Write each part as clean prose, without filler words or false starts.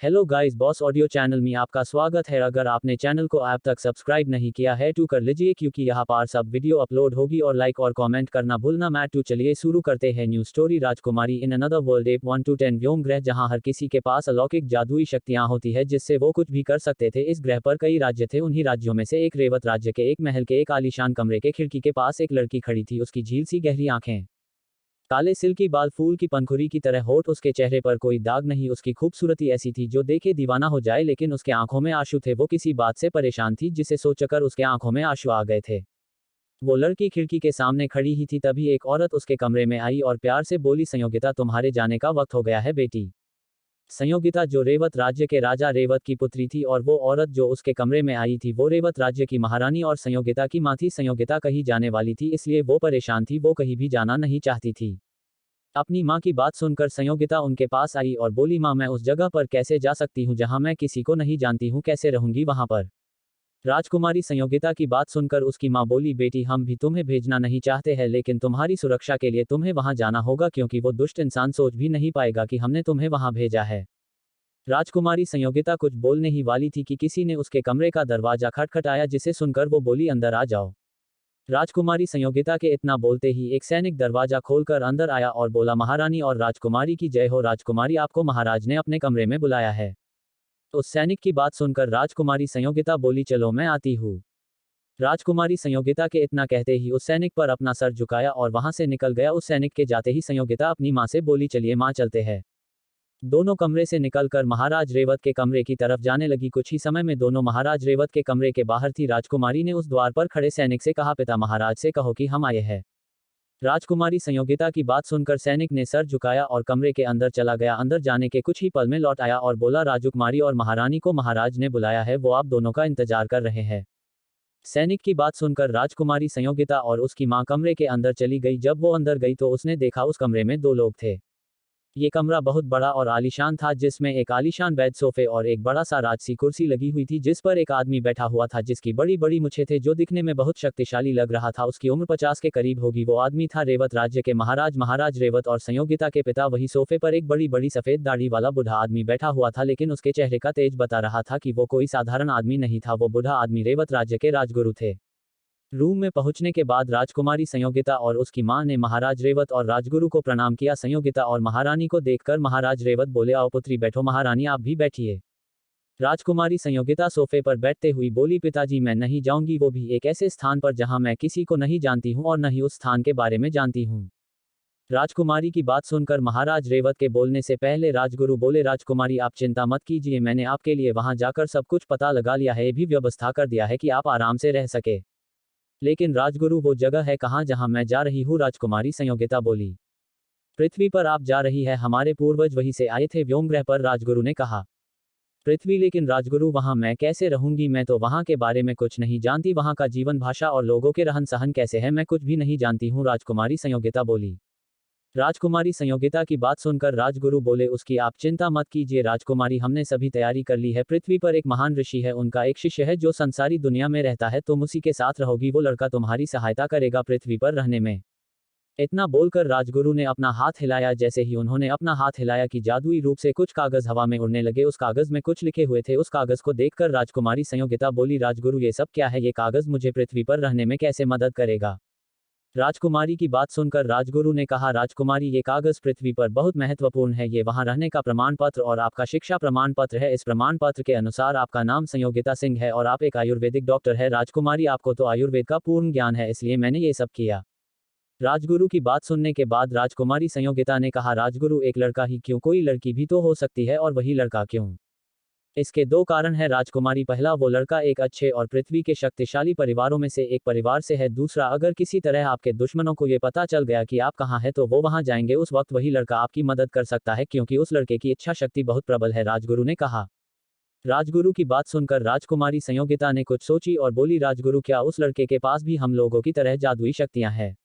Hello guys, boss audio channel में आपका स्वागत है। अगर आपने चैनल को अब तक सब्सक्राइब नहीं किया है तो कर लीजिए, क्योंकि यहाँ पर सब वीडियो अपलोड होगी और लाइक और कमेंट करना भूलना मत। तो चलिए शुरू करते हैं new story. Rajkumari in another world, एक 1 to 10 व्योम ग्रह, जहाँ हर किसी के पास अलौकिक जादुई शक्तियां होती है जिससे वो कुछ भी कर सकते थे। इस ग्रह पर कई राज्य थे। उन्हीं राज्यों में से एक रेवत राज्य के एक महल के एक आलीशान कमरे के खिड़की के पास एक लड़की खड़ी थी। उसकी झील सी गहरी आंखें, काले सिल्की बाल, फूल की पंखुड़ी की तरह होठ, उसके चेहरे पर कोई दाग नहीं। उसकी खूबसूरती ऐसी थी जो देखे दीवाना हो जाए, लेकिन उसके आंखों में आंसू थे। वो किसी बात से परेशान थी जिसे सोचकर उसके आंखों में आंसू आ गए थे। वो लड़की खिड़की के सामने खड़ी ही थी, तभी एक औरत उसके कमरे में आई और प्यार से बोली, संयोगिता, तुम्हारे जाने का वक्त हो गया है बेटी। संयोगिता, जो रेवत राज्य के राजा रेवत की पुत्री थी, और वो औरत जो उसके कमरे में आई थी वो रेवत राज्य की महारानी और संयोगिता की मां थी। संयोगिता कहीं जाने वाली थी, इसलिए वो परेशान थी। वो कहीं भी जाना नहीं चाहती थी। अपनी माँ की बात सुनकर संयोगिता उनके पास आई और बोली, माँ, मैं उस जगह पर कैसे जा सकती हूँ जहाँ मैं किसी को नहीं जानती हूँ? कैसे रहूंगी वहाँ पर? राजकुमारी संयोगिता की बात सुनकर उसकी माँ बोली, बेटी, हम भी तुम्हें भेजना नहीं चाहते हैं, लेकिन तुम्हारी सुरक्षा के लिए तुम्हें वहाँ जाना होगा, क्योंकि वो दुष्ट इंसान सोच भी नहीं पाएगा कि हमने तुम्हें वहाँ भेजा है। राजकुमारी संयोगिता कुछ बोलने ही वाली थी कि किसी ने उसके कमरे का दरवाजा खटखटाया, जिसे सुनकर वो बोली, अंदर आ जाओ। राजकुमारी संयोगिता के इतना बोलते ही एक सैनिक दरवाजा खोलकर अंदर आया और बोला, महारानी और राजकुमारी की जय हो। राजकुमारी, आपको महाराज ने अपने कमरे में बुलाया है। उस सैनिक की बात सुनकर राजकुमारी संयोगिता बोली, चलो मैं आती हूँ। राजकुमारी संयोगिता के इतना कहते ही उस सैनिक पर अपना सर झुकाया और वहां से निकल गया। उस सैनिक के जाते ही संयोगिता अपनी माँ से बोली, चलिए माँ, चलते हैं। दोनों कमरे से निकलकर महाराज रेवत के कमरे की तरफ जाने लगी। कुछ ही समय में दोनों महाराज रेवत के कमरे के बाहर थी। राजकुमारी ने उस द्वार पर खड़े सैनिक से कहा, पिता महाराज से कहो कि हम आए हैं। राजकुमारी संयोगिता की बात सुनकर सैनिक ने सर झुकाया और कमरे के अंदर चला गया। अंदर जाने के कुछ ही पल में लौट आया और बोला, राजकुमारी और महारानी को महाराज ने बुलाया है, वो आप दोनों का इंतजार कर रहे हैं। सैनिक की बात सुनकर राजकुमारी संयोगिता और उसकी मां कमरे के अंदर चली गई। जब वो अंदर गई तो उसने देखा उस कमरे में दो लोग थे। ये कमरा बहुत बड़ा और आलीशान था, जिसमें एक आलीशान बेड, सोफे और एक बड़ा सा राजसी कुर्सी लगी हुई थी, जिस पर एक आदमी बैठा हुआ था जिसकी बड़ी बड़ी मूछें थे, जो दिखने में बहुत शक्तिशाली लग रहा था। उसकी उम्र 50 के करीब होगी। वो आदमी था रेवत राज्य के महाराज रेवत और संयोगिता के पिता। वही सोफे पर एक बड़ी बड़ी सफेद दाढ़ी वाला बूढ़ा आदमी बैठा हुआ था, लेकिन उसके चेहरे का तेज बता रहा था कि वो कोई साधारण आदमी नहीं था। वो बूढ़ा आदमी रेवत राज्य के राजगुरु थे। रूम में पहुंचने के बाद राजकुमारी संयोगिता और उसकी मां ने महाराज रेवत और राजगुरु को प्रणाम किया। संयोगिता और महारानी को देखकर महाराज रेवत बोले, आओ पुत्री, बैठो। महारानी, आप भी बैठिए। राजकुमारी संयोगिता सोफे पर बैठते हुई बोली, पिताजी, मैं नहीं जाऊंगी, वो भी एक ऐसे स्थान पर जहां मैं किसी को नहीं जानती हूं और न ही उस स्थान के बारे में जानती हूं। राजकुमारी की बात सुनकर महाराज रेवत के बोलने से पहले राजगुरु बोले, राजकुमारी, आप चिंता मत कीजिए, मैंने आपके लिए वहां जाकर सब कुछ पता लगा लिया है। ये भी व्यवस्था कर दिया है कि आप आराम से रह सके। लेकिन राजगुरु, वो जगह है कहाँ जहाँ मैं जा रही हूँ? राजकुमारी संयोगिता बोली, पृथ्वी पर आप जा रही है, हमारे पूर्वज वहीं से आए थे, व्योम ग्रह पर। राजगुरु ने कहा, पृथ्वी? लेकिन राजगुरु, वहाँ मैं कैसे रहूंगी? मैं तो वहाँ के बारे में कुछ नहीं जानती। वहाँ का जीवन, भाषा और लोगों के रहन सहन कैसे है, मैं कुछ भी नहीं जानती हूँ। राजकुमारी संयोगिता बोली। राजकुमारी संयोगिता की बात सुनकर राजगुरु बोले, उसकी आप चिंता मत कीजिए राजकुमारी, हमने सभी तैयारी कर ली है। पृथ्वी पर एक महान ऋषि है, उनका एक शिष्य है जो संसारी दुनिया में रहता है, तुम उसी के साथ रहोगी। वो लड़का तुम्हारी सहायता करेगा पृथ्वी पर रहने में। इतना बोलकर राजगुरु ने अपना हाथ हिलाया। जैसे ही उन्होंने अपना हाथ हिलाया कि जादुई रूप से कुछ कागज हवा में उड़ने लगे। उस कागज में कुछ लिखे हुए थे। उस कागज को देखकर राजकुमारी संयोगिता बोली, राजगुरु, ये सब क्या है? ये कागज मुझे पृथ्वी पर रहने में कैसे मदद करेगा? राजकुमारी की बात सुनकर राजगुरु ने कहा, राजकुमारी, ये कागज पृथ्वी पर बहुत महत्वपूर्ण है। ये वहां रहने का प्रमाण पत्र और आपका शिक्षा प्रमाण पत्र है। इस प्रमाण पत्र के अनुसार आपका नाम संयोगिता सिंह है और आप एक आयुर्वेदिक डॉक्टर है। राजकुमारी, आपको तो आयुर्वेद का पूर्ण ज्ञान है, इसलिए मैंने ये सब किया। राजगुरु की बात सुनने के बाद राजकुमारी संयोगिता ने कहा, राजगुरु, एक लड़का ही क्यों? कोई लड़की भी तो हो सकती है, और वही लड़का क्यों? इसके दो कारण है राजकुमारी। पहला, वो लड़का एक अच्छे और पृथ्वी के शक्तिशाली परिवारों में से एक परिवार से है। दूसरा, अगर किसी तरह आपके दुश्मनों को ये पता चल गया कि आप कहाँ हैं तो वो वहां जाएंगे। उस वक्त वही लड़का आपकी मदद कर सकता है, क्योंकि उस लड़के की इच्छा शक्ति बहुत प्रबल है। राजगुरु ने कहा। राजगुरु की बात सुनकर राजकुमारी संयोगिता ने कुछ सोची और बोली, राजगुरु, क्या उस लड़के के पास भी हम लोगों की तरह जादुई शक्तियां हैं?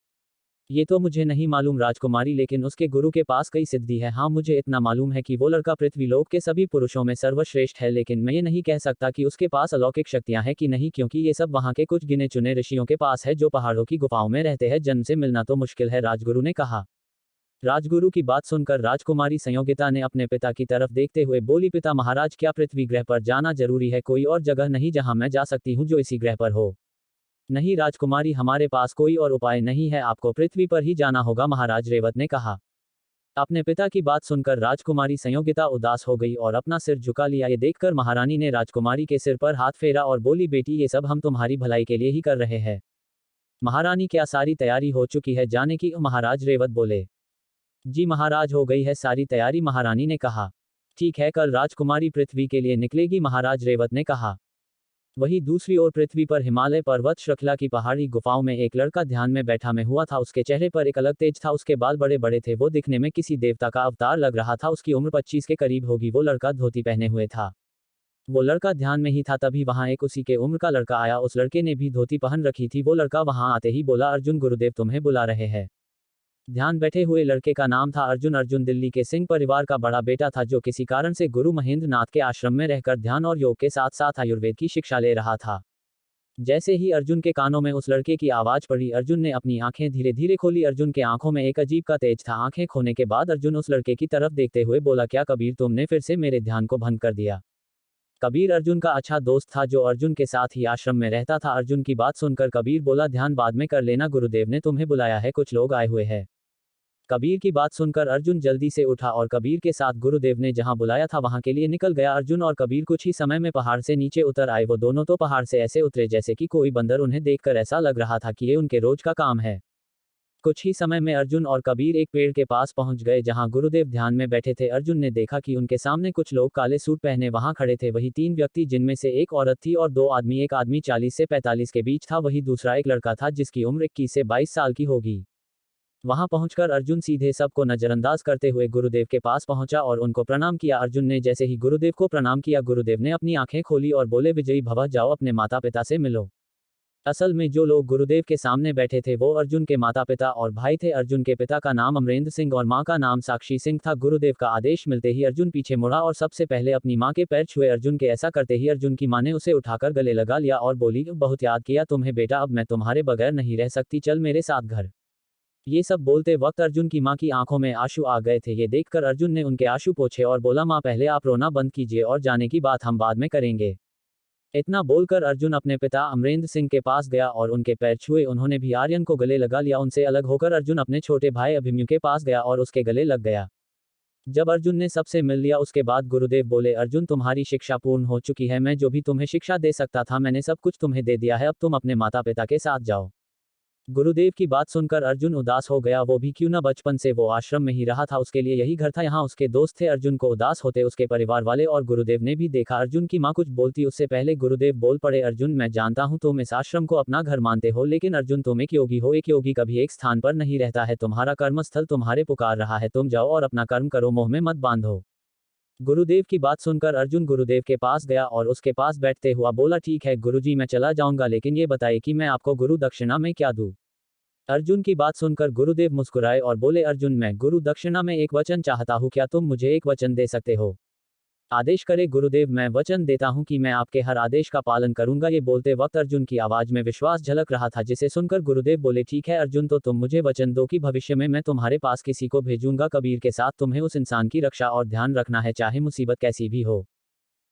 ये तो मुझे नहीं मालूम राजकुमारी, लेकिन उसके गुरु के पास कई सिद्धि है। हाँ, मुझे इतना मालूम है कि वो लड़का पृथ्वी लोक के सभी पुरुषों में सर्वश्रेष्ठ है, लेकिन मैं ये नहीं कह सकता कि उसके पास अलौकिक शक्तियां हैं कि नहीं, क्योंकि ये सब वहाँ के कुछ गिने चुने ऋषियों के पास है जो पहाड़ों की गुफाओं में रहते हैं। जन्म से मिलना तो मुश्किल है। राजगुरु ने कहा। राजगुरु की बात सुनकर राजकुमारी संयोगिता ने अपने पिता की तरफ देखते हुए बोली, पिता महाराज, क्या पृथ्वी ग्रह पर जाना जरूरी है? कोई और जगह नहीं जहां मैं जा सकती हूं जो इसी ग्रह पर हो? नहीं राजकुमारी, हमारे पास कोई और उपाय नहीं है, आपको पृथ्वी पर ही जाना होगा, महाराज रेवत ने कहा। अपने पिता की बात सुनकर राजकुमारी संयोगिता उदास हो गई और अपना सिर झुका लिया। ये देखकर महारानी ने राजकुमारी के सिर पर हाथ फेरा और बोली, बेटी, ये सब हम तुम्हारी भलाई के लिए ही कर रहे हैं। महारानी, क्या सारी तैयारी हो चुकी है जाने की? महाराज रेवत बोले। जी महाराज, हो गई है सारी तैयारी, महारानी ने कहा। ठीक है, कल राजकुमारी पृथ्वी के लिए निकलेगी, महाराज रेवत ने कहा। वहीं दूसरी ओर पृथ्वी पर हिमालय पर्वत श्रृंखला की पहाड़ी गुफाओं में एक लड़का ध्यान में बैठा में हुआ था। उसके चेहरे पर एक अलग तेज था, उसके बाल बड़े बड़े थे, वो दिखने में किसी देवता का अवतार लग रहा था। उसकी उम्र 25 के करीब होगी। वो लड़का धोती पहने हुए था। वो लड़का ध्यान में ही था, तभी वहां एक उसी के उम्र का लड़का आया। उस लड़के ने भी धोती पहन रखी थी। वो लड़का वहां आते ही बोला, अर्जुन, गुरुदेव तुम्हें बुला रहे हैं। ध्यान बैठे हुए लड़के का नाम था अर्जुन। अर्जुन दिल्ली के सिंह परिवार का बड़ा बेटा था, जो किसी कारण से गुरु महेंद्र नाथ के आश्रम में रहकर ध्यान और योग के साथ साथ आयुर्वेद की शिक्षा ले रहा था। जैसे ही अर्जुन के कानों में उस लड़के की आवाज पड़ी, अर्जुन ने अपनी आंखें धीरे धीरे खोली। अर्जुन के आंखों में एक अजीब का तेज था। आंखें खोने के बाद अर्जुन उस लड़के की तरफ देखते हुए बोला, क्या कबीर, तुमने फिर से मेरे ध्यान को भंग कर दिया? कबीर अर्जुन का अच्छा दोस्त था, जो अर्जुन के साथ ही आश्रम में रहता था। अर्जुन की बात सुनकर कबीर बोला, ध्यान बाद में कर लेना, गुरुदेव ने तुम्हें बुलाया है, कुछ लोग आए हुए हैं। कबीर की बात सुनकर अर्जुन जल्दी से उठा और कबीर के साथ गुरुदेव ने जहां बुलाया था वहां के लिए निकल गया। अर्जुन और कबीर कुछ ही समय में पहाड़ से नीचे उतर आए। वो दोनों तो पहाड़ से ऐसे उतरे जैसे कि कोई बंदर। उन्हें देखकर ऐसा लग रहा था कि ये उनके रोज का काम है। कुछ ही समय में अर्जुन और कबीर एक पेड़ के पास पहुंच गए जहां गुरुदेव ध्यान में बैठे थे। अर्जुन ने देखा कि उनके सामने कुछ लोग काले सूट पहने वहां खड़े थे। वही 3 व्यक्ति, जिनमें से एक औरत थी और 2 आदमी। एक आदमी 40 से 45 के बीच था, वही दूसरा एक लड़का था जिसकी उम्र 21 से 22 साल की होगी। वहां पहुंचकर अर्जुन सीधे सबको नजरअंदाज करते हुए गुरुदेव के पास पहुंचा और उनको प्रणाम किया। अर्जुन ने जैसे ही गुरुदेव को प्रणाम किया, गुरुदेव ने अपनी आंखें खोली और बोले, विजयी भव, जाओ अपने माता पिता से मिलो। असल में जो लोग गुरुदेव के सामने बैठे थे वो अर्जुन के माता पिता और भाई थे। अर्जुन के पिता का नाम अमरेंद्र सिंह और मां का नाम साक्षी सिंह था। गुरुदेव का आदेश मिलते ही अर्जुन पीछे मुड़ा और सबसे पहले अपनी मां के पैर छुए। अर्जुन के ऐसा करते ही अर्जुन की मां ने उसे उठाकर गले लगा लिया और बोली, बहुत याद किया तुम्हें बेटा, अब मैं तुम्हारे बगैर नहीं रह सकती, चल मेरे साथ घर। ये सब बोलते वक्त अर्जुन की मां की आंखों में आंसू आ गए थे। ये देखकर अर्जुन ने उनके आंसू पोंछे और बोला, मां, पहले आप रोना बंद कीजिए और जाने की बात हम बाद में करेंगे। इतना बोलकर अर्जुन अपने पिता अमरेंद्र सिंह के पास गया और उनके पैर छुए। उन्होंने भी आर्यन को गले लगा लिया। उनसे अलग होकर अर्जुन अपने छोटे भाई अभिमन्यु के पास गया और उसके गले लग गया। जब अर्जुन ने सबसे मिल लिया उसके बाद गुरुदेव बोले, अर्जुन, तुम्हारी शिक्षा पूर्ण हो चुकी है। मैं जो भी तुम्हें शिक्षा दे सकता था मैंने सब कुछ तुम्हें दे दिया है। अब तुम अपने माता पिता के साथ जाओ। गुरुदेव की बात सुनकर अर्जुन उदास हो गया। वो भी क्यों न, बचपन से वो आश्रम में ही रहा था, उसके लिए यही घर था, यहाँ उसके दोस्त थे। अर्जुन को उदास होते उसके परिवार वाले और गुरुदेव ने भी देखा। अर्जुन की मां कुछ बोलती उससे पहले गुरुदेव बोल पड़े, अर्जुन, मैं जानता हूं तुम इस आश्रम को अपना घर मानते हो, लेकिन अर्जुन, तुम एक योगी हो। एक योगी कभी एक स्थान पर नहीं रहता है। तुम्हारा कर्मस्थल तुम्हारे पुकार रहा है, तुम जाओ और अपना कर्म करो, मोह में मत बांधो। गुरुदेव की बात सुनकर अर्जुन गुरुदेव के पास गया और उसके पास बैठते हुआ बोला, ठीक है गुरुजी, मैं चला जाऊंगा, लेकिन ये बताइए कि मैं आपको गुरु दक्षिणा में क्या दूं? अर्जुन की बात सुनकर गुरुदेव मुस्कुराए और बोले, अर्जुन, मैं गुरु दक्षिणा में एक वचन चाहता हूं, क्या तुम मुझे एक वचन दे सकते हो? आदेश करे गुरुदेव, मैं वचन देता हूं कि मैं आपके हर आदेश का पालन करूंगा। ये बोलते वक्त अर्जुन की आवाज में विश्वास झलक रहा था, जिसे सुनकर गुरुदेव बोले, ठीक है अर्जुन, तो तुम मुझे वचन दो कि भविष्य में मैं तुम्हारे पास किसी को भेजूंगा कबीर के साथ। तुम्हें उस इंसान की रक्षा और ध्यान रखना है, चाहे मुसीबत कैसी भी हो।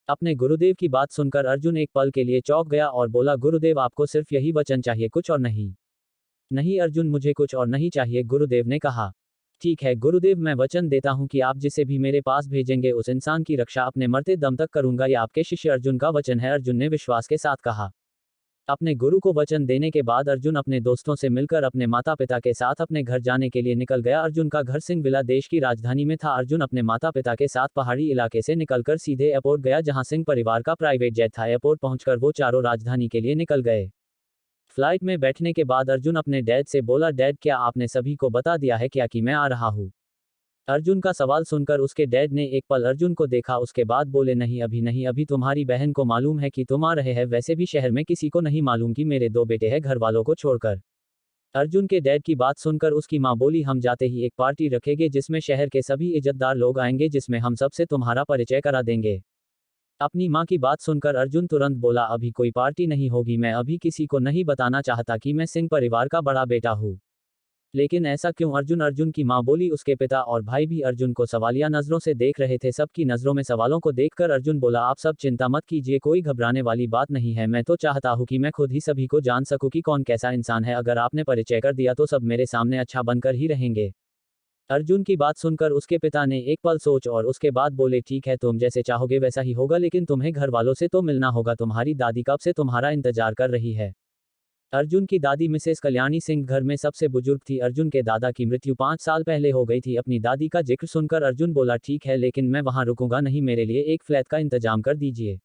अपने गुरुदेव की बात सुनकर अर्जुन एक पल के लिए चौंक गया और बोला, गुरुदेव, आपको सिर्फ यही वचन चाहिए, कुछ और नहीं? नहीं अर्जुन, मुझे कुछ और नहीं चाहिए, गुरुदेव ने कहा। ठीक है गुरुदेव, मैं वचन देता हूं कि आप जिसे भी मेरे पास भेजेंगे उस इंसान की रक्षा अपने मरते दम तक करूंगा। यह आपके शिष्य अर्जुन का वचन है, अर्जुन ने विश्वास के साथ कहा। अपने गुरु को वचन देने के बाद अर्जुन अपने दोस्तों से मिलकर अपने माता पिता के साथ अपने घर जाने के लिए निकल गया। अर्जुन का घर सिंहविला देश की राजधानी में था। अर्जुन अपने माता पिता के साथ पहाड़ी इलाके से निकलकर सीधे एयरपोर्ट गया, जहां सिंह परिवार का प्राइवेट जेट था। एयरपोर्ट पहुंचकर वो चारों राजधानी के लिए निकल गए। फ्लाइट में बैठने के बाद अर्जुन अपने डैड से बोला, डैड, क्या आपने सभी को बता दिया है क्या कि मैं आ रहा हूँ? अर्जुन का सवाल सुनकर उसके डैड ने एक पल अर्जुन को देखा, उसके बाद बोले, नहीं अभी नहीं, अभी तुम्हारी बहन को मालूम है कि तुम आ रहे हैं, वैसे भी शहर में किसी को नहीं मालूम कि मेरे 2 बेटे हैं, घर वालों को छोड़कर। अर्जुन के डैड की बात सुनकर उसकी मां बोली, हम जाते ही एक पार्टी रखेंगे जिसमें शहर के सभी इज्जतदार लोग आएंगे, जिसमें हम सबसे तुम्हारा परिचय करा देंगे। अपनी मां की बात सुनकर अर्जुन तुरंत बोला, अभी कोई पार्टी नहीं होगी, मैं अभी किसी को नहीं बताना चाहता कि मैं सिंह परिवार का बड़ा बेटा हूँ। लेकिन ऐसा क्यों? अर्जुन की माँ बोली। उसके पिता और भाई भी अर्जुन को सवालिया नजरों से देख रहे थे। सबकी नजरों में सवालों को देखकर अर्जुन बोला, आप सब चिंता मत कीजिए, कोई घबराने वाली बात नहीं है। मैं तो चाहता हूँ कि मैं खुद ही सभी को जान सकूं कि कौन कैसा इंसान है। अगर आपने परिचय कर दिया तो सब मेरे सामने अच्छा बनकर ही रहेंगे। अर्जुन की बात सुनकर उसके पिता ने एक पल सोच और उसके बाद बोले, ठीक है, तुम जैसे चाहोगे वैसा ही होगा, लेकिन तुम्हें घर वालों से तो मिलना होगा। तुम्हारी दादी कब से तुम्हारा इंतजार कर रही है। अर्जुन की दादी मिसेस कल्याणी सिंह घर में सबसे बुजुर्ग थी। अर्जुन के दादा की मृत्यु 5 साल पहले हो गई थी। अपनी दादी का जिक्र सुनकर अर्जुन बोला, ठीक है, लेकिन मैं वहां रुकूंगा नहीं, मेरे लिए एक फ्लैट का इंतजाम कर दीजिए।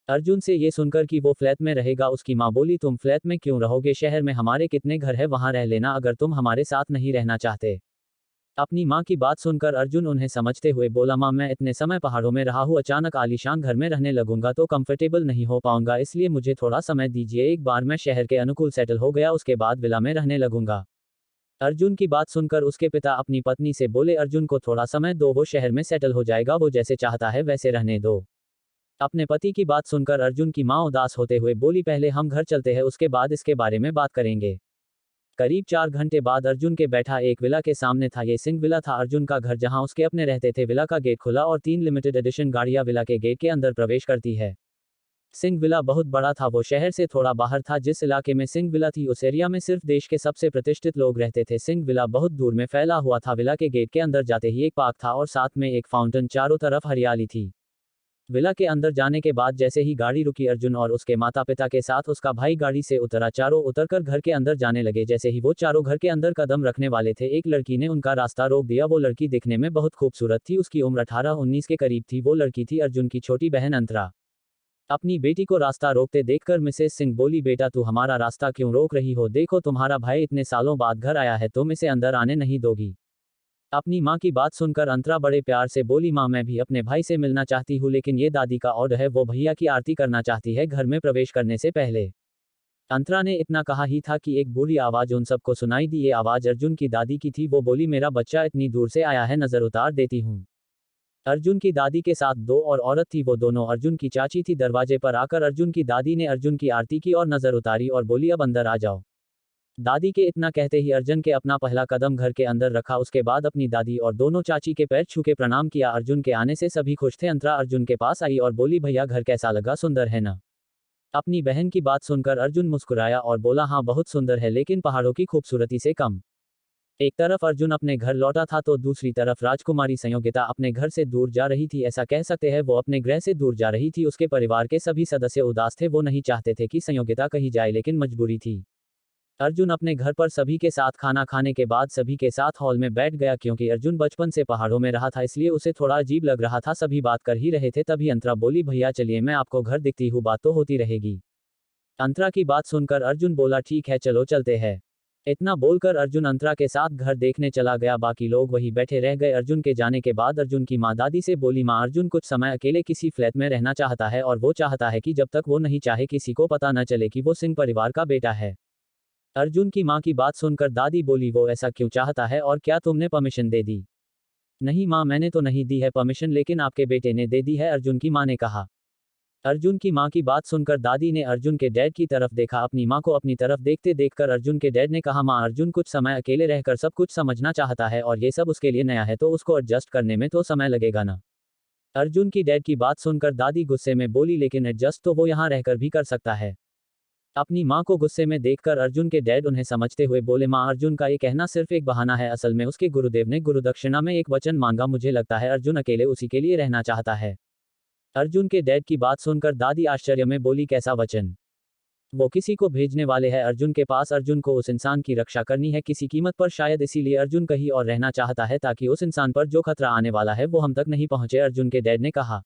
अर्जुन से ये सुनकर कि वो फ्लैट में रहेगा, उसकी माँ बोली, तुम फ्लैट में क्यों रहोगे? शहर में हमारे कितने घर है, वहां रह लेना अगर तुम हमारे साथ नहीं रहना चाहते। अपनी माँ की बात सुनकर अर्जुन उन्हें समझते हुए बोला, माँ, मैं इतने समय पहाड़ों में रहा हूँ, अचानक आलीशान घर में रहने लगूंगा तो कंफर्टेबल नहीं हो पाऊंगा, इसलिए मुझे थोड़ा समय दीजिए। एक बार मैं शहर के अनुकूल सेटल हो गया उसके बाद विला में रहने लगूंगा। अर्जुन की बात सुनकर उसके पिता अपनी पत्नी से बोले, अर्जुन को थोड़ा समय दो, वो शहर में सेटल हो जाएगा, वो जैसे चाहता है वैसे रहने दो। अपने पति की बात सुनकर अर्जुन की माँ उदास होते हुए बोली, पहले हम घर चलते हैं, उसके बाद इसके बारे में बात करेंगे। करीब 4 घंटे बाद अर्जुन के बैठा एक विला के सामने था। ये सिंह विला था, अर्जुन का घर जहां उसके अपने रहते थे। विला का गेट खुला और 3 लिमिटेड एडिशन गाड़ियां विला के गेट के अंदर प्रवेश करती है। सिंह विला बहुत बड़ा था, वो शहर से थोड़ा बाहर था। जिस इलाके में सिंह विला थी उस एरिया में सिर्फ देश के सबसे प्रतिष्ठित लोग रहते थे। सिंह विला बहुत दूर में फैला हुआ था। विला के गेट के अंदर जाते ही एक पार्क था और साथ में एक फाउंटेन, चारों तरफ हरियाली थी। विला के अंदर जाने के बाद जैसे ही गाड़ी रुकी, अर्जुन और उसके माता पिता के साथ उसका भाई गाड़ी से उतरा। चारों उतरकर घर के अंदर जाने लगे। जैसे ही वो चारों घर के अंदर कदम रखने वाले थे, एक लड़की ने उनका रास्ता रोक दिया। वो लड़की दिखने में बहुत खूबसूरत थी, उसकी उम्र 18-19 के करीब थी। वो लड़की थी अर्जुन की छोटी बहन अंतरा। अपनी बेटी को रास्ता रोकते देखकर मिसेस सिंह बोली, बेटा तू हमारा रास्ता क्यों रोक रही हो? देखो तुम्हारा भाई इतने सालों बाद घर आया है, तुम इसे अंदर आने नहीं दोगी? अपनी माँ की बात सुनकर अंतरा बड़े प्यार से बोली, माँ, मैं भी अपने भाई से मिलना चाहती हूँ, लेकिन ये दादी का ऑर्डर है, वो भैया की आरती करना चाहती है घर में प्रवेश करने से पहले। अंतरा ने इतना कहा ही था कि एक बूढ़ी आवाज उन सबको सुनाई दी। ये आवाज अर्जुन की दादी की थी। वो बोली, मेरा बच्चा इतनी दूर से आया है, नजर उतार देती हूँ। अर्जुन की दादी के साथ दो और औरत थी, वो दोनों अर्जुन की चाची थी। दरवाजे पर आकर अर्जुन की दादी ने अर्जुन की आरती की और नजर उतारी और बोली, अब अंदर आ जाओ। दादी के इतना कहते ही अर्जुन के अपना पहला कदम घर के अंदर रखा। उसके बाद अपनी दादी और दोनों चाची के पैर छू के प्रणाम किया। अर्जुन के आने से सभी खुश थे। अंतरा अर्जुन के पास आई और बोली, भैया घर कैसा लगा? सुंदर है ना? अपनी बहन की बात सुनकर अर्जुन मुस्कुराया और बोला, हाँ बहुत सुंदर है, लेकिन पहाड़ों की खूबसूरती से कम। एक तरफ अर्जुन अपने घर लौटा था तो दूसरी तरफ राजकुमारी संयोगिता अपने घर से दूर जा रही थी। ऐसा कह सकते हैं वो अपने गृह से दूर जा रही थी। उसके परिवार के सभी सदस्य उदास थे, वो नहीं चाहते थे कि संयोगिता कहीं जाए, लेकिन मजबूरी थी। अर्जुन अपने घर पर सभी के साथ खाना खाने के बाद सभी के साथ हॉल में बैठ गया। क्योंकि अर्जुन बचपन से पहाड़ों में रहा था इसलिए उसे थोड़ा अजीब लग रहा था। सभी बात कर ही रहे थे, तभी अंतरा बोली, भैया चलिए मैं आपको घर दिखती हूँ, बात तो होती रहेगी। अंतरा की बात सुनकर अर्जुन बोला, ठीक है चलो चलते हैं। इतना बोलकर अर्जुन अंतरा के साथ घर देखने चला गया। बाकी लोग वहीं बैठे रह गए। अर्जुन के जाने के बाद अर्जुन की माँ दादी से बोली, माँ, अर्जुन कुछ समय अकेले किसी फ्लैट में रहना चाहता है और वो चाहता है कि जब तक वो नहीं चाहे किसी को पता न चले कि वो सिंह परिवार का बेटा है। अर्जुन की माँ की बात सुनकर दादी बोली, वो ऐसा क्यों चाहता है और क्या तुमने परमिशन दे दी? नहीं माँ, मैंने तो नहीं दी है परमिशन, लेकिन आपके बेटे ने दे दी है, अर्जुन की माँ ने कहा। अर्जुन की माँ की बात सुनकर दादी ने अर्जुन के डैड की तरफ देखा। अपनी माँ को अपनी तरफ देखते देखकर अर्जुन के डैड ने कहा, माँ, अर्जुन कुछ समय अकेले रहकर सब कुछ समझना चाहता है और ये सब उसके लिए नया है, तो उसको एडजस्ट करने में तो समय लगेगा ना। अर्जुन की डैड की बात सुनकर दादी गुस्से में बोली, लेकिन एडजस्ट तो वो यहाँ रहकर भी कर सकता है। अपनी माँ को गुस्से में देखकर अर्जुन के डैड उन्हें समझते हुए बोले, माँ, अर्जुन का ये कहना सिर्फ एक बहाना है, असल में उसके गुरुदेव ने गुरुदक्षिणा में एक वचन मांगा, मुझे लगता है अर्जुन अकेले उसी के लिए रहना चाहता है। अर्जुन के डैड की बात सुनकर दादी आश्चर्य में बोली, कैसा वचन? वो किसी को भेजने वाले हैं अर्जुन के पास? अर्जुन को उस इंसान की रक्षा करनी है किसी कीमत पर, शायद इसीलिए अर्जुन कहीं और रहना चाहता है ताकि उस इंसान पर जो खतरा आने वाला है वो हम तक नहीं पहुंचे, अर्जुन के डैड ने कहा।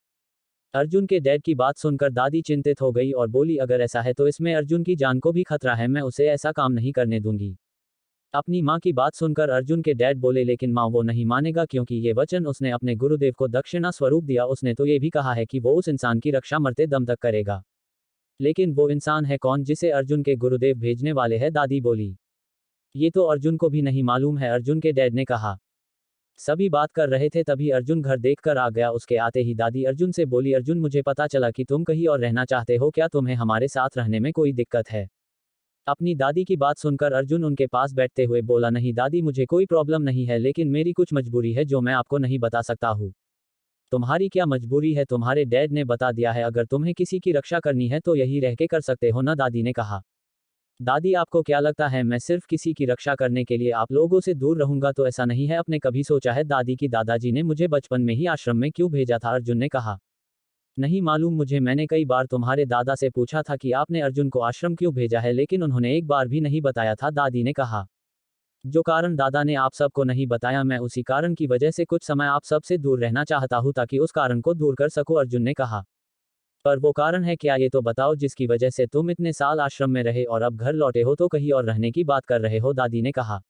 अर्जुन के डैड की बात सुनकर दादी चिंतित हो गई और बोली, अगर ऐसा है तो इसमें अर्जुन की जान को भी खतरा है, मैं उसे ऐसा काम नहीं करने दूंगी। अपनी माँ की बात सुनकर अर्जुन के डैड बोले, लेकिन माँ, वो नहीं मानेगा क्योंकि ये वचन उसने अपने गुरुदेव को दक्षिणा स्वरूप दिया। उसने तो ये भी कहा है कि वो उस इंसान की रक्षा मरते दम तक करेगा। लेकिन वो इंसान है कौन जिसे अर्जुन के गुरुदेव भेजने वाले हैं? दादी बोली। ये तो अर्जुन को भी नहीं मालूम है, अर्जुन के डैड ने कहा। सभी बात कर रहे थे तभी अर्जुन घर देखकर आ गया। उसके आते ही दादी अर्जुन से बोली, अर्जुन मुझे पता चला कि तुम कहीं और रहना चाहते हो, क्या तुम्हें हमारे साथ रहने में कोई दिक्कत है? अपनी दादी की बात सुनकर अर्जुन उनके पास बैठते हुए बोला, नहीं दादी, मुझे कोई प्रॉब्लम नहीं है, लेकिन मेरी कुछ मजबूरी है जो मैं आपको नहीं बता सकता हूँ। तुम्हारी क्या मजबूरी है? तुम्हारे डैड ने बता दिया है, अगर तुम्हें किसी की रक्षा करनी है तो यही रह के कर सकते हो ना, दादी ने कहा। दादी, आपको क्या लगता है मैं सिर्फ किसी की रक्षा करने के लिए आप लोगों से दूर रहूंगा? तो ऐसा नहीं है, आपने कभी सोचा है दादी की दादाजी ने मुझे बचपन में ही आश्रम में क्यों भेजा था? अर्जुन ने कहा। नहीं मालूम मुझे, मैंने कई बार तुम्हारे दादा से पूछा था कि आपने अर्जुन को आश्रम क्यों भेजा है, लेकिन उन्होंने एक बार भी नहीं बताया था, दादी ने कहा। जो कारण दादा ने आप सबको नहीं बताया, मैं उसी कारण की वजह से कुछ समय आप सबसे दूर रहना चाहता हूँ ताकि उस कारण को दूर कर सकूं, अर्जुन ने कहा। पर वो कारण है क्या, ये तो बताओ जिसकी वजह से तुम इतने साल आश्रम में रहे और अब घर लौटे हो तो कहीं और रहने की बात कर रहे हो, दादी ने कहा।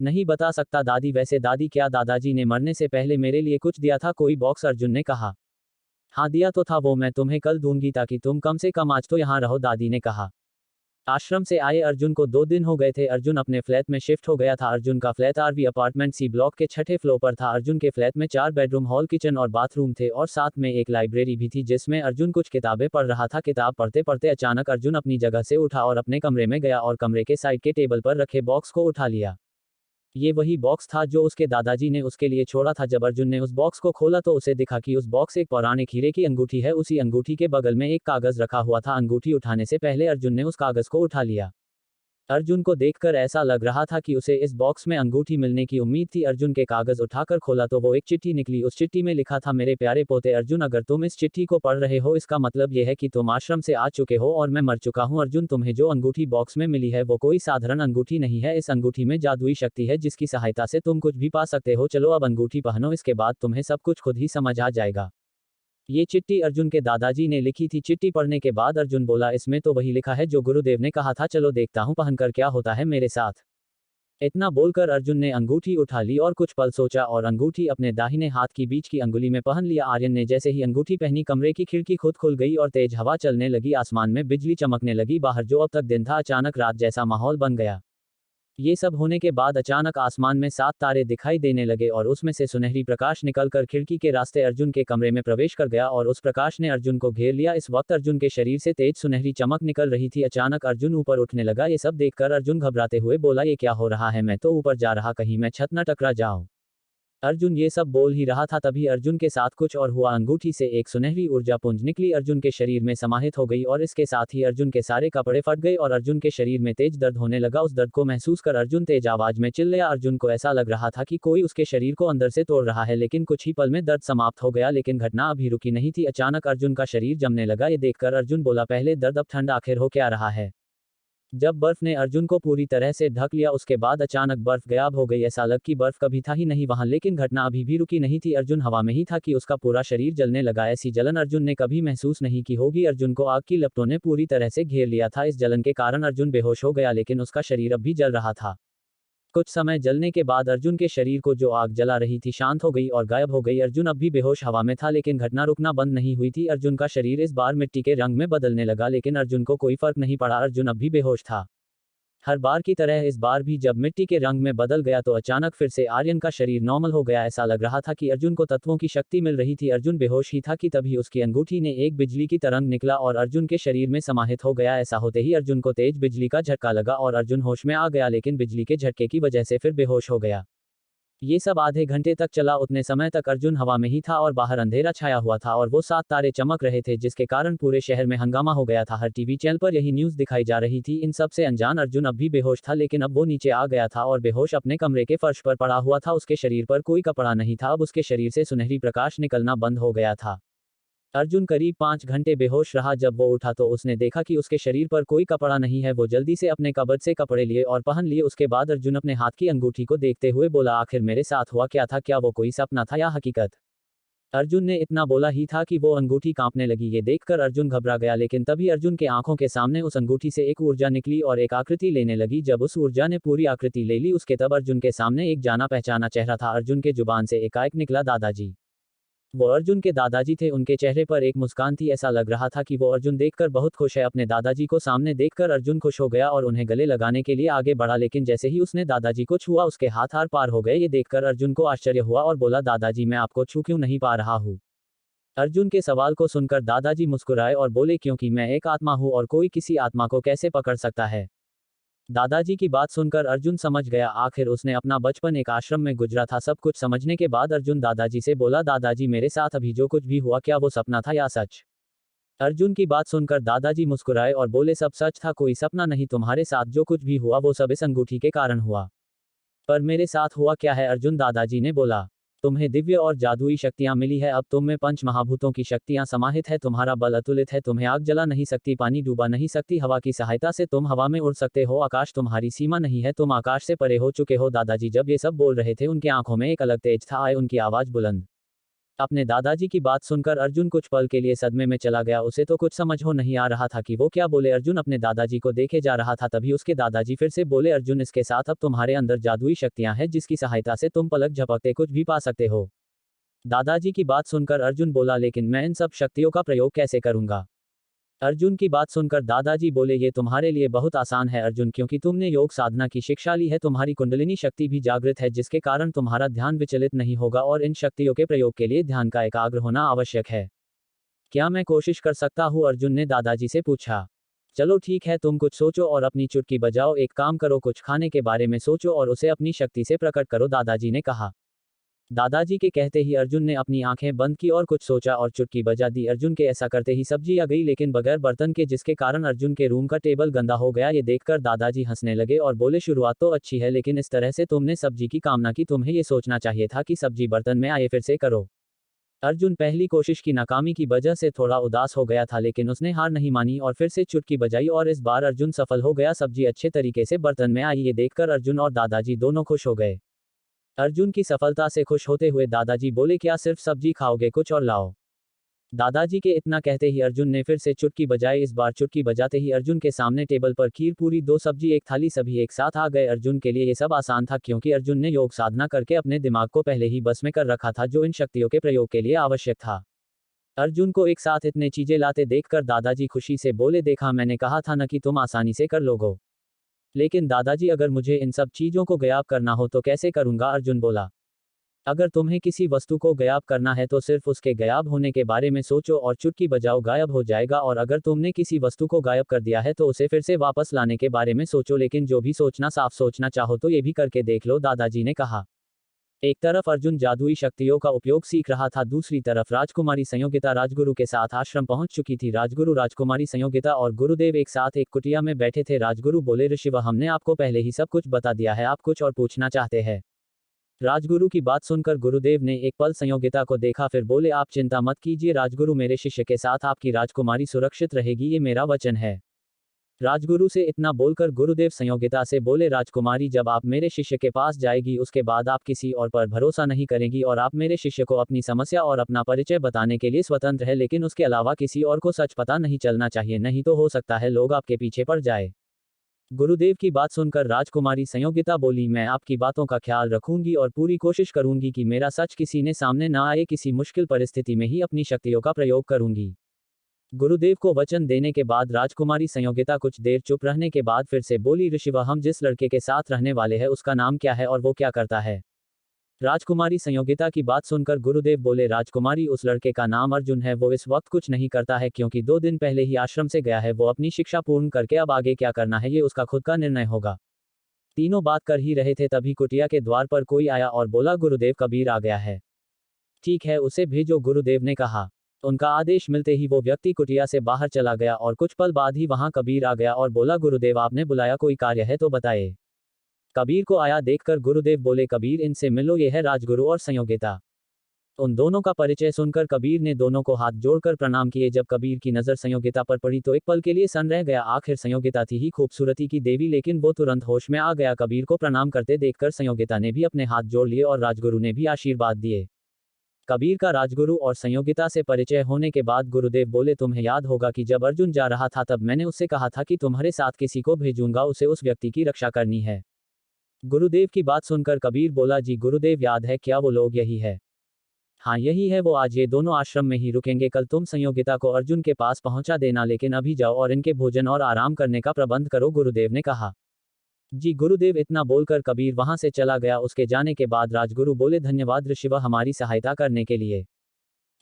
नहीं बता सकता दादी। वैसे दादी, क्या दादाजी ने मरने से पहले मेरे लिए कुछ दिया था, कोई बॉक्स? अर्जुन ने कहा। हाँ दिया तो था, वो मैं तुम्हें कल दूंगी ताकि तुम कम से कम आज तो यहाँ रहो, दादी ने कहा। आश्रम से आए अर्जुन को 2 दिन हो गए थे। अर्जुन अपने फ्लैट में शिफ्ट हो गया था। अर्जुन का flat RV apartment C block के 6ठे फ्लोर पर था। अर्जुन के फ्लैट में 4 बेडरूम, हॉल, किचन और बाथरूम थे और साथ में एक लाइब्रेरी भी थी जिसमें अर्जुन कुछ किताबें पढ़ रहा था। किताब पढ़ते पढ़ते अचानक अर्जुन अपनी जगह से उठा और अपने कमरे में गया और कमरे के साइड के टेबल पर रखे बॉक्स को उठा लिया। ये वही बॉक्स था जो उसके दादाजी ने उसके लिए छोड़ा था। जब अर्जुन ने उस बॉक्स को खोला तो उसे दिखा कि उस बॉक्स एक पौराणिक हीरे की अंगूठी है। उसी अंगूठी के बगल में एक कागज रखा हुआ था। अंगूठी उठाने से पहले अर्जुन ने उस कागज को उठा लिया। अर्जुन को देखकर ऐसा लग रहा था कि उसे इस बॉक्स में अंगूठी मिलने की उम्मीद थी। अर्जुन के कागज उठाकर खोला तो वो एक चिट्ठी निकली। उस चिट्ठी में लिखा था, मेरे प्यारे पोते अर्जुन, अगर तुम इस चिट्ठी को पढ़ रहे हो इसका मतलब यह है कि तुम आश्रम से आ चुके हो और मैं मर चुका हूँ। अर्जुन, तुम्हें जो अंगूठी बॉक्स में मिली है वो कोई साधारण अंगूठी नहीं है। इस अंगूठी में जादुई शक्ति है जिसकी सहायता से तुम कुछ भी पा सकते हो। चलो अब अंगूठी पहनो, इसके बाद तुम्हें सब कुछ खुद ही समझ आ जाएगा। ये चिट्ठी अर्जुन के दादाजी ने लिखी थी। चिट्ठी पढ़ने के बाद अर्जुन बोला, इसमें तो वही लिखा है जो गुरुदेव ने कहा था। चलो देखता हूँ पहनकर क्या होता है मेरे साथ। इतना बोलकर अर्जुन ने अंगूठी उठा ली और कुछ पल सोचा और अंगूठी अपने दाहिने हाथ की बीच की अंगुली में पहन लिया। आर्यन ने जैसे ही अंगूठी पहनी, कमरे की खिड़की खुद खुल गई और तेज हवा चलने लगी। आसमान में बिजली चमकने लगी। बाहर जो अब तक दिन था अचानक रात जैसा माहौल बन गया। ये सब होने के बाद अचानक आसमान में 7 तारे दिखाई देने लगे और उसमें से सुनहरी प्रकाश निकलकर खिड़की के रास्ते अर्जुन के कमरे में प्रवेश कर गया और उस प्रकाश ने अर्जुन को घेर लिया। इस वक्त अर्जुन के शरीर से तेज सुनहरी चमक निकल रही थी। अचानक अर्जुन ऊपर उठने लगा। ये सब देखकर अर्जुन घबराते हुए बोला, ये क्या हो रहा है? मैं तो ऊपर जा रहा, कहीं मैं छत न टकरा जाऊं। अर्जुन ये सब बोल ही रहा था तभी अर्जुन के साथ कुछ और हुआ। अंगूठी से एक सुनहरी ऊर्जा पुंज निकली, अर्जुन के शरीर में समाहित हो गई और इसके साथ ही अर्जुन के सारे कपड़े फट गए और अर्जुन के शरीर में तेज दर्द होने लगा। उस दर्द को महसूस कर अर्जुन तेज आवाज में चिल्लाया। अर्जुन को ऐसा लग रहा था कि कोई उसके शरीर को अंदर से तोड़ रहा है, लेकिन कुछ ही पल में दर्द समाप्त हो गया। लेकिन घटना अभी रुकी नहीं थी। अचानक अर्जुन का शरीर जमने लगा। ये देखकर अर्जुन बोला, पहले दर्द अब ठंड, आखिर हो क्या रहा है? जब बर्फ ने अर्जुन को पूरी तरह से ढक लिया उसके बाद अचानक बर्फ गायब हो गई। ऐसा लग कि बर्फ कभी था ही नहीं वहां, लेकिन घटना अभी भी रुकी नहीं थी। अर्जुन हवा में ही था कि उसका पूरा शरीर जलने लगा। ऐसी जलन अर्जुन ने कभी महसूस नहीं की होगी। अर्जुन को आग की लपटों ने पूरी तरह से घेर लिया था। इस जलन के कारण अर्जुन बेहोश हो गया, लेकिन उसका शरीर अब भी जल रहा था। कुछ समय जलने के बाद अर्जुन के शरीर को जो आग जला रही थी शांत हो गई और गायब हो गई। अर्जुन अब भी बेहोश हवा में था, लेकिन घटना रुकना बंद नहीं हुई थी। अर्जुन का शरीर इस बार मिट्टी के रंग में बदलने लगा, लेकिन अर्जुन को कोई फर्क नहीं पड़ा। अर्जुन अब भी बेहोश था। हर बार की तरह इस बार भी जब मिट्टी के रंग में बदल गया तो अचानक फिर से आर्यन का शरीर नॉर्मल हो गया। ऐसा लग रहा था कि अर्जुन को तत्वों की शक्ति मिल रही थी। अर्जुन बेहोश ही था कि तभी उसकी अंगूठी ने एक बिजली की तरंग निकला और अर्जुन के शरीर में समाहित हो गया। ऐसा होते ही अर्जुन को तेज बिजली का झटका लगा और अर्जुन होश में आ गया, लेकिन बिजली के झटके की वजह से फिर बेहोश हो गया। ये सब आधे घंटे तक चला। उतने समय तक अर्जुन हवा में ही था और बाहर अंधेरा छाया हुआ था और वो 7 तारे चमक रहे थे, जिसके कारण पूरे शहर में हंगामा हो गया था। हर टीवी चैनल पर यही न्यूज़ दिखाई जा रही थी। इन सब से अनजान अर्जुन अब भी बेहोश था, लेकिन अब वो नीचे आ गया था और बेहोश अपने कमरे के फर्श पर पड़ा हुआ था। उसके शरीर पर कोई कपड़ा नहीं था। अब उसके शरीर से सुनहरी प्रकाश निकलना बंद हो गया था। अर्जुन करीब 5 घंटे बेहोश रहा। जब वो उठा तो उसने देखा कि उसके शरीर पर कोई कपड़ा नहीं है। वो जल्दी से अपने कबर्ड से कपड़े लिए और पहन लिए। उसके बाद अर्जुन अपने हाथ की अंगूठी को देखते हुए बोला, आखिर मेरे साथ हुआ क्या था? क्या वो कोई सपना था या हकीकत? अर्जुन ने इतना बोला ही था कि वो अंगूठी कांपने लगी। ये देखकर अर्जुन घबरा गया, लेकिन तभी अर्जुन के आंखों के सामने उस अंगूठी से एक ऊर्जा निकली और एक आकृति लेने लगी। जब उस ऊर्जा ने पूरी आकृति ले ली उसके तब अर्जुन के सामने एक जाना पहचाना चेहरा था। अर्जुन के जुबान से एकाएक निकला, दादाजी। वो अर्जुन के दादाजी थे। उनके चेहरे पर एक मुस्कान थी। ऐसा लग रहा था कि वो अर्जुन देखकर बहुत खुश है। अपने दादाजी को सामने देखकर अर्जुन खुश हो गया और उन्हें गले लगाने के लिए आगे बढ़ा, लेकिन जैसे ही उसने दादाजी को छुआ उसके हाथ आर पार हो गए। ये देखकर अर्जुन को आश्चर्य हुआ और बोला, दादाजी मैं आपको छू क्यों नहीं पा रहा हूँ? अर्जुन के सवाल को सुनकर दादाजी मुस्कुराए और बोले, क्योंकि मैं एक आत्मा हूँ और कोई किसी आत्मा को कैसे पकड़ सकता है? दादाजी की बात सुनकर अर्जुन समझ गया, आखिर उसने अपना बचपन एक आश्रम में गुजरा था। सब कुछ समझने के बाद अर्जुन दादाजी से बोला, दादाजी मेरे साथ अभी जो कुछ भी हुआ क्या वो सपना था या सच? अर्जुन की बात सुनकर दादाजी मुस्कुराए और बोले, सब सच था, कोई सपना नहीं। तुम्हारे साथ जो कुछ भी हुआ वो सब इस अंगूठी के कारण हुआ। पर मेरे साथ हुआ क्या है? अर्जुन दादाजी ने बोला, तुम्हें दिव्य और जादुई शक्तियां मिली है। अब तुम में पंच महाभूतों की शक्तियां समाहित है। तुम्हारा बल अतुलित है। तुम्हें आग जला नहीं सकती, पानी डूबा नहीं सकती। हवा की सहायता से तुम हवा में उड़ सकते हो। आकाश तुम्हारी सीमा नहीं है, तुम आकाश से परे हो चुके हो। दादाजी जब ये सब बोल रहे थे उनकी आंखों में एक अलग तेज था, आए उनकी आवाज बुलंद। अपने दादाजी की बात सुनकर अर्जुन कुछ पल के लिए सदमे में चला गया। उसे तो कुछ समझ हो नहीं आ रहा था कि वो क्या बोले। अर्जुन अपने दादाजी को देखे जा रहा था, तभी उसके दादाजी फिर से बोले, अर्जुन इसके साथ अब तुम्हारे अंदर जादुई शक्तियां हैं जिसकी सहायता से तुम पलक झपकते कुछ भी पा सकते हो। दादाजी की बात सुनकर अर्जुन बोला, लेकिन मैं इन सब शक्तियों का प्रयोग कैसे करूंगा? अर्जुन की बात सुनकर दादाजी बोले, ये तुम्हारे लिए बहुत आसान है अर्जुन, क्योंकि तुमने योग साधना की शिक्षा ली है। तुम्हारी कुंडलिनी शक्ति भी जागृत है, जिसके कारण तुम्हारा ध्यान विचलित नहीं होगा और इन शक्तियों के प्रयोग के लिए ध्यान का एकाग्र होना आवश्यक है। क्या मैं कोशिश कर सकता हूँ? अर्जुन ने दादाजी से पूछा। चलो ठीक है, तुम कुछ सोचो और अपनी चुटकी बजाओ। एक काम करो, कुछ खाने के बारे में सोचो और उसे अपनी शक्ति से प्रकट करो, दादाजी ने कहा। दादाजी के कहते ही अर्जुन ने अपनी आंखें बंद की और कुछ सोचा और चुटकी बजा दी। अर्जुन के ऐसा करते ही सब्जी आ गई, लेकिन बगैर बर्तन के, जिसके कारण अर्जुन के रूम का टेबल गंदा हो गया। ये देखकर दादाजी हंसने लगे और बोले, शुरुआत तो अच्छी है, लेकिन इस तरह से तुमने सब्जी की कामना की। तुम्हें ये सोचना चाहिए था कि सब्जी बर्तन में आए, फिर से करो। अर्जुन पहली कोशिश की नाकामी की वजह से थोड़ा उदास हो गया था, लेकिन उसने हार नहीं मानी और फिर से चुटकी बजाई और इस बार अर्जुन सफल हो गया। सब्जी अच्छे तरीके से बर्तन में आई। ये देखकर अर्जुन और दादाजी दोनों खुश हो गए। अर्जुन की सफलता से खुश होते हुए दादाजी बोले, क्या सिर्फ सब्जी खाओगे? कुछ और लाओ। दादाजी के इतना कहते ही अर्जुन ने फिर से चुटकी बजाई। इस बार चुटकी बजाते ही अर्जुन के सामने टेबल पर खीर पूरी, 2 सब्जी, एक थाली सभी एक साथ आ गए। अर्जुन के लिए ये सब आसान था, क्योंकि अर्जुन ने योग साधना करके अपने दिमाग को पहले ही बस में कर रखा था, जो इन शक्तियों के प्रयोग के लिए आवश्यक था। अर्जुन को एक साथ इतने चीजें लाते देखकर दादाजी खुशी से बोले, देखा, मैंने कहा था न कि तुम आसानी से कर लोगे। लेकिन दादाजी, अगर मुझे इन सब चीजों को गायब करना हो तो कैसे करूंगा? अर्जुन बोला। अगर तुम्हें किसी वस्तु को गायब करना है तो सिर्फ उसके गायब होने के बारे में सोचो और चुटकी बजाओ, गायब हो जाएगा। और अगर तुमने किसी वस्तु को गायब कर दिया है तो उसे फिर से वापस लाने के बारे में सोचो। लेकिन जो भी सोचना, साफ सोचना चाहो तो ये भी करके देख लो, दादाजी ने कहा। एक तरफ अर्जुन जादुई शक्तियों का उपयोग सीख रहा था, दूसरी तरफ राजकुमारी संयोगिता राजगुरु के साथ आश्रम पहुंच चुकी थी। राजगुरु, राजकुमारी संयोगिता और गुरुदेव एक साथ एक कुटिया में बैठे थे। राजगुरु बोले, ऋषिव, हमने आपको पहले ही सब कुछ बता दिया है, आप कुछ और पूछना चाहते हैं? राजगुरु की बात सुनकर गुरुदेव ने एक पल संयोगिता को देखा, फिर बोले, आप चिंता मत कीजिए राजगुरु, मेरे शिष्य के साथ आपकी राजकुमारी सुरक्षित रहेगी, ये मेरा वचन है। राजगुरु से इतना बोलकर गुरुदेव संयोगिता से बोले, राजकुमारी, जब आप मेरे शिष्य के पास जाएगी उसके बाद आप किसी और पर भरोसा नहीं करेंगी और आप मेरे शिष्य को अपनी समस्या और अपना परिचय बताने के लिए स्वतंत्र है, लेकिन उसके अलावा किसी और को सच पता नहीं चलना चाहिए, नहीं तो हो सकता है लोग आपके पीछे पड़ जाए। गुरुदेव की बात सुनकर राजकुमारी संयोगिता बोली, मैं आपकी बातों का ख्याल रखूंगी और पूरी कोशिश करूंगी कि मेरा सच किसी ने सामने ना आए। किसी मुश्किल परिस्थिति में ही अपनी शक्तियों का प्रयोग करूंगी। गुरुदेव को वचन देने के बाद राजकुमारी संयोगिता कुछ देर चुप रहने के बाद फिर से बोली, ऋषिव, हम जिस लड़के के साथ रहने वाले हैं उसका नाम क्या है और वो क्या करता है? राजकुमारी संयोगिता की बात सुनकर गुरुदेव बोले, राजकुमारी, उस लड़के का नाम अर्जुन है। वो इस वक्त कुछ नहीं करता है, क्योंकि 2 दिन पहले ही आश्रम से गया है। वो अपनी शिक्षा पूर्ण करके अब आगे क्या करना है ये उसका खुद का निर्णय होगा। तीनों बात कर ही रहे थे, तभी कुटिया के द्वार पर कोई आया और बोला, गुरुदेव, कबीर आ गया है। ठीक है, उसे भेजो, गुरुदेव ने कहा। उनका आदेश मिलते ही वो व्यक्ति कुटिया से बाहर चला गया और कुछ पल बाद ही वहां कबीर आ गया और बोला, गुरुदेव, आपने बुलाया, कोई कार्य है तो बताए। कबीर को आया देखकर गुरुदेव बोले, कबीर, इनसे मिलो, ये है राजगुरु और संयोगिता। उन दोनों का परिचय सुनकर कबीर ने दोनों को हाथ जोड़कर प्रणाम किए। जब कबीर की नजर संयोगिता पर पड़ी तो एक पल के लिए सन रह गया। आखिर संयोगिता थी ही खूबसूरती की देवी, लेकिन वो तुरंत होश में आ गया। कबीर को प्रणाम करते देखकर संयोगिता ने भी अपने हाथ जोड़ लिए और राजगुरु ने भी आशीर्वाद दिए। कबीर का राजगुरु और संयोगिता से परिचय होने के बाद गुरुदेव बोले, तुम्हें याद होगा कि जब अर्जुन जा रहा था तब मैंने उससे कहा था कि तुम्हारे साथ किसी को भेजूंगा, उसे उस व्यक्ति की रक्षा करनी है। गुरुदेव की बात सुनकर कबीर बोला, जी गुरुदेव, याद है, क्या वो लोग यही है? हाँ, यही है वो। आज ये दोनों आश्रम में ही रुकेंगे। कल तुम संयोगिता को अर्जुन के पास पहुंचा देना, लेकिन अभी जाओ और इनके भोजन और आराम करने का प्रबंध करो, गुरुदेव ने कहा। जी गुरुदेव, इतना बोलकर कबीर वहां से चला गया। उसके जाने के बाद राजगुरु बोले, धन्यवाद ऋषिव, हमारी सहायता करने के लिए।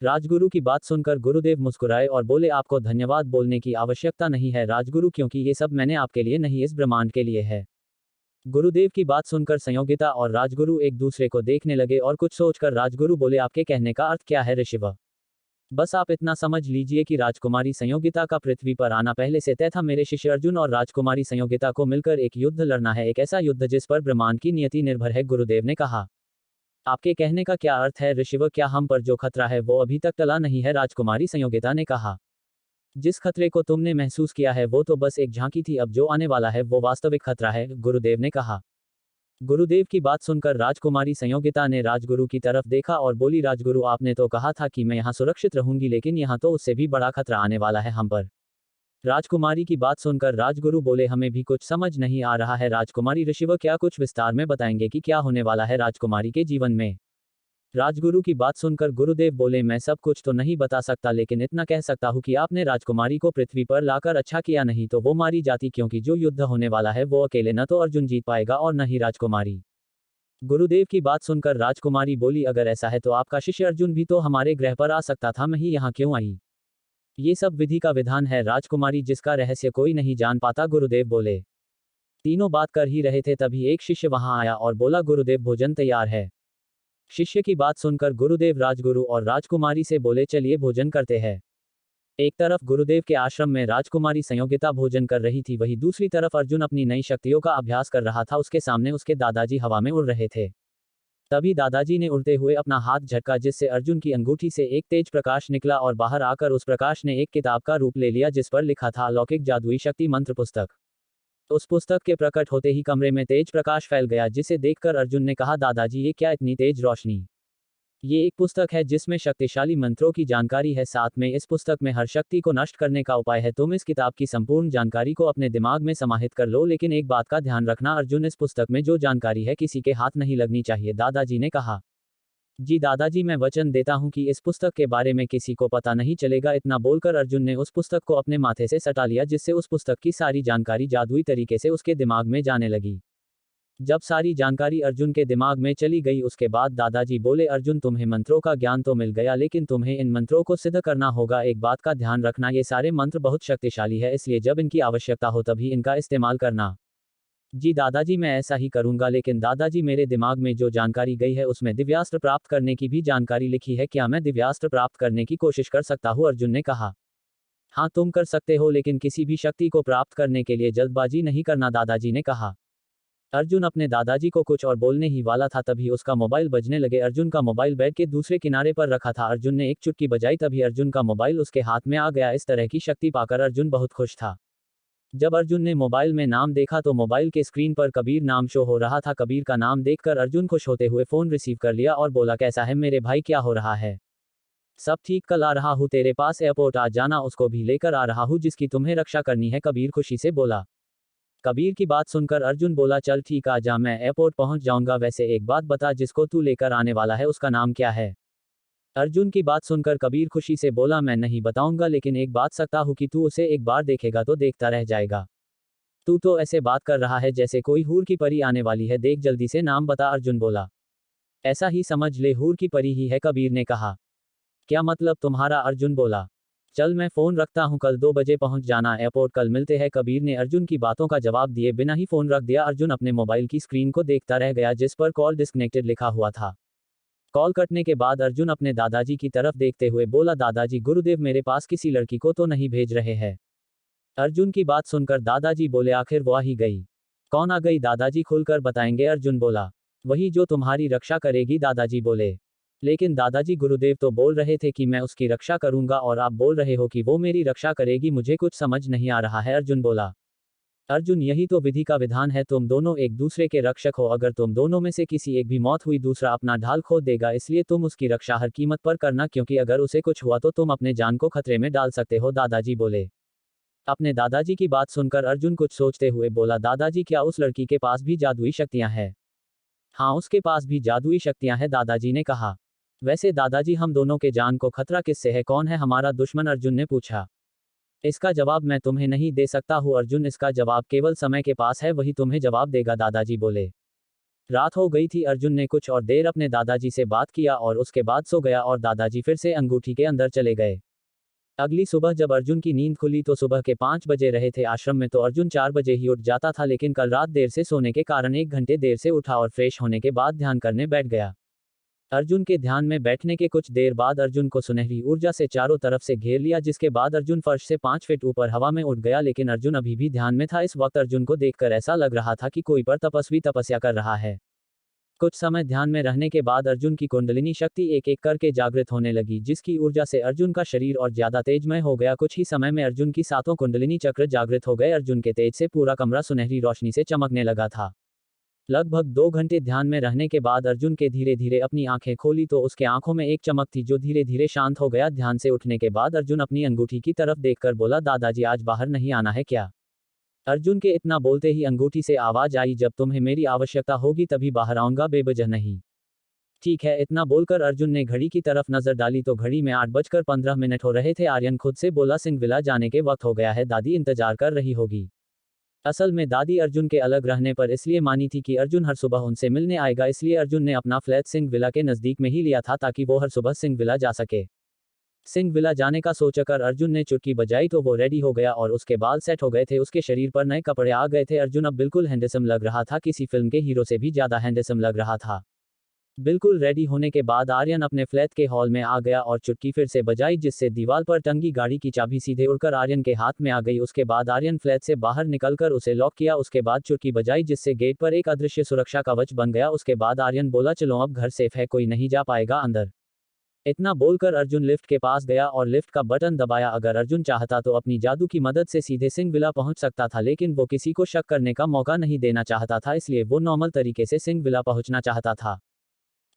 राजगुरु की बात सुनकर गुरुदेव मुस्कुराए और बोले, आपको धन्यवाद बोलने की आवश्यकता नहीं है राजगुरु, क्योंकि ये सब मैंने आपके लिए नहीं, इस ब्रह्मांड के लिए है। गुरुदेव की बात सुनकर संयोगिता और राजगुरु एक दूसरे को देखने लगे और कुछ सोचकर राजगुरु बोले, आपके कहने का अर्थ क्या है ऋषिवर? बस आप इतना समझ लीजिए कि राजकुमारी संयोगिता का पृथ्वी पर आना पहले से तय था। मेरे शिष्य अर्जुन और राजकुमारी संयोगिता को मिलकर एक युद्ध लड़ना है, एक ऐसा युद्ध जिस पर ब्रह्मांड की नियति निर्भर है। गुरुदेव ने कहा, आपके कहने का क्या अर्थ है ऋषिवर? क्या हम पर जो खतरा है वो अभी तक टला नहीं है? राजकुमारी संयोगिता ने कहा, जिस खतरे को तुमने महसूस किया है वो तो बस एक झांकी थी, अब जो आने वाला है वो वास्तविक खतरा है, गुरुदेव ने कहा। गुरुदेव की बात सुनकर राजकुमारी संयोगिता ने राजगुरु की तरफ देखा और बोली, राजगुरु आपने तो कहा था कि मैं यहाँ सुरक्षित रहूंगी, लेकिन यहाँ तो उससे भी बड़ा खतरा आने वाला है हम पर। राजकुमारी की बात सुनकर राजगुरु बोले, हमें भी कुछ समझ नहीं आ रहा है राजकुमारी। ऋषिवर क्या कुछ विस्तार में बताएंगे कि क्या होने वाला है राजकुमारी के जीवन में? राजगुरु की बात सुनकर गुरुदेव बोले, मैं सब कुछ तो नहीं बता सकता, लेकिन इतना कह सकता हूँ कि आपने राजकुमारी को पृथ्वी पर लाकर अच्छा किया, नहीं तो वो मारी जाती, क्योंकि जो युद्ध होने वाला है वो अकेले न तो अर्जुन जीत पाएगा और न ही राजकुमारी। गुरुदेव की बात सुनकर राजकुमारी बोली, अगर ऐसा है तो आपका शिष्य अर्जुन भी तो हमारे ग्रह पर आ सकता था, मैं ही यहाँ क्यों आई? ये सब विधि का विधान है राजकुमारी, जिसका रहस्य कोई नहीं जान पाता, गुरुदेव बोले। तीनों बात कर ही रहे थे तभी एक शिष्य वहां आया और बोला, गुरुदेव भोजन तैयार है। शिष्य की बात सुनकर गुरुदेव राजगुरु और राजकुमारी से बोले, चलिए भोजन करते हैं। एक तरफ गुरुदेव के आश्रम में राजकुमारी संयोगिता भोजन कर रही थी, वहीं दूसरी तरफ अर्जुन अपनी नई शक्तियों का अभ्यास कर रहा था। उसके सामने उसके दादाजी हवा में उड़ रहे थे। तभी दादाजी ने उड़ते हुए अपना हाथ झटका, जिससे अर्जुन की अंगूठी से एक तेज प्रकाश निकला और बाहर आकर उस प्रकाश ने एक किताब का रूप ले लिया, जिस पर लिखा था अलौकिक जादुई शक्ति मंत्र पुस्तक। उस पुस्तक के प्रकट होते ही कमरे में तेज प्रकाश फैल गया, जिसे देखकर अर्जुन ने कहा, दादाजी ये क्या इतनी तेज रोशनी? ये एक पुस्तक है जिसमें शक्तिशाली मंत्रों की जानकारी है, साथ में इस पुस्तक में हर शक्ति को नष्ट करने का उपाय है। तुम इस किताब की संपूर्ण जानकारी को अपने दिमाग में समाहित कर लो, लेकिन एक बात का ध्यान रखना अर्जुन, इस पुस्तक में जो जानकारी है किसी के हाथ नहीं लगनी चाहिए, दादाजी ने कहा। जी दादाजी, मैं वचन देता हूँ कि इस पुस्तक के बारे में किसी को पता नहीं चलेगा। इतना बोलकर अर्जुन ने उस पुस्तक को अपने माथे से सटा लिया, जिससे उस पुस्तक की सारी जानकारी जादुई तरीके से उसके दिमाग में जाने लगी। जब सारी जानकारी अर्जुन के दिमाग में चली गई, उसके बाद दादाजी बोले, अर्जुन तुम्हें मंत्रों का ज्ञान तो मिल गया, लेकिन तुम्हें इन मंत्रों को सिद्ध करना होगा। एक बात का ध्यान रखना, ये सारे मंत्र बहुत शक्तिशाली है, इसलिए जब इनकी आवश्यकता हो तभी इनका इस्तेमाल करना। जी दादाजी, मैं ऐसा ही करूंगा, लेकिन दादाजी मेरे दिमाग में जो जानकारी गई है उसमें दिव्यास्त्र प्राप्त करने की भी जानकारी लिखी है, क्या मैं दिव्यास्त्र प्राप्त करने की कोशिश कर सकता हूँ? अर्जुन ने कहा। हाँ तुम कर सकते हो, लेकिन किसी भी शक्ति को प्राप्त करने के लिए जल्दबाजी नहीं करना, दादाजी ने कहा। अर्जुन अपने दादाजी को कुछ और बोलने ही वाला था तभी उसका मोबाइल बजने लगे। अर्जुन का मोबाइल बेड के दूसरे किनारे पर रखा था। अर्जुन ने एक चुटकी बजाई, तभी अर्जुन का मोबाइल उसके हाथ में आ गया। इस तरह की शक्ति पाकर अर्जुन बहुत खुश था। जब अर्जुन ने मोबाइल में नाम देखा तो मोबाइल के स्क्रीन पर कबीर नाम शो हो रहा था। कबीर का नाम देखकर अर्जुन खुश होते हुए फोन रिसीव कर लिया और बोला, कैसा है मेरे भाई, क्या हो रहा है? सब ठीक, कल आ रहा हूँ तेरे पास, एयरपोर्ट आ जाना, उसको भी लेकर आ रहा हूँ जिसकी तुम्हें रक्षा करनी है, कबीर खुशी से बोला। कबीर की बात सुनकर अर्जुन बोला, चल ठीक, आ जा, मैं एयरपोर्ट पहुंच जाऊंगा। वैसे एक बात बता, जिसको तू लेकर आने वाला है उसका नाम क्या है? अर्जुन की बात सुनकर कबीर खुशी से बोला, मैं नहीं बताऊंगा, लेकिन एक बात सकता हूँ कि तू उसे एक बार देखेगा तो देखता रह जाएगा। तू तो ऐसे बात कर रहा है जैसे कोई हूर की परी आने वाली है, देख जल्दी से नाम बता, अर्जुन बोला। ऐसा ही समझ ले, हूर की परी ही है, कबीर ने कहा। क्या मतलब तुम्हारा? अर्जुन बोला। चल मैं फोन रखता हूँ, कल 2 बजे पहुंच जाना एयरपोर्ट, कल मिलते हैं। कबीर ने अर्जुन की बातों का जवाब दिए बिना ही फोन रख दिया। अर्जुन अपने मोबाइल की स्क्रीन को देखता रह गया, जिस पर कॉल डिस्कनेक्टेड लिखा हुआ था। कॉल कटने के बाद अर्जुन अपने दादाजी की तरफ देखते हुए बोला, दादाजी गुरुदेव मेरे पास किसी लड़की को तो नहीं भेज रहे हैं? अर्जुन की बात सुनकर दादाजी बोले, आखिर वो आ ही गई। कौन आ गई दादाजी? खुलकर बताएंगे, अर्जुन बोला। वही जो तुम्हारी रक्षा करेगी, दादाजी बोले। लेकिन दादाजी गुरुदेव तो बोल रहे थे कि मैं उसकी रक्षा करूंगा और आप बोल रहे हो कि वो मेरी रक्षा करेगी, मुझे कुछ समझ नहीं आ रहा है, अर्जुन बोला। अर्जुन, यही तो विधि का विधान है, तुम दोनों एक दूसरे के रक्षक हो, अगर तुम दोनों में से किसी एक भी मौत हुई दूसरा अपना ढाल खो देगा, इसलिए तुम उसकी रक्षा हर कीमत पर करना, क्योंकि अगर उसे कुछ हुआ तो तुम अपने जान को खतरे में डाल सकते हो, दादाजी बोले। अपने दादाजी की बात सुनकर अर्जुन कुछ सोचते हुए बोला, दादाजी क्या उस लड़की के पास भी जादुई शक्तियां हैं? हाँ उसके पास भी जादुई शक्तियां हैं, दादाजी ने कहा। वैसे दादाजी हम दोनों के जान को खतरा किससे है, कौन है हमारा दुश्मन? अर्जुन ने पूछा। इसका जवाब मैं तुम्हें नहीं दे सकता हूँ अर्जुन, इसका जवाब केवल समय के पास है, वही तुम्हें जवाब देगा, दादाजी बोले। रात हो गई थी। अर्जुन ने कुछ और देर अपने दादाजी से बात किया और उसके बाद सो गया और दादाजी फिर से अंगूठी के अंदर चले गए। अगली सुबह जब अर्जुन की नींद खुली तो सुबह के 5 बजे रहे थे। आश्रम में तो अर्जुन 4 बजे ही उठ जाता था, लेकिन कल रात देर से सोने के कारण 1 घंटे देर से उठा और फ्रेश होने के बाद ध्यान करने बैठ गया। अर्जुन के ध्यान में बैठने के कुछ देर बाद अर्जुन को सुनहरी ऊर्जा से चारों तरफ से घेर लिया, जिसके बाद अर्जुन फर्श से 5 फीट ऊपर हवा में उड़ गया। लेकिन अर्जुन अभी भी ध्यान में था। इस वक्त अर्जुन को देखकर ऐसा लग रहा था कि कोई पर तपस्वी तपस्या कर रहा है। कुछ समय ध्यान में रहने के बाद अर्जुन की कुंडलिनी शक्ति एक एक करके जागृत होने लगी, जिसकी ऊर्जा से अर्जुन का शरीर और ज्यादा तेजमय हो गया। कुछ ही समय में अर्जुन की सातों कुंडलिनी चक्र जागृत हो गए। अर्जुन के तेज से पूरा कमरा सुनहरी रोशनी से चमकने लगा था। लगभग 2 घंटे ध्यान में रहने के बाद अर्जुन के धीरे धीरे अपनी आंखें खोली तो उसके आंखों में एक चमक थी जो धीरे धीरे शांत हो गया। ध्यान से उठने के बाद अर्जुन अपनी अंगूठी की तरफ देखकर बोला, दादाजी आज बाहर नहीं आना है क्या? अर्जुन के इतना बोलते ही अंगूठी से आवाज आई, जब तुम्हें मेरी आवश्यकता होगी तभी बाहर आऊंगा, बेवजह नहीं। ठीक है। इतना बोलकर अर्जुन ने घड़ी की तरफ नजर डाली तो घड़ी में 8:15 हो रहे थे। आर्यन खुद से बोला, सिंह विला जाने के वक्त हो गया है, दादी इंतजार कर रही होगी। असल में दादी अर्जुन के अलग रहने पर इसलिए मानी थी कि अर्जुन हर सुबह उनसे मिलने आएगा, इसलिए अर्जुन ने अपना फ्लैट सिंह विला के नजदीक में ही लिया था ताकि वो हर सुबह सिंह विला जा सके। सिंह विला जाने का सोचकर अर्जुन ने चुटकी बजाई तो वो रेडी हो गया और उसके बाल सेट हो गए थे। उसके शरीर पर नए कपड़े आ गए थे। अर्जुन अब बिल्कुल हैंडसम लग रहा था, किसी फिल्म के हीरो से भी ज्यादा हैंडसम लग रहा था। बिल्कुल रेडी होने के बाद आर्यन अपने फ्लैट के हॉल में आ गया और चुटकी फिर से बजाई, जिससे दीवार पर टंगी गाड़ी की चाबी सीधे उड़कर आर्यन के हाथ में आ गई। उसके बाद आर्यन फ्लैट से बाहर निकलकर उसे लॉक किया। उसके बाद चुटकी बजाई, जिससे गेट पर एक अदृश्य सुरक्षा कवच बन गया। उसके बाद आर्यन बोला, चलो अब घर सेफ है, कोई नहीं जा पाएगा अंदर। इतना बोलकर अर्जुन लिफ्ट के पास गया और लिफ्ट का बटन दबाया। अगर अर्जुन चाहता तो अपनी जादू की मदद से सीधे सिंह विला पहुंच सकता था, लेकिन वो किसी को शक करने का मौका नहीं देना चाहता था, इसलिए वो नॉर्मल तरीके से सिंह विला पहुंचना चाहता था।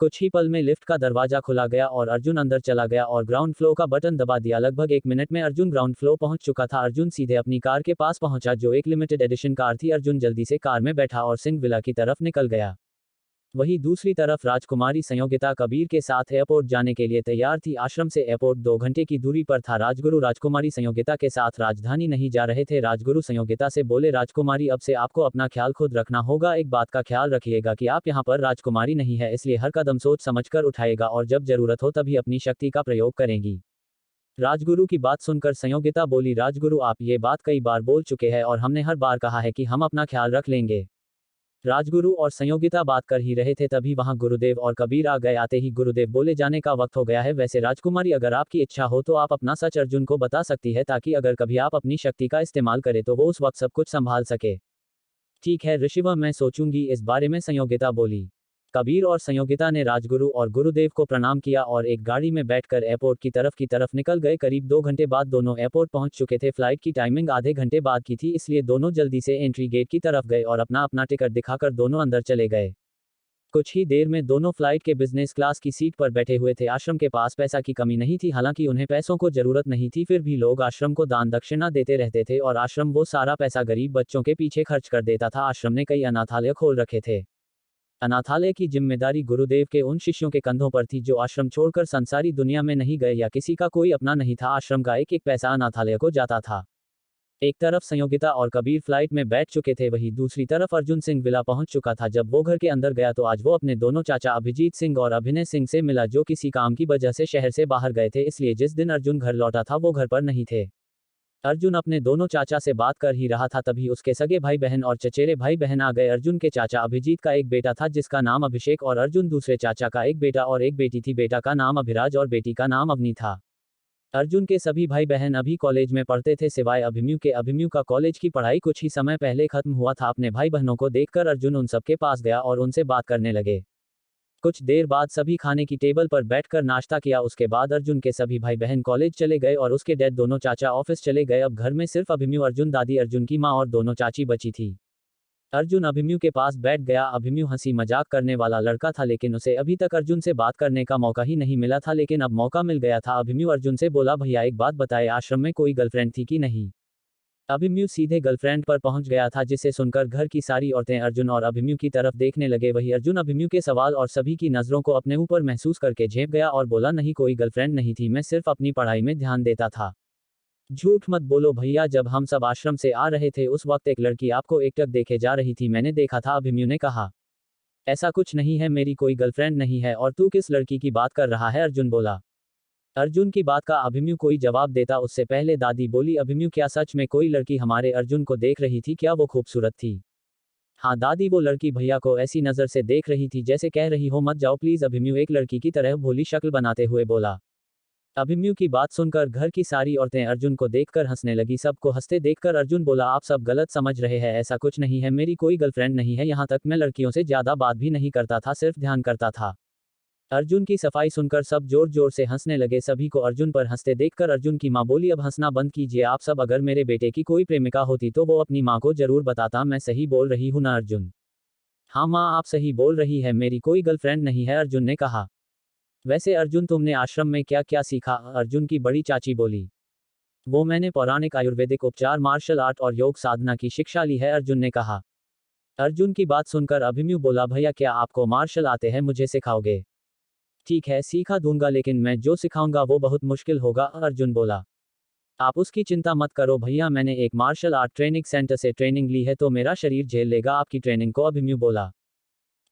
कुछ ही पल में लिफ्ट का दरवाजा खुला गया और अर्जुन अंदर चला गया और ग्राउंड फ्लोर का बटन दबा दिया। लगभग 1 मिनट में अर्जुन ग्राउंड फ्लोर पहुंच चुका था। अर्जुन सीधे अपनी कार के पास पहुंचा, जो एक लिमिटेड एडिशन कार थी। अर्जुन जल्दी से कार में बैठा और सिंह विला की तरफ निकल गया। वहीं दूसरी तरफ राजकुमारी संयोगिता कबीर के साथ एयरपोर्ट जाने के लिए तैयार थी। आश्रम से एयरपोर्ट 2 घंटे की दूरी पर था। राजगुरु राजकुमारी संयोगिता के साथ राजधानी नहीं जा रहे थे। राजगुरु संयोगिता से बोले, राजकुमारी अब से आपको अपना ख्याल खुद रखना होगा। एक बात का ख्याल रखिएगा कि आप यहाँ पर राजकुमारी नहीं है, इसलिए हर कदम सोच समझकर उठाएगा और जब जरूरत हो तभी अपनी शक्ति का प्रयोग करेंगी। राजगुरु की बात सुनकर संयोगिता बोली, राजगुरु आप ये बात कई बार बोल चुके हैं और हमने हर बार कहा है कि हम अपना ख्याल रख लेंगे। राजगुरु और संयोगिता बात कर ही रहे थे, तभी वहां गुरुदेव और कबीर आ गए। आते ही गुरुदेव बोले, जाने का वक्त हो गया है। वैसे राजकुमारी अगर आपकी इच्छा हो तो आप अपना सच अर्जुन को बता सकती है, ताकि अगर कभी आप अपनी शक्ति का इस्तेमाल करें तो वो उस वक्त सब कुछ संभाल सके। ठीक है ऋषिवर, मैं सोचूंगी इस बारे में, संयोगिता बोली। कबीर और संयोगिता ने राजगुरु और गुरुदेव को प्रणाम किया और एक गाड़ी में बैठकर एयरपोर्ट की तरफ निकल गए। करीब 2 घंटे बाद दोनों एयरपोर्ट पहुंच चुके थे। फ्लाइट की टाइमिंग आधे घंटे बाद की थी, इसलिए दोनों जल्दी से एंट्री गेट की तरफ गए और अपना अपना टिकट दिखाकर दोनों अंदर चले गए। कुछ ही देर में दोनों फ्लाइट के बिजनेस क्लास की सीट पर बैठे हुए थे। आश्रम के पास पैसा की कमी नहीं थी, हालांकि उन्हें पैसों को जरूरत नहीं थी, फिर भी लोग आश्रम को दान दक्षिणा देते रहते थे और आश्रम वो सारा पैसा गरीब बच्चों के पीछे खर्च कर देता था। आश्रम ने कई अनाथालय खोल रखे थे। अनाथालय की जिम्मेदारी गुरुदेव के उन शिष्यों के कंधों पर थी जो आश्रम छोड़कर संसारी दुनिया में नहीं गए या किसी का कोई अपना नहीं था। आश्रम का एक एक पैसा अनाथालय को जाता था। एक तरफ संयोगिता और कबीर फ्लाइट में बैठ चुके थे, वहीं दूसरी तरफ अर्जुन सिंह विला पहुंच चुका था। जब वो घर के अंदर गया तो आज वो अपने दोनों चाचा अभिजीत सिंह और अभिनय सिंह से मिला, जो किसी काम की वजह से शहर से बाहर गए थे, इसलिए जिस दिन अर्जुन घर लौटा था वो घर पर नहीं थे। अर्जुन अपने दोनों चाचा से बात कर ही रहा था, तभी उसके सगे भाई बहन और चचेरे भाई बहन आ गए। अर्जुन के चाचा अभिजीत का एक बेटा था जिसका नाम अभिषेक और अर्जुन दूसरे चाचा का एक बेटा और एक बेटी थी। बेटा का नाम अभिराज और बेटी का नाम अवनी था। अर्जुन के सभी भाई बहन अभी कॉलेज में पढ़ते थे, सिवाय अभिमन्यु के। अभिमन्यु का कॉलेज की पढ़ाई कुछ ही समय पहले खत्म हुआ था। अपने भाई बहनों को देखकर अर्जुन उन सबके पास गया और उनसे बात करने लगे। कुछ देर बाद सभी खाने की टेबल पर बैठकर नाश्ता किया। उसके बाद अर्जुन के सभी भाई बहन कॉलेज चले गए और उसके डैड दोनों चाचा ऑफिस चले गए। अब घर में सिर्फ अभिमन्यु, अर्जुन, दादी, अर्जुन की माँ और दोनों चाची बची थी। अर्जुन अभिमन्यु के पास बैठ गया। अभिमन्यु हंसी मजाक करने वाला लड़का था, लेकिन उसे अभी तक अर्जुन से बात करने का मौका ही नहीं मिला था, लेकिन अब मौका मिल गया था। अभिमन्यु अर्जुन से बोला, भैया एक बात बताए, आश्रम में कोई गर्लफ्रेंड थी कि नहीं? अभिमन्यु सीधे गर्लफ्रेंड पर पहुंच गया था, जिसे सुनकर घर की सारी औरतें अर्जुन और अभिमन्यु की तरफ देखने लगे। वही अर्जुन अभिमन्यु के सवाल और सभी की नजरों को अपने ऊपर महसूस करके झेप गया और बोला, नहीं कोई गर्लफ्रेंड नहीं थी, मैं सिर्फ अपनी पढ़ाई में ध्यान देता था। झूठ मत बोलो भैया, जब हम सब आश्रम से आ रहे थे उस वक्त एक लड़की आपको एकटक देखे जा रही थी, मैंने देखा था, अभिमन्यु ने कहा। ऐसा कुछ नहीं है, मेरी कोई गर्लफ्रेंड नहीं है, और तू किस लड़की की बात कर रहा है, अर्जुन बोला। अर्जुन की बात का अभिमन्यु कोई जवाब देता उससे पहले दादी बोली, अभिमन्यु क्या सच में कोई लड़की हमारे अर्जुन को देख रही थी, क्या वो खूबसूरत थी? हाँ दादी, वो लड़की भैया को ऐसी नज़र से देख रही थी जैसे कह रही हो मत जाओ प्लीज, अभिमन्यु एक लड़की की तरह भोली शक्ल बनाते हुए बोला। अभिमन्यु की बात सुनकर घर की सारी औरतें अर्जुन को देखकर हंसने लगी। सबको हंसते देखकर अर्जुन बोला, आप सब गलत समझ रहे हैं, ऐसा कुछ नहीं है, मेरी कोई गर्लफ्रेंड नहीं है, यहाँ तक मैं लड़कियों से ज्यादा बात भी नहीं करता था, सिर्फ ध्यान करता था। अर्जुन की सफाई सुनकर सब जोर जोर से हंसने लगे। सभी को अर्जुन पर हंसते देखकर अर्जुन की मां बोली, अब हंसना बंद कीजिए आप सब, अगर मेरे बेटे की कोई प्रेमिका होती तो वो अपनी मां को जरूर बताता, मैं सही बोल रही हूं ना अर्जुन? हाँ माँ, आप सही बोल रही है, मेरी कोई गर्लफ्रेंड नहीं है, अर्जुन ने कहा। वैसे अर्जुन, तुमने आश्रम में क्या क्या सीखा? अर्जुन की बड़ी चाची बोली। वो मैंने पौराणिक आयुर्वेदिक उपचार, मार्शल आर्ट और योग साधना की शिक्षा ली है, अर्जुन ने कहा। अर्जुन की बात सुनकर अभिमन्यु बोला, भैया क्या आपको मार्शल आते हैं, मुझे सिखाओगे? ठीक है, सीखा दूंगा, लेकिन मैं जो सिखाऊंगा वो बहुत मुश्किल होगा, अर्जुन बोला। आप उसकी चिंता मत करो भैया, मैंने एक मार्शल आर्ट ट्रेनिंग सेंटर से ट्रेनिंग ली है, तो मेरा शरीर झेल लेगा आपकी ट्रेनिंग को, अभिमन्यु बोला।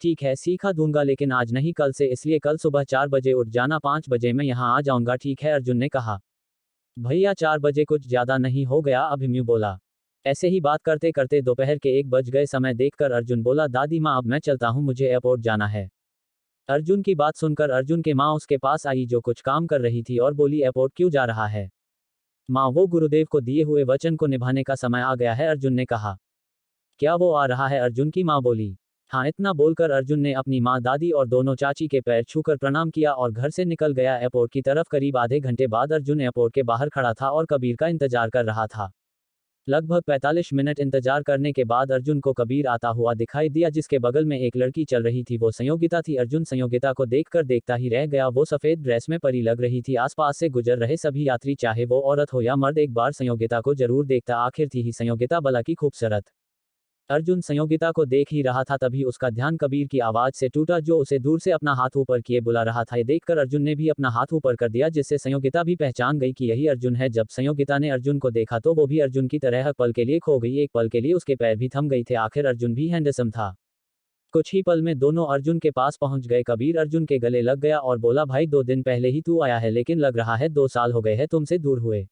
ठीक है, सीखा दूंगा, लेकिन आज नहीं कल से, इसलिए कल सुबह 4 बजे उठ जाना, 5 बजे मैं यहाँ आ जाऊंगा, ठीक है, अर्जुन ने कहा। भैया 4 बजे कुछ ज्यादा नहीं हो गया, अभिमन्यु बोला। ऐसे ही बात करते करते दोपहर के 1 बज गए। समय देखकर अर्जुन बोला, दादी माँ अब मैं चलता हूँ, मुझे एयरपोर्ट जाना है। अर्जुन की बात सुनकर अर्जुन के माँ उसके पास आई जो कुछ काम कर रही थी और बोली, एयरपोर्ट क्यों जा रहा है? माँ, वो गुरुदेव को दिए हुए वचन को निभाने का समय आ गया है, अर्जुन ने कहा। क्या वो आ रहा है? अर्जुन की माँ बोली। हाँ, इतना बोलकर अर्जुन ने अपनी माँ, दादी और दोनों चाची के पैर छूकर प्रणाम किया और घर से निकल गया एयरपोर्ट की तरफ। करीब आधे घंटे बाद अर्जुन एयरपोर्ट के बाहर खड़ा था और कबीर का इंतजार कर रहा था। लगभग 45 मिनट इंतजार करने के बाद अर्जुन को कबीर आता हुआ दिखाई दिया, जिसके बगल में एक लड़की चल रही थी, वो संयोगिता थी। अर्जुन संयोगिता को देखकर देखता ही रह गया, वो सफेद ड्रेस में परी लग रही थी। आसपास से गुजर रहे सभी यात्री, चाहे वो औरत हो या मर्द, एक बार संयोगिता को जरूर देखता, आखिर थी ही संयोगिता भला की खूबसूरत। अर्जुन संयोगिता को देख ही रहा था, तभी उसका ध्यान कबीर की आवाज से टूटा, जो उसे दूर से अपना हाथ ऊपर किए बुला रहा था। ये देखकर अर्जुन ने भी अपना हाथ ऊपर कर दिया, जिससे संयोगिता भी पहचान गई कि यही अर्जुन है। जब संयोगिता ने अर्जुन को देखा तो वो भी अर्जुन की तरह हर पल के लिए खो गई। एक पल के लिए उसके पैर भी थम गई थे, आखिर अर्जुन भी हैंडसम था। कुछ ही पल में दोनों अर्जुन के पास पहुंच गए। कबीर अर्जुन के गले लग गया और बोला, भाई 2 दिन पहले ही तू आया है, लेकिन लग रहा है 2 साल हो गए हैं तुमसे दूर हुए।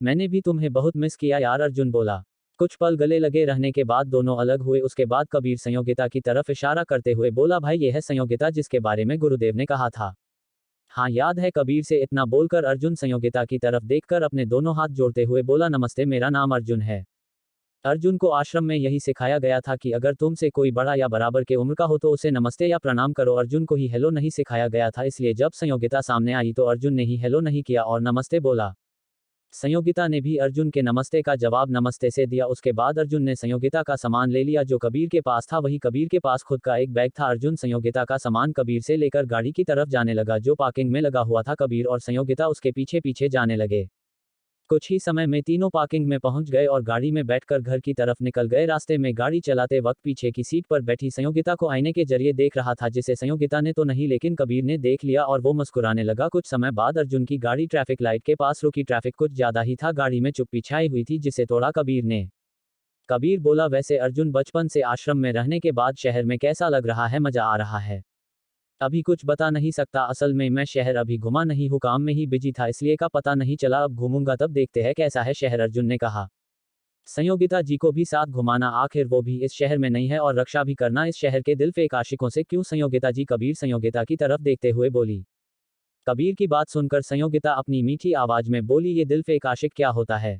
मैंने भी तुम्हें बहुत मिस किया यार, अर्जुन बोला। कुछ पल गले लगे रहने के बाद दोनों अलग हुए। उसके बाद कबीर संयोगिता की तरफ इशारा करते हुए बोला, भाई ये है संयोगिता जिसके बारे में गुरुदेव ने कहा था। हाँ याद है, कबीर से इतना बोलकर अर्जुन संयोगिता की तरफ देखकर अपने दोनों हाथ जोड़ते हुए बोला, नमस्ते, मेरा नाम अर्जुन है। अर्जुन को आश्रम में यही सिखाया गया था कि अगर तुमसे कोई बड़ा या बराबर के उम्र का हो तो उसे नमस्ते या प्रणाम करो। अर्जुन को ही हेलो नहीं सिखाया गया था, इसलिए जब संयोगिता सामने आई तो अर्जुन ने ही हेलो नहीं किया और नमस्ते बोला। संयोगिता ने भी अर्जुन के नमस्ते का जवाब नमस्ते से दिया। उसके बाद अर्जुन ने संयोगिता का सामान ले लिया जो कबीर के पास था। वही कबीर के पास खुद का एक बैग था। अर्जुन संयोगिता का सामान कबीर से लेकर गाड़ी की तरफ जाने लगा जो पार्किंग में लगा हुआ था। कबीर और संयोगिता उसके पीछे पीछे जाने लगे। कुछ ही समय में तीनों पार्किंग में पहुंच गए और गाड़ी में बैठकर घर की तरफ निकल गए। रास्ते में गाड़ी चलाते वक्त पीछे की सीट पर बैठी संयोगिता को आईने के जरिए देख रहा था, जिसे संयोगिता ने तो नहीं लेकिन कबीर ने देख लिया और वो मुस्कुराने लगा। कुछ समय बाद अर्जुन की गाड़ी ट्रैफिक लाइट के पास रुकी। ट्रैफिक कुछ ज्यादा ही था, गाड़ी में चुप्पी छाई हुई थी जिसे तोड़ा कबीर ने। कबीर बोला, वैसे अर्जुन, बचपन से आश्रम में रहने के बाद शहर में कैसा लग रहा है? मजा आ रहा है? अभी कुछ बता नहीं सकता, असल में मैं शहर अभी घुमा नहीं हूँ, काम में ही बिजी था इसलिए का पता नहीं चला, अब घूमूंगा तब देखते हैं कैसा है शहर, अर्जुन ने कहा। संयोगिता जी को भी साथ घुमाना, आखिर वो भी इस शहर में नहीं है, और रक्षा भी करना इस शहर के दिल फेक आशिकों से। क्यों संयोगिता जी? कबीर संयोगिता की तरफ देखते हुए बोली। कबीर की बात सुनकर संयोगिता अपनी मीठी आवाज में बोली, ये दिल फेक आशिक क्या होता है?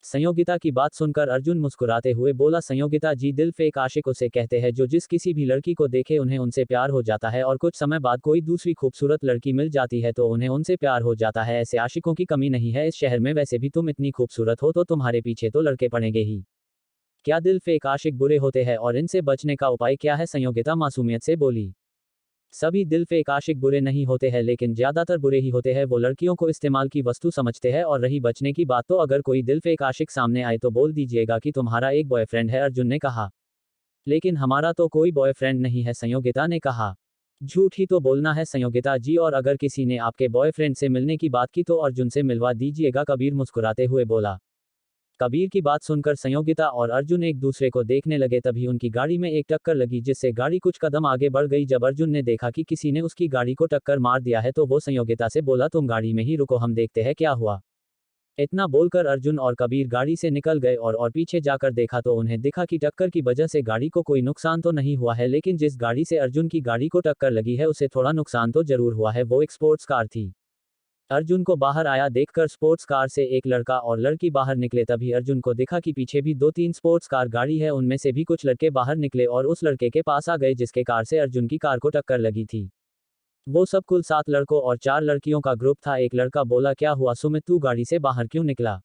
संयोगिता की बात सुनकर अर्जुन मुस्कुराते हुए बोला, संयोगिता जी, दिल फेक आशिक उसे कहते हैं जो जिस किसी भी लड़की को देखे उन्हें उनसे प्यार हो जाता है और कुछ समय बाद कोई दूसरी खूबसूरत लड़की मिल जाती है तो उन्हें उनसे प्यार हो जाता है। ऐसे आशिकों की कमी नहीं है इस शहर में, वैसे भी तुम इतनी खूबसूरत हो तो तुम्हारे पीछे तो लड़के पड़ेंगे ही। क्या दिल फेक आशिक बुरे होते हैं और इनसे बचने का उपाय क्या है? संयोगिता मासूमियत से बोली। सभी दिल फेक आशिक बुरे नहीं होते हैं, लेकिन ज्यादातर बुरे ही होते हैं। वो लड़कियों को इस्तेमाल की वस्तु समझते हैं। और रही बचने की बात, तो अगर कोई दिल फेक आशिक सामने आए तो बोल दीजिएगा कि तुम्हारा एक बॉयफ्रेंड है, अर्जुन ने कहा। लेकिन हमारा तो कोई बॉयफ्रेंड नहीं है, संयोगिता ने कहा। झूठ ही तो बोलना है संयोगिता जी, और अगर किसी ने आपके बॉयफ्रेंड से मिलने की बात की तो अर्जुन से मिलवा दीजिएगा, कबीर मुस्कुराते हुए बोला। कबीर की बात सुनकर संयोगिता और अर्जुन एक दूसरे को देखने लगे। तभी उनकी गाड़ी में एक टक्कर लगी, जिससे गाड़ी कुछ कदम आगे बढ़ गई। जब अर्जुन ने देखा कि किसी ने उसकी गाड़ी को टक्कर मार दिया है तो वो संयोगिता से बोला, तुम गाड़ी में ही रुको, हम देखते हैं क्या हुआ। इतना बोलकर अर्जुन और कबीर गाड़ी से निकल गए और पीछे जाकर देखा तो उन्हें दिखा कि टक्कर की वजह से गाड़ी को कोई नुकसान तो नहीं हुआ है, लेकिन जिस गाड़ी से अर्जुन की गाड़ी को टक्कर लगी है उसे थोड़ा नुकसान तो जरूर हुआ है। वो एक स्पोर्ट्स कार थी। अर्जुन को बाहर आया देखकर स्पोर्ट्स कार से एक लड़का और लड़की बाहर निकले। तभी अर्जुन को दिखा कि पीछे भी 2-3 स्पोर्ट्स कार गाड़ी है। उनमें से भी कुछ लड़के बाहर निकले और उस लड़के के पास आ गए जिसके कार से अर्जुन की कार को टक्कर लगी थी। वो सब कुल 7 लड़कों और 4 लड़कियों का ग्रुप था। एक लड़का बोला, क्या हुआ सुमित, तू गाड़ी से बाहर क्यों निकला?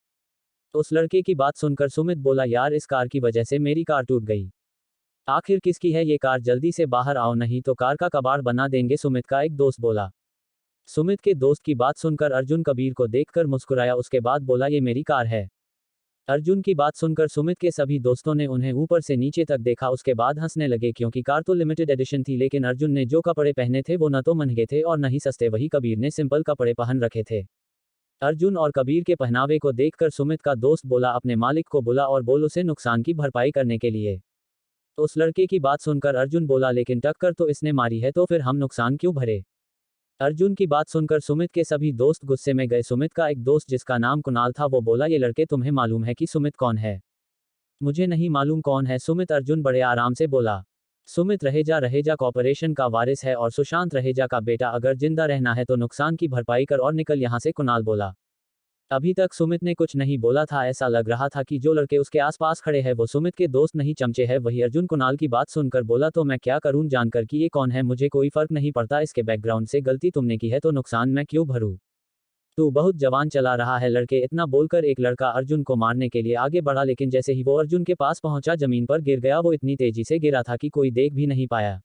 उस लड़के की बात सुनकर सुमित बोला, यार इस कार की वजह से मेरी कार टूट गई। आखिर किसकी है ये कार? जल्दी से बाहर आओ नहीं तो कार का कबाड़ बना देंगे, सुमित का एक दोस्त बोला। सुमित के दोस्त की बात सुनकर अर्जुन कबीर को देखकर मुस्कुराया, उसके बाद बोला, ये मेरी कार है। अर्जुन की बात सुनकर सुमित के सभी दोस्तों ने उन्हें ऊपर से नीचे तक देखा, उसके बाद हंसने लगे क्योंकि कार तो लिमिटेड एडिशन थी, लेकिन अर्जुन ने जो कपड़े पहने थे वो न तो महंगे थे और न ही सस्ते, वही कबीर ने सिंपल कपड़े पहन रखे थे। अर्जुन और कबीर के पहनावे को देखकर सुमित का दोस्त बोला, अपने मालिक को बुला और बोल उसे नुकसान की भरपाई करने के लिए। उस लड़के की बात सुनकर अर्जुन बोला, लेकिन टक्कर तो इसने मारी है तो फिर हम नुकसान क्यों भरे? अर्जुन की बात सुनकर सुमित के सभी दोस्त गुस्से में गए। सुमित का एक दोस्त जिसका नाम कुणाल था वो बोला, ये लड़के तुम्हें मालूम है कि सुमित कौन है? मुझे नहीं मालूम कौन है सुमित, अर्जुन बड़े आराम से बोला। सुमित रहेजा कॉर्पोरेशन का वारिस है और सुशांत रहेजा का बेटा, अगर जिंदा रहना है तो नुकसान की भरपाई कर और निकल यहाँ से, कुणाल बोला। अभी तक सुमित ने कुछ नहीं बोला था, ऐसा लग रहा था कि जो लड़के उसके आसपास खड़े हैं वो सुमित के दोस्त नहीं चमचे हैं। वही अर्जुन कुणाल की बात सुनकर बोला, तो मैं क्या करूं जानकर कि ये कौन है? मुझे कोई फर्क नहीं पड़ता, इसके बैकग्राउंड से गलती तुमने की है तो नुकसान मैं क्यों भरूं? तू बहुत जवान चला रहा है लड़के। इतना बोलकर एक लड़का अर्जुन को मारने के लिए आगे बढ़ा, लेकिन जैसे ही वो अर्जुन के पास पहुंचा जमीन पर गिर गया। वो इतनी तेजी से गिरा था कि कोई देख भी नहीं पाया।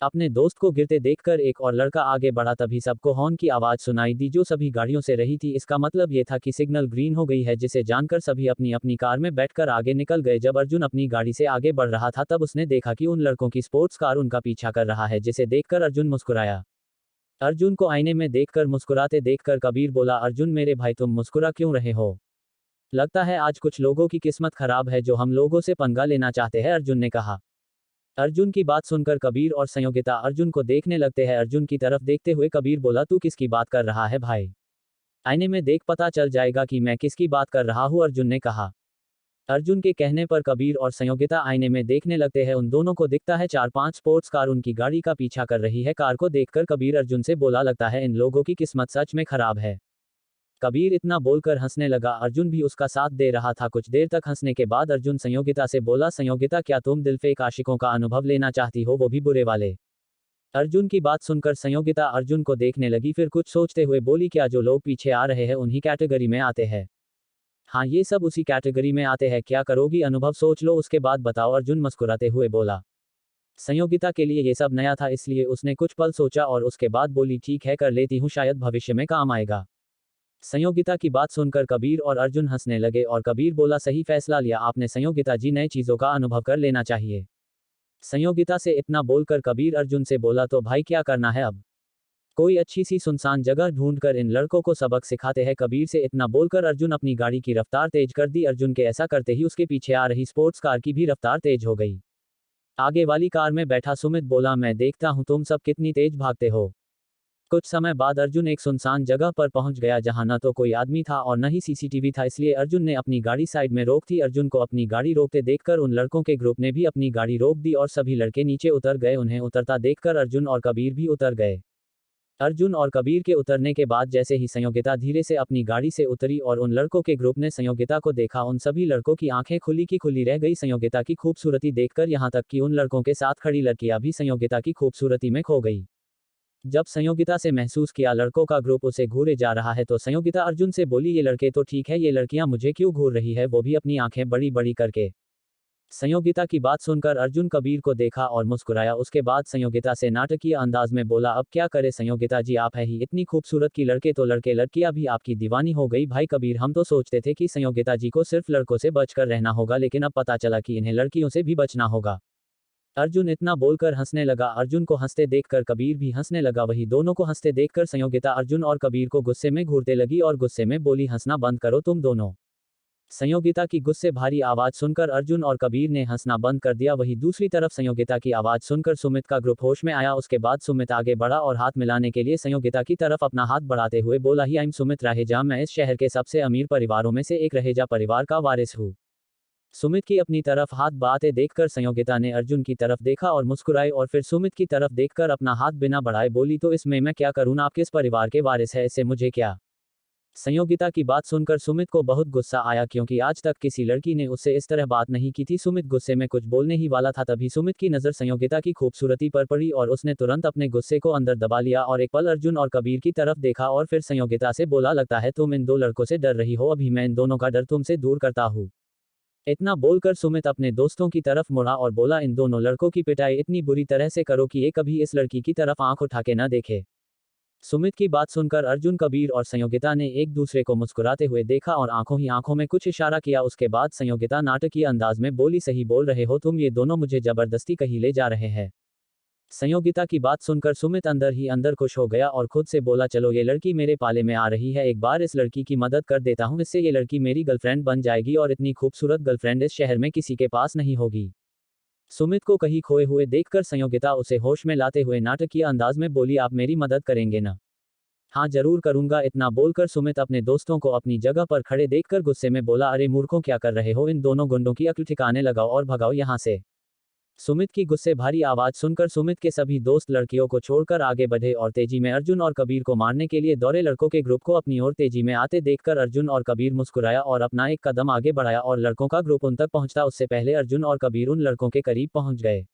अपने दोस्त को गिरते देखकर एक और लड़का आगे बढ़ा, तभी सबको हॉर्न की आवाज सुनाई दी जो सभी गाड़ियों से रही थी। इसका मतलब ये था कि सिग्नल ग्रीन हो गई है, जिसे जानकर सभी अपनी अपनी कार में बैठकर आगे निकल गए। जब अर्जुन अपनी गाड़ी से आगे बढ़ रहा था तब उसने देखा कि उन लड़कों की स्पोर्ट्स कार उनका पीछा कर रहा है, जिसे देखकर अर्जुन मुस्कुराया। अर्जुन को आईने में देखकर मुस्कुराते देखकर कबीर बोला, अर्जुन मेरे भाई तुम मुस्कुरा क्यों रहे हो? लगता है आज कुछ लोगों की किस्मत खराब है जो हम लोगों से पंगा लेना चाहते हैं, अर्जुन ने कहा। अर्जुन की बात सुनकर कबीर और संयोगिता अर्जुन को देखने लगते हैं। अर्जुन की तरफ देखते हुए कबीर बोला, तू किसकी बात कर रहा है भाई? आईने में देख, पता चल जाएगा कि मैं किसकी बात कर रहा हूँ, अर्जुन ने कहा। अर्जुन के कहने पर कबीर और संयोगिता आईने में देखने लगते हैं। उन दोनों को दिखता है 4-5 स्पोर्ट्स कार उनकी गाड़ी का पीछा कर रही है। कार को देखकर कबीर अर्जुन से बोला, लगता है इन लोगों की किस्मत सच में खराब है। कबीर इतना बोलकर हंसने लगा, अर्जुन भी उसका साथ दे रहा था। कुछ देर तक हंसने के बाद अर्जुन संयोगिता से बोला, संयोगिता क्या तुम दिलफेक आशिकों का अनुभव लेना चाहती हो, वो भी बुरे वाले? अर्जुन की बात सुनकर संयोगिता अर्जुन को देखने लगी, फिर कुछ सोचते हुए बोली, क्या जो लोग पीछे आ रहे हैं उन्हीं कैटेगरी में आते हैं? हाँ, ये सब उसी कैटेगरी में आते हैं। क्या करोगी? अनुभव सोच लो उसके बाद बताओ, अर्जुन मुस्कुराते हुए बोला। संयोगिता के लिए ये सब नया था, इसलिए उसने कुछ पल सोचा और उसके बाद बोली, ठीक है कर लेती हूँ, शायद भविष्य में काम आएगा। संयोगिता की बात सुनकर कबीर और अर्जुन हंसने लगे और कबीर बोला, सही फैसला लिया आपने संयोगिता जी, नए चीजों का अनुभव कर लेना चाहिए। संयोगिता से इतना बोलकर कबीर अर्जुन से बोला, तो भाई क्या करना है अब? कोई अच्छी सी सुनसान जगह ढूंढकर इन लड़कों को सबक सिखाते हैं। कबीर से इतना बोलकर अर्जुन अपनी गाड़ी की रफ्तार तेज कर दी। अर्जुन के ऐसा करते ही उसके पीछे आ रही स्पोर्ट्स कार की भी रफ्तार तेज हो गई। आगे वाली कार में बैठा सुमित बोला, मैं देखता हूं तुम सब कितनी तेज भागते हो। कुछ समय बाद अर्जुन एक सुनसान जगह पर पहुंच गया जहां न तो कोई आदमी था और न ही सीसीटीवी था, इसलिए अर्जुन ने अपनी गाड़ी साइड में रोक दी। अर्जुन को अपनी गाड़ी रोकते देखकर उन लड़कों के ग्रुप ने भी अपनी गाड़ी रोक दी और सभी लड़के नीचे उतर गए। उन्हें उतरता देखकर अर्जुन और कबीर भी उतर गए। अर्जुन और कबीर के उतरने के बाद जैसे ही संयोगिता धीरे से अपनी गाड़ी से उतरी और उन लड़कों के ग्रुप ने संयोगिता को देखा, उन सभी लड़कों की आंखें खुली की खुली रह गई संयोगिता की खूबसूरती देखकर, यहां तक कि उन लड़कों के साथ खड़ी लड़कियां भी संयोगिता की खूबसूरती में खो गई। जब संयोगिता से महसूस किया लड़कों का ग्रुप उसे घूरे जा रहा है तो संयोगिता अर्जुन से बोली, ये लड़के तो ठीक है, ये लड़कियां मुझे क्यों घूर रही है, वो भी अपनी आंखें बड़ी बड़ी करके। संयोगिता की बात सुनकर अर्जुन कबीर को देखा और मुस्कुराया। उसके बाद संयोगिता से नाटकीय अंदाज में बोला, अब क्या करे संयोगिता जी, आप है ही इतनी खूबसूरत की लड़के तो लड़के लड़कियां भी आपकी दीवानी हो गई। भाई कबीर, हम तो सोचते थे कि संयोगिता जी को सिर्फ लड़कों से बचकर रहना होगा, लेकिन अब पता चला कि इन्हें लड़कियों से भी बचना होगा। अर्जुन इतना बोलकर हंसने लगा। अर्जुन को हंसते देखकर कबीर भी हंसने लगा। वही दोनों को हंसते देखकर संयोगिता अर्जुन और कबीर को गुस्से में घूरते लगी और गुस्से में बोली, हंसना बंद करो तुम दोनों। संयोगिता की गुस्से भरी आवाज सुनकर अर्जुन और कबीर ने हंसना बंद कर दिया। वहीं दूसरी तरफ संयोगिता की आवाज सुनकर सुमित का ग्रुप होश में आया। उसके बाद सुमित आगे बढ़ा और हाथ मिलाने के लिए संयोगिता की तरफ अपना हाथ बढ़ाते हुए बोला, ही आई एम सुमित रहेजा, मैं इस शहर के सबसे अमीर परिवारों में से एक रहेजा परिवार का वारिस हूँ। सुमित की अपनी तरफ हाथ बढ़ाते देखकर संयोगिता ने अर्जुन की तरफ देखा और मुस्कुराई और फिर सुमित की तरफ देखकर अपना हाथ बिना बढ़ाए बोली, तो इसमें मैं क्या करूँ, आप किस परिवार के वारिस है, इससे मुझे क्या। संयोगिता की बात सुनकर सुमित को बहुत गुस्सा आया, क्योंकि आज तक किसी लड़की ने उससे इस तरह बात नहीं की थी। सुमित गुस्से में कुछ बोलने ही वाला था, तभी सुमित की नज़र संयोगिता की खूबसूरती पर पड़ी और उसने तुरंत अपने गुस्से को अंदर दबा लिया और एक पल अर्जुन और कबीर की तरफ देखा और फिर संयोगिता से बोला, लगता है तुम इन दो लड़कों से डर रही हो, अभी मैं इन दोनों का डर तुमसे दूर करता हूँ। इतना बोलकर सुमित अपने दोस्तों की तरफ मुड़ा और बोला, इन दोनों लड़कों की पिटाई इतनी बुरी तरह से करो कि ये कभी इस लड़की की तरफ आंख उठा के न देखे। सुमित की बात सुनकर अर्जुन, कबीर और संयोगिता ने एक दूसरे को मुस्कुराते हुए देखा और आंखों ही आंखों में कुछ इशारा किया। उसके बाद संयोगिता नाटकीय अंदाज में बोली, सही बोल रहे हो तुम, ये दोनों मुझे जबरदस्ती कहीं ले जा रहे हैं। संयोगिता की बात सुनकर सुमित अंदर ही अंदर खुश हो गया और खुद से बोला, चलो ये लड़की मेरे पाले में आ रही है, एक बार इस लड़की की मदद कर देता हूँ, इससे ये लड़की मेरी गर्लफ्रेंड बन जाएगी और इतनी खूबसूरत गर्लफ्रेंड इस शहर में किसी के पास नहीं होगी। सुमित को कहीं खोए हुए देखकर संयोगिता उसे होश में लाते हुए नाटकीय अंदाज में बोली, आप मेरी मदद करेंगे ना। हाँ जरूर करूंगा। इतना बोलकर सुमित अपने दोस्तों को अपनी जगह पर खड़े देखकर गुस्से में बोला, अरे मूर्खों, क्या कर रहे हो, इन दोनों गुंडों की अक्ल ठिकाने लगाओ और भगाओ यहाँ से। सुमित की गुस्से भरी आवाज सुनकर सुमित के सभी दोस्त लड़कियों को छोड़कर आगे बढ़े और तेजी में अर्जुन और कबीर को मारने के लिए दौड़े। लड़कों के ग्रुप को अपनी ओर तेजी में आते देखकर अर्जुन और कबीर मुस्कुराया और अपना एक कदम आगे बढ़ाया और लड़कों का ग्रुप उन तक पहुंचता उससे पहले अर्जुन और कबीर उन लड़कों के करीब पहुंच गए।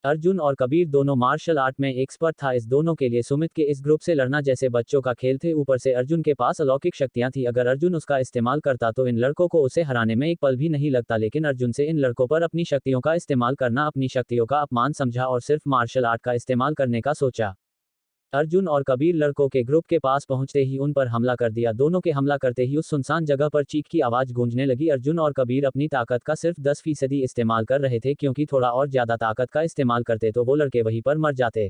अर्जुन और कबीर दोनों मार्शल आर्ट में एक्सपर्ट था। इस दोनों के लिए सुमित के इस ग्रुप से लड़ना जैसे बच्चों का खेल थे। ऊपर से अर्जुन के पास अलौकिक शक्तियां थी, अगर अर्जुन उसका इस्तेमाल करता तो इन लड़कों को उसे हराने में एक पल भी नहीं लगता, लेकिन अर्जुन से इन लड़कों पर अपनी शक्तियों का इस्तेमाल करना अपनी शक्तियों का अपमान समझा और सिर्फ मार्शल आर्ट का इस्तेमाल करने का सोचा। अर्जुन और कबीर लड़कों के ग्रुप के पास पहुंचते ही उन पर हमला कर दिया। दोनों के हमला करते ही उस सुनसान जगह पर चीख की आवाज गूंजने लगी। अर्जुन और कबीर अपनी ताकत का सिर्फ 10% इस्तेमाल कर रहे थे, क्योंकि थोड़ा और ज्यादा ताकत का इस्तेमाल करते तो वो लड़के वहीं पर मर जाते।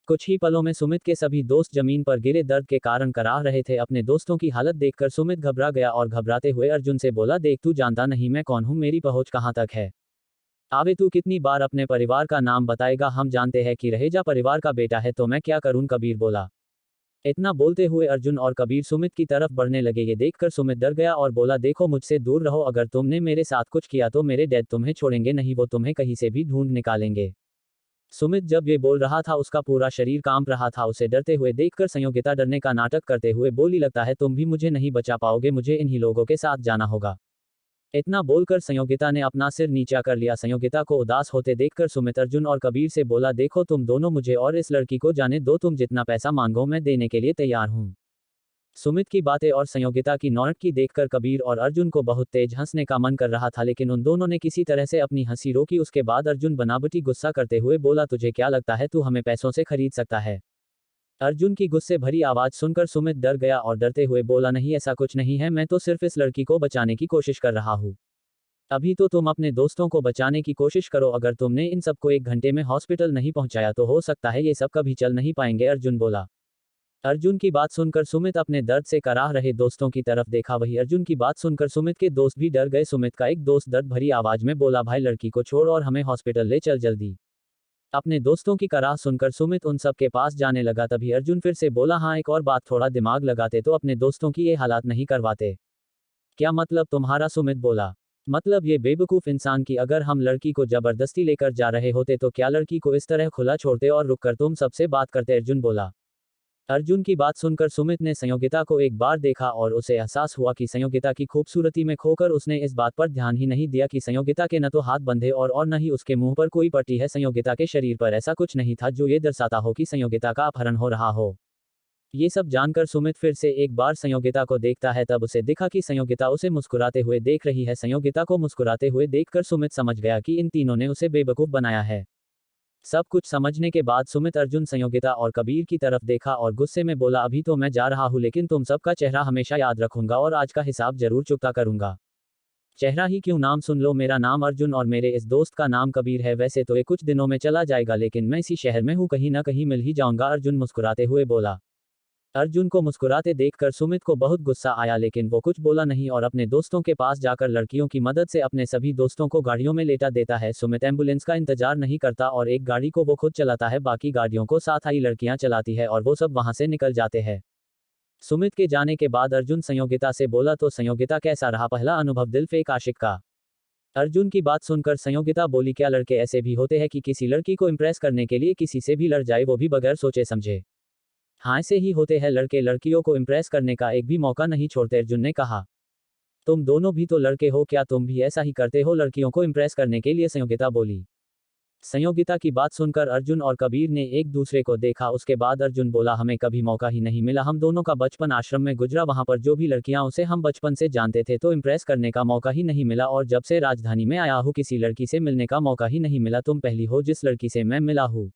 कुछ ही पलों में सुमित के सभी दोस्त जमीन पर गिरे, दर्द के कारण कराह रहे थे। अपने दोस्तों की हालत देखकर सुमित घबरा गया और घबराते हुए अर्जुन से बोला, देख तू जानता नहीं मैं कौन हूं, मेरी पहुंच कहां तक है। आवे तू कितनी बार अपने परिवार का नाम बताएगा, हम जानते हैं कि रहेजा परिवार का बेटा है, तो मैं क्या करूं, कबीर बोला। इतना बोलते हुए अर्जुन और कबीर सुमित की तरफ बढ़ने लगे। ये देखकर सुमित डर गया और बोला, देखो मुझसे दूर रहो, अगर तुमने मेरे साथ कुछ किया तो मेरे डैड तुम्हें छोड़ेंगे नहीं, वो तुम्हें कहीं से भी ढूंढ निकालेंगे। सुमित जब ये बोल रहा था उसका पूरा शरीर कांप रहा था। उसे डरते हुए देखकर संयोगिता डरने का नाटक करते हुए बोली, लगता है तुम भी मुझे नहीं बचा पाओगे, मुझे इन्हीं लोगों के साथ जाना होगा। इतना बोलकर संयोगिता ने अपना सिर नीचा कर लिया। संयोगिता को उदास होते देखकर सुमित अर्जुन और कबीर से बोला, देखो तुम दोनों मुझे और इस लड़की को जाने दो, तुम जितना पैसा मांगो मैं देने के लिए तैयार हूं। सुमित की बातें और संयोगिता की नौटंकी देखकर कबीर और अर्जुन को बहुत तेज हंसने का मन कर रहा था, लेकिन उन दोनों ने किसी तरह से अपनी हंसी रोकी। उसके बाद अर्जुन बनावटी गुस्सा करते हुए बोला, तुझे क्या लगता है तू हमें पैसों से खरीद सकता है। अर्जुन की गुस्से भरी आवाज सुनकर सुमित डर गया और डरते हुए बोला, नहीं ऐसा कुछ नहीं है, मैं तो सिर्फ इस लड़की को बचाने की कोशिश कर रहा हूँ। अभी तो तुम अपने दोस्तों को बचाने की कोशिश करो, अगर तुमने इन सबको 1 घंटे में हॉस्पिटल नहीं पहुंचाया तो हो सकता है ये सब कभी चल नहीं पाएंगे, अर्जुन बोला। अर्जुन की बात सुनकर सुमित अपने दर्द से कराह रहे दोस्तों की तरफ देखा। वही अर्जुन की बात सुनकर सुमित के दोस्त भी डर गए। सुमित का एक दोस्त दर्द भरी आवाज में बोला, भाई लड़की को छोड़ और हमें हॉस्पिटल ले चल जल्दी। अपने दोस्तों की कराह सुनकर सुमित उन सब के पास जाने लगा। तभी अर्जुन फिर से बोला, हाँ एक और बात, थोड़ा दिमाग लगाते तो अपने दोस्तों की ये हालात नहीं करवाते। क्या मतलब तुम्हारा, सुमित बोला। मतलब ये बेवकूफ इंसान की, अगर हम लड़की को जबरदस्ती लेकर जा रहे होते तो क्या लड़की को इस तरह खुला छोड़ते और रुककर तुम सबसे बात करते, अर्जुन बोला। अर्जुन की बात सुनकर सुमित ने संयोगिता को एक बार देखा और उसे एहसास हुआ कि संयोगिता की खूबसूरती में खोकर उसने इस बात पर ध्यान ही नहीं दिया कि संयोगिता के न तो हाथ बंधे और न ही उसके मुंह पर कोई पट्टी है। संयोगिता के शरीर पर ऐसा कुछ नहीं था जो ये दर्शाता हो कि संयोगिता का अपहरण हो रहा हो। ये सब जानकर सुमित फिर से एक बार संयोगिता को देखता है, तब उसे दिखा कि संयोगिता उसे मुस्कुराते हुए देख रही है। संयोगिता को मुस्कुराते हुए देखकर सुमित समझ गया कि इन तीनों ने उसे बेवकूफ बनाया है। सब कुछ समझने के बाद सुमित अर्जुन, संयोगिता और कबीर की तरफ देखा और गुस्से में बोला, अभी तो मैं जा रहा हूं, लेकिन तुम सबका चेहरा हमेशा याद रखूंगा और आज का हिसाब जरूर चुकता करूंगा। चेहरा ही क्यों, नाम सुन लो, मेरा नाम अर्जुन और मेरे इस दोस्त का नाम कबीर है। वैसे तो ये कुछ दिनों में चला जाएगा, लेकिन मैं इसी शहर में हूं, कहीं ना कहीं मिल ही जाऊंगा, अर्जुन मुस्कुराते हुए बोला। अर्जुन को मुस्कुराते देखकर सुमित को बहुत गुस्सा आया, लेकिन वो कुछ बोला नहीं और अपने दोस्तों के पास जाकर लड़कियों की मदद से अपने सभी दोस्तों को गाड़ियों में लेटा देता है। सुमित एम्बुलेंस का इंतजार नहीं करता और एक गाड़ी को वो खुद चलाता है, बाकी गाड़ियों को साथ आई लड़कियां चलाती है और वो सब वहां से निकल जाते हैं। सुमित के जाने के बाद अर्जुन संयोगिता से बोला, तो संयोगिता कैसा रहा पहला अनुभव दिल फेक आशिक का। अर्जुन की बात सुनकर संयोगिता बोली, क्या लड़के ऐसे भी होते हैं कि किसी लड़की को इम्प्रेस करने के लिए किसी से भी लड़ जाए, वो भी बगैर सोचे समझे। हाँ, ऐसे ही होते हैं लड़के, लड़कियों को इम्प्रेस करने का एक भी मौका नहीं छोड़ते। अर्जुन ने कहा, तुम दोनों भी तो लड़के हो, क्या तुम भी ऐसा ही करते हो लड़कियों को इम्प्रेस करने के लिए, संयोगिता बोली। संयोगिता की बात सुनकर अर्जुन और कबीर ने एक दूसरे को देखा। उसके बाद अर्जुन बोला, हमें कभी मौका ही नहीं मिला, हम दोनों का बचपन आश्रम में गुजरा, वहां पर जो भी लड़कियां उसे हम बचपन से जानते थे तो इम्प्रेस करने का मौका ही नहीं मिला, और जब से राजधानी में आया हूँ किसी लड़की से मिलने का मौका ही नहीं मिला, तुम पहली हो जिस लड़की से मैं मिला हूँ,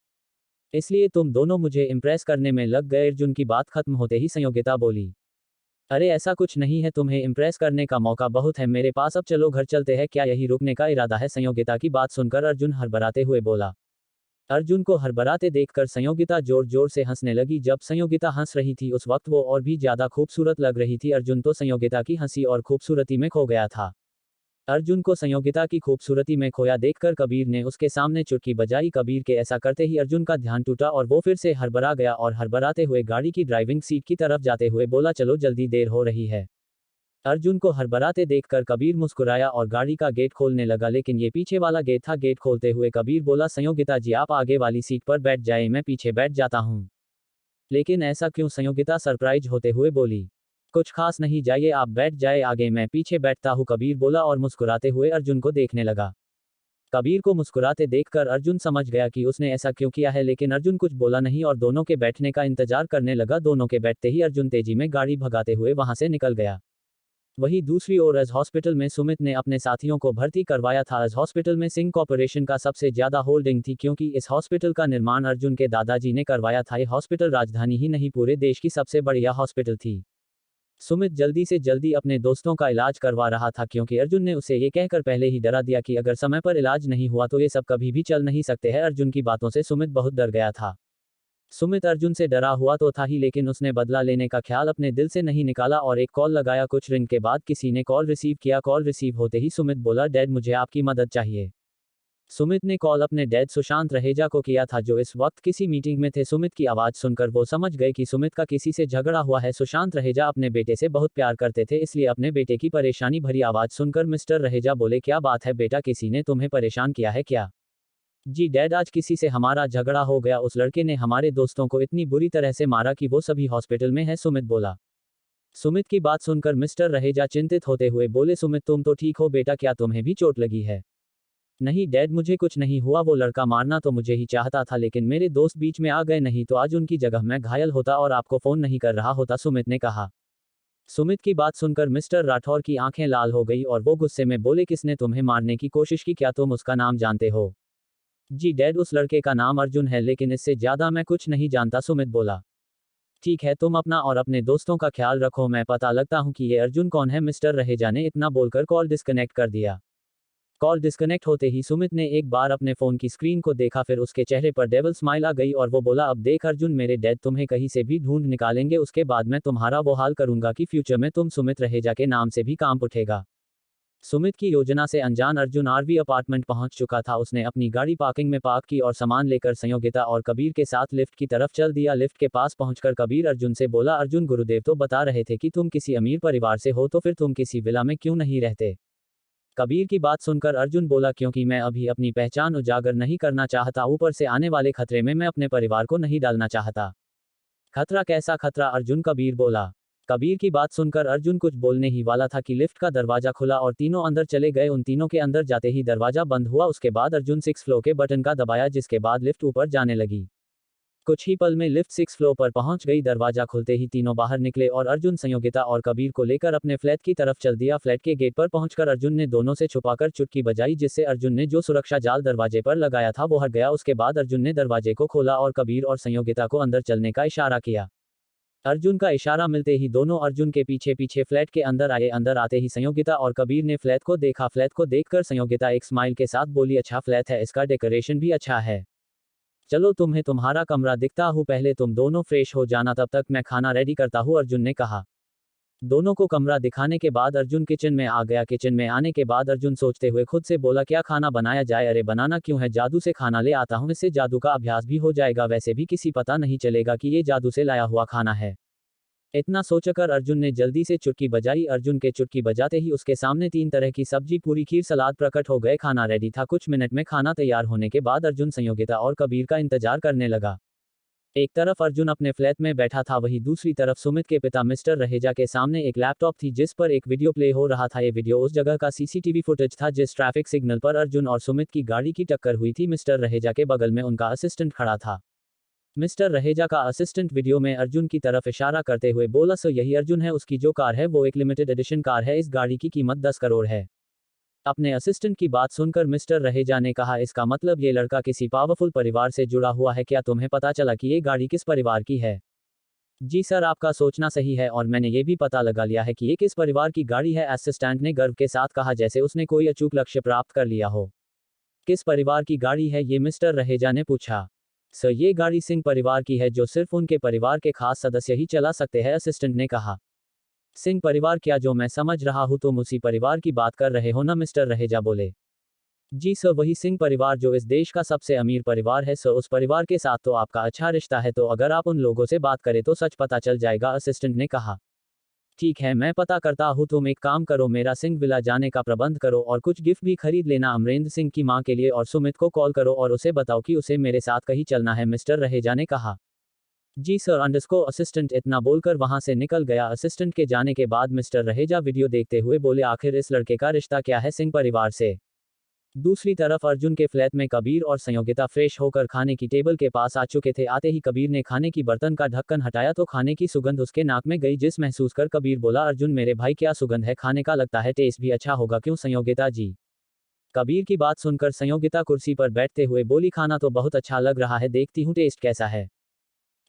इसलिए तुम दोनों मुझे इम्प्रेस करने में लग गए। अर्जुन की बात खत्म होते ही संयोगिता बोली, अरे ऐसा कुछ नहीं है, तुम्हें इम्प्रेस करने का मौका बहुत है मेरे पास, अब चलो घर चलते हैं, क्या यही रुकने का इरादा है। संयोगिता की बात सुनकर अर्जुन हड़बड़ाते हुए बोला। अर्जुन को हड़बड़ाते देखकर संयोगिता जोर जोर से हंसने लगी। जब संयोगिता हंस रही थी उस वक्त वो और भी ज्यादा खूबसूरत लग रही थी। अर्जुन तो संयोगिता की हंसी और खूबसूरती में खो गया था। अर्जुन को संयोगिता की खूबसूरती में खोया देखकर कबीर ने उसके सामने चुटकी बजाई। कबीर के ऐसा करते ही अर्जुन का ध्यान टूटा और वो फिर से हड़बड़ा गया और हड़बड़ाते हुए गाड़ी की ड्राइविंग सीट की तरफ जाते हुए बोला, चलो जल्दी, देर हो रही है। अर्जुन को हड़बड़ाते देखकर कबीर मुस्कुराया और गाड़ी का गेट खोलने लगा, लेकिन ये पीछे वाला गेट था। गेट खोलते हुए कबीर बोला, संयोगिता जी आप आगे वाली सीट पर बैठ जाए, मैं पीछे बैठ जाता हूँ। लेकिन ऐसा क्यों, संयोगिता सरप्राइज होते हुए बोली। कुछ खास नहीं, जाइए आप बैठ जाए आगे, मैं पीछे बैठता हूँ, कबीर बोला और मुस्कुराते हुए अर्जुन को देखने लगा। कबीर को मुस्कुराते देखकर अर्जुन समझ गया कि उसने ऐसा क्यों किया है, लेकिन अर्जुन कुछ बोला नहीं और दोनों के बैठने का इंतजार करने लगा। दोनों के बैठते ही अर्जुन तेजी में गाड़ी भगाते हुए वहां से निकल गया। वहीं दूसरी ओर एज हॉस्पिटल में सुमित ने अपने साथियों को भर्ती करवाया था। एज हॉस्पिटल में सिंह कॉर्पोरेशन का सबसे ज्यादा होल्डिंग थी, क्योंकि इस हॉस्पिटल का निर्माण अर्जुन के दादाजी ने करवाया था। यह हॉस्पिटल राजधानी ही नहीं पूरे देश की सबसे बढ़िया हॉस्पिटल थी। सुमित जल्दी से जल्दी अपने दोस्तों का इलाज करवा रहा था, क्योंकि अर्जुन ने उसे ये कहकर पहले ही डरा दिया कि अगर समय पर इलाज नहीं हुआ तो ये सब कभी भी चल नहीं सकते हैं। अर्जुन की बातों से सुमित बहुत डर गया था। सुमित अर्जुन से डरा हुआ तो था ही, लेकिन उसने बदला लेने का ख्याल अपने दिल से नहीं निकाला और एक कॉल लगाया। कुछ रिंग के बाद किसी ने कॉल रिसीव किया। कॉल रिसीव होते ही सुमित बोला, डैड मुझे आपकी मदद चाहिए। सुमित ने कॉल अपने डैड सुशांत रहेजा को किया था, जो इस वक्त किसी मीटिंग में थे। सुमित की आवाज सुनकर वो समझ गए कि सुमित का किसी से झगड़ा हुआ है। सुशांत रहेजा अपने बेटे से बहुत प्यार करते थे, इसलिए अपने बेटे की परेशानी भरी आवाज सुनकर मिस्टर रहेजा बोले, क्या बात है बेटा, किसी ने तुम्हें परेशान किया है क्या? जी डैड, आज किसी से हमारा झगड़ा हो गया, उस लड़के ने हमारे दोस्तों को इतनी बुरी तरह से मारा कि वो सभी हॉस्पिटल में है, सुमित बोला। सुमित की बात सुनकर मिस्टर रहेजा चिंतित होते हुए बोले, सुमित तुम तो ठीक हो बेटा, क्या तुम्हें भी चोट लगी है? नहीं डैड, मुझे कुछ नहीं हुआ, वो लड़का मारना तो मुझे ही चाहता था, लेकिन मेरे दोस्त बीच में आ गए, नहीं तो आज उनकी जगह मैं घायल होता और आपको फोन नहीं कर रहा होता, सुमित ने कहा। सुमित की बात सुनकर मिस्टर राठौर की आंखें लाल हो गई और वो गुस्से में बोले, किसने तुम्हें मारने की कोशिश की, क्या तुम उसका नाम जानते हो? जी डैड, उस लड़के का नाम अर्जुन है, लेकिन इससे ज्यादा मैं कुछ नहीं जानता, सुमित बोला। ठीक है, तुम अपना और अपने दोस्तों का ख्याल रखो, मैं पता लगता हूं कि ये अर्जुन कौन है। मिस्टर रहेजा ने इतना बोलकर कॉल डिस्कनेक्ट कर दिया। कॉल डिस्कनेक्ट होते ही सुमित ने एक बार अपने फोन की स्क्रीन को देखा, फिर उसके चेहरे पर डेविल स्माइल आ गई और वो बोला, अब देख अर्जुन, मेरे डैड तुम्हें कहीं से भी ढूंढ निकालेंगे, उसके बाद मैं तुम्हारा वो हाल करूंगा कि फ्यूचर में तुम सुमित रहेजा के नाम से भी काम उठेगा। सुमित की योजना से अनजान अर्जुन आरवी अपार्टमेंट पहुंच चुका था। उसने अपनी गाड़ी पार्किंग में पार्क की और सामान लेकर संयोगिता और कबीर के साथ लिफ्ट की तरफ चल दिया। लिफ्ट के पास पहुंचकर कबीर अर्जुन से बोला, अर्जुन गुरुदेव तो बता रहे थे कि तुम किसी अमीर परिवार से हो, तो फिर तुम किसी विला में क्यों नहीं रहते? कबीर की बात सुनकर अर्जुन बोला, क्योंकि मैं अभी अपनी पहचान उजागर नहीं करना चाहता, ऊपर से आने वाले खतरे में मैं अपने परिवार को नहीं डालना चाहता। खतरा? कैसा खतरा अर्जुन? कबीर बोला। कबीर की बात सुनकर अर्जुन कुछ बोलने ही वाला था कि लिफ्ट का दरवाजा खुला और तीनों अंदर चले गए। उन तीनों के अंदर जाते ही दरवाजा बंद हुआ। उसके बाद अर्जुन 6 फ्लोर के बटन का दबाया, जिसके बाद लिफ्ट ऊपर जाने लगी। कुछ ही पल में लिफ्ट 6 फ्लोर पर पहुंच गई। दरवाजा खुलते ही तीनों बाहर निकले और अर्जुन संयोगिता और कबीर को लेकर अपने फ्लैट की तरफ चल दिया। फ्लैट के गेट पर पहुंचकर अर्जुन ने दोनों से छुपाकर चुटकी बजाई, जिससे अर्जुन ने जो सुरक्षा जाल दरवाजे पर लगाया था वो हट गया। उसके बाद अर्जुन ने दरवाजे को खोला और कबीर और संयोगिता को अंदर चलने का इशारा किया। अर्जुन का इशारा मिलते ही दोनों अर्जुन के पीछे पीछे फ्लैट के अंदर आए। अंदर आते ही संयोगिता और कबीर ने फ्लैट को देखा। फ्लैट को देखकर संयोगिता एक स्माइल के साथ बोली, अच्छा फ्लैट है, इसका डेकोरेशन भी अच्छा है। चलो तुम्हें तुम्हारा कमरा दिखता हूँ, पहले तुम दोनों फ्रेश हो जाना, तब तक मैं खाना रेडी करता हूँ, अर्जुन ने कहा। दोनों को कमरा दिखाने के बाद अर्जुन किचन में आ गया। किचन में आने के बाद अर्जुन सोचते हुए खुद से बोला, क्या खाना बनाया जाए? अरे बनाना क्यों है, जादू से खाना ले आता हूँ, इससे जादू का अभ्यास भी हो जाएगा, वैसे भी किसी पता नहीं चलेगा कि ये जादू से लाया हुआ खाना है। इतना सोचकर अर्जुन ने जल्दी से चुटकी बजाई। अर्जुन के चुटकी बजाते ही उसके सामने 3 तरह की सब्जी, पूरी, खीर, सलाद प्रकट हो गए। खाना रेडी था। कुछ मिनट में खाना तैयार होने के बाद अर्जुन संयोगिता और कबीर का इंतजार करने लगा। एक तरफ अर्जुन अपने फ्लैट में बैठा था, वहीं दूसरी तरफ सुमित के पिता मिस्टर रहेजा के सामने एक लैपटॉप थी जिस पर एक वीडियो प्ले हो रहा था। ये वीडियो उस जगह का सीसीटीवी फुटेज था जिस ट्रैफिक सिग्नल पर अर्जुन और सुमित की गाड़ी की टक्कर हुई थी। मिस्टर रहेजा के बगल में उनका असिस्टेंट खड़ा था। मिस्टर रहेजा का असिस्टेंट वीडियो में अर्जुन की तरफ इशारा करते हुए बोला, सर यही अर्जुन है, उसकी जो कार है वो एक लिमिटेड एडिशन कार है, इस गाड़ी की कीमत 10 करोड़ है। अपने असिस्टेंट की बात सुनकर मिस्टर रहेजा ने कहा, इसका मतलब ये लड़का किसी पावरफुल परिवार से जुड़ा हुआ है, क्या तुम्हें पता चला कि ये गाड़ी किस परिवार की है? जी सर, आपका सोचना सही है और मैंने ये भी पता लगा लिया है कि ये किस परिवार की गाड़ी है, असिस्टेंट ने गर्व के साथ कहा, जैसे उसने कोई अचूक लक्ष्य प्राप्त कर लिया हो। किस परिवार की गाड़ी है ये? मिस्टर रहेजा ने पूछा। सर ये गाड़ी सिंह परिवार की है, जो सिर्फ उनके परिवार के खास सदस्य ही चला सकते हैं, असिस्टेंट ने कहा। सिंह परिवार? क्या, जो मैं समझ रहा हूँ तुम उसी परिवार की बात कर रहे हो ना? मिस्टर रहेजा बोले। जी सर, वही सिंह परिवार जो इस देश का सबसे अमीर परिवार है सर, उस परिवार के साथ तो आपका अच्छा रिश्ता है, तो अगर आप उन लोगों से बात करें तो सच पता चल जाएगा, असिस्टेंट ने कहा। ठीक है, मैं पता करता हूँ, तुम एक काम करो, मेरा सिंह विला जाने का प्रबंध करो और कुछ गिफ्ट भी खरीद लेना अमरेंद्र सिंह की मां के लिए, और सुमित को कॉल करो और उसे बताओ कि उसे मेरे साथ कहीं चलना है, मिस्टर रहेजा ने कहा। जी सर, अंडरस्को असिस्टेंट इतना बोलकर वहां से निकल गया। असिस्टेंट के जाने के बाद मिस्टर रहेजा वीडियो देखते हुए बोले, आखिर इस लड़के का रिश्ता क्या है सिंह परिवार से? दूसरी तरफ अर्जुन के फ्लैट में कबीर और संयोगिता फ्रेश होकर खाने की टेबल के पास आ चुके थे। आते ही कबीर ने खाने की बर्तन का ढक्कन हटाया तो खाने की सुगंध उसके नाक में गई, जिस महसूस कर कबीर बोला, अर्जुन मेरे भाई क्या सुगंध है खाने का, लगता है टेस्ट भी अच्छा होगा, क्यों संयोगिता जी? कबीर की बात सुनकर संयोगिता कुर्सी पर बैठते हुए बोली, खाना तो बहुत अच्छा लग रहा है, देखती हूँ टेस्ट कैसा है।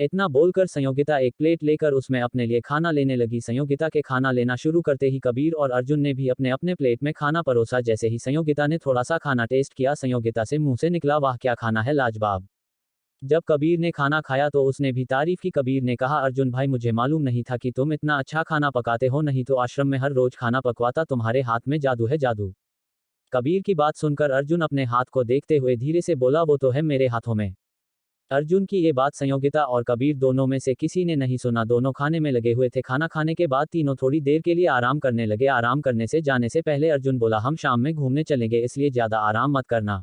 इतना बोलकर संयोगिता एक प्लेट लेकर उसमें अपने लिए खाना लेने लगी। संयोगिता के खाना लेना शुरू करते ही कबीर और अर्जुन ने भी अपने अपने प्लेट में खाना परोसा। जैसे ही संयोगिता ने थोड़ा सा खाना टेस्ट किया, संयोगिता से मुंह से निकला, वाह क्या खाना है, लाजवाब। जब कबीर ने खाना खाया तो उसने भी तारीफ की। कबीर ने कहा, अर्जुन भाई मुझे मालूम नहीं था कि तुम इतना अच्छा खाना पकाते हो, नहीं तो आश्रम में हर रोज खाना पकवाता, तुम्हारे हाथ में जादू है, जादू। कबीर की बात सुनकर अर्जुन अपने हाथ को देखते हुए धीरे से बोला, वो तो है मेरे हाथों में। अर्जुन की ये बात संयोगिता और कबीर दोनों में से किसी ने नहीं सुना। दोनों खाने में लगे हुए थे। खाना खाने के बाद तीनों थोड़ी देर के लिए आराम करने लगे। आराम करने से जाने से पहले अर्जुन बोला, हम शाम में घूमने चलेंगे, इसलिए ज्यादा आराम मत करना।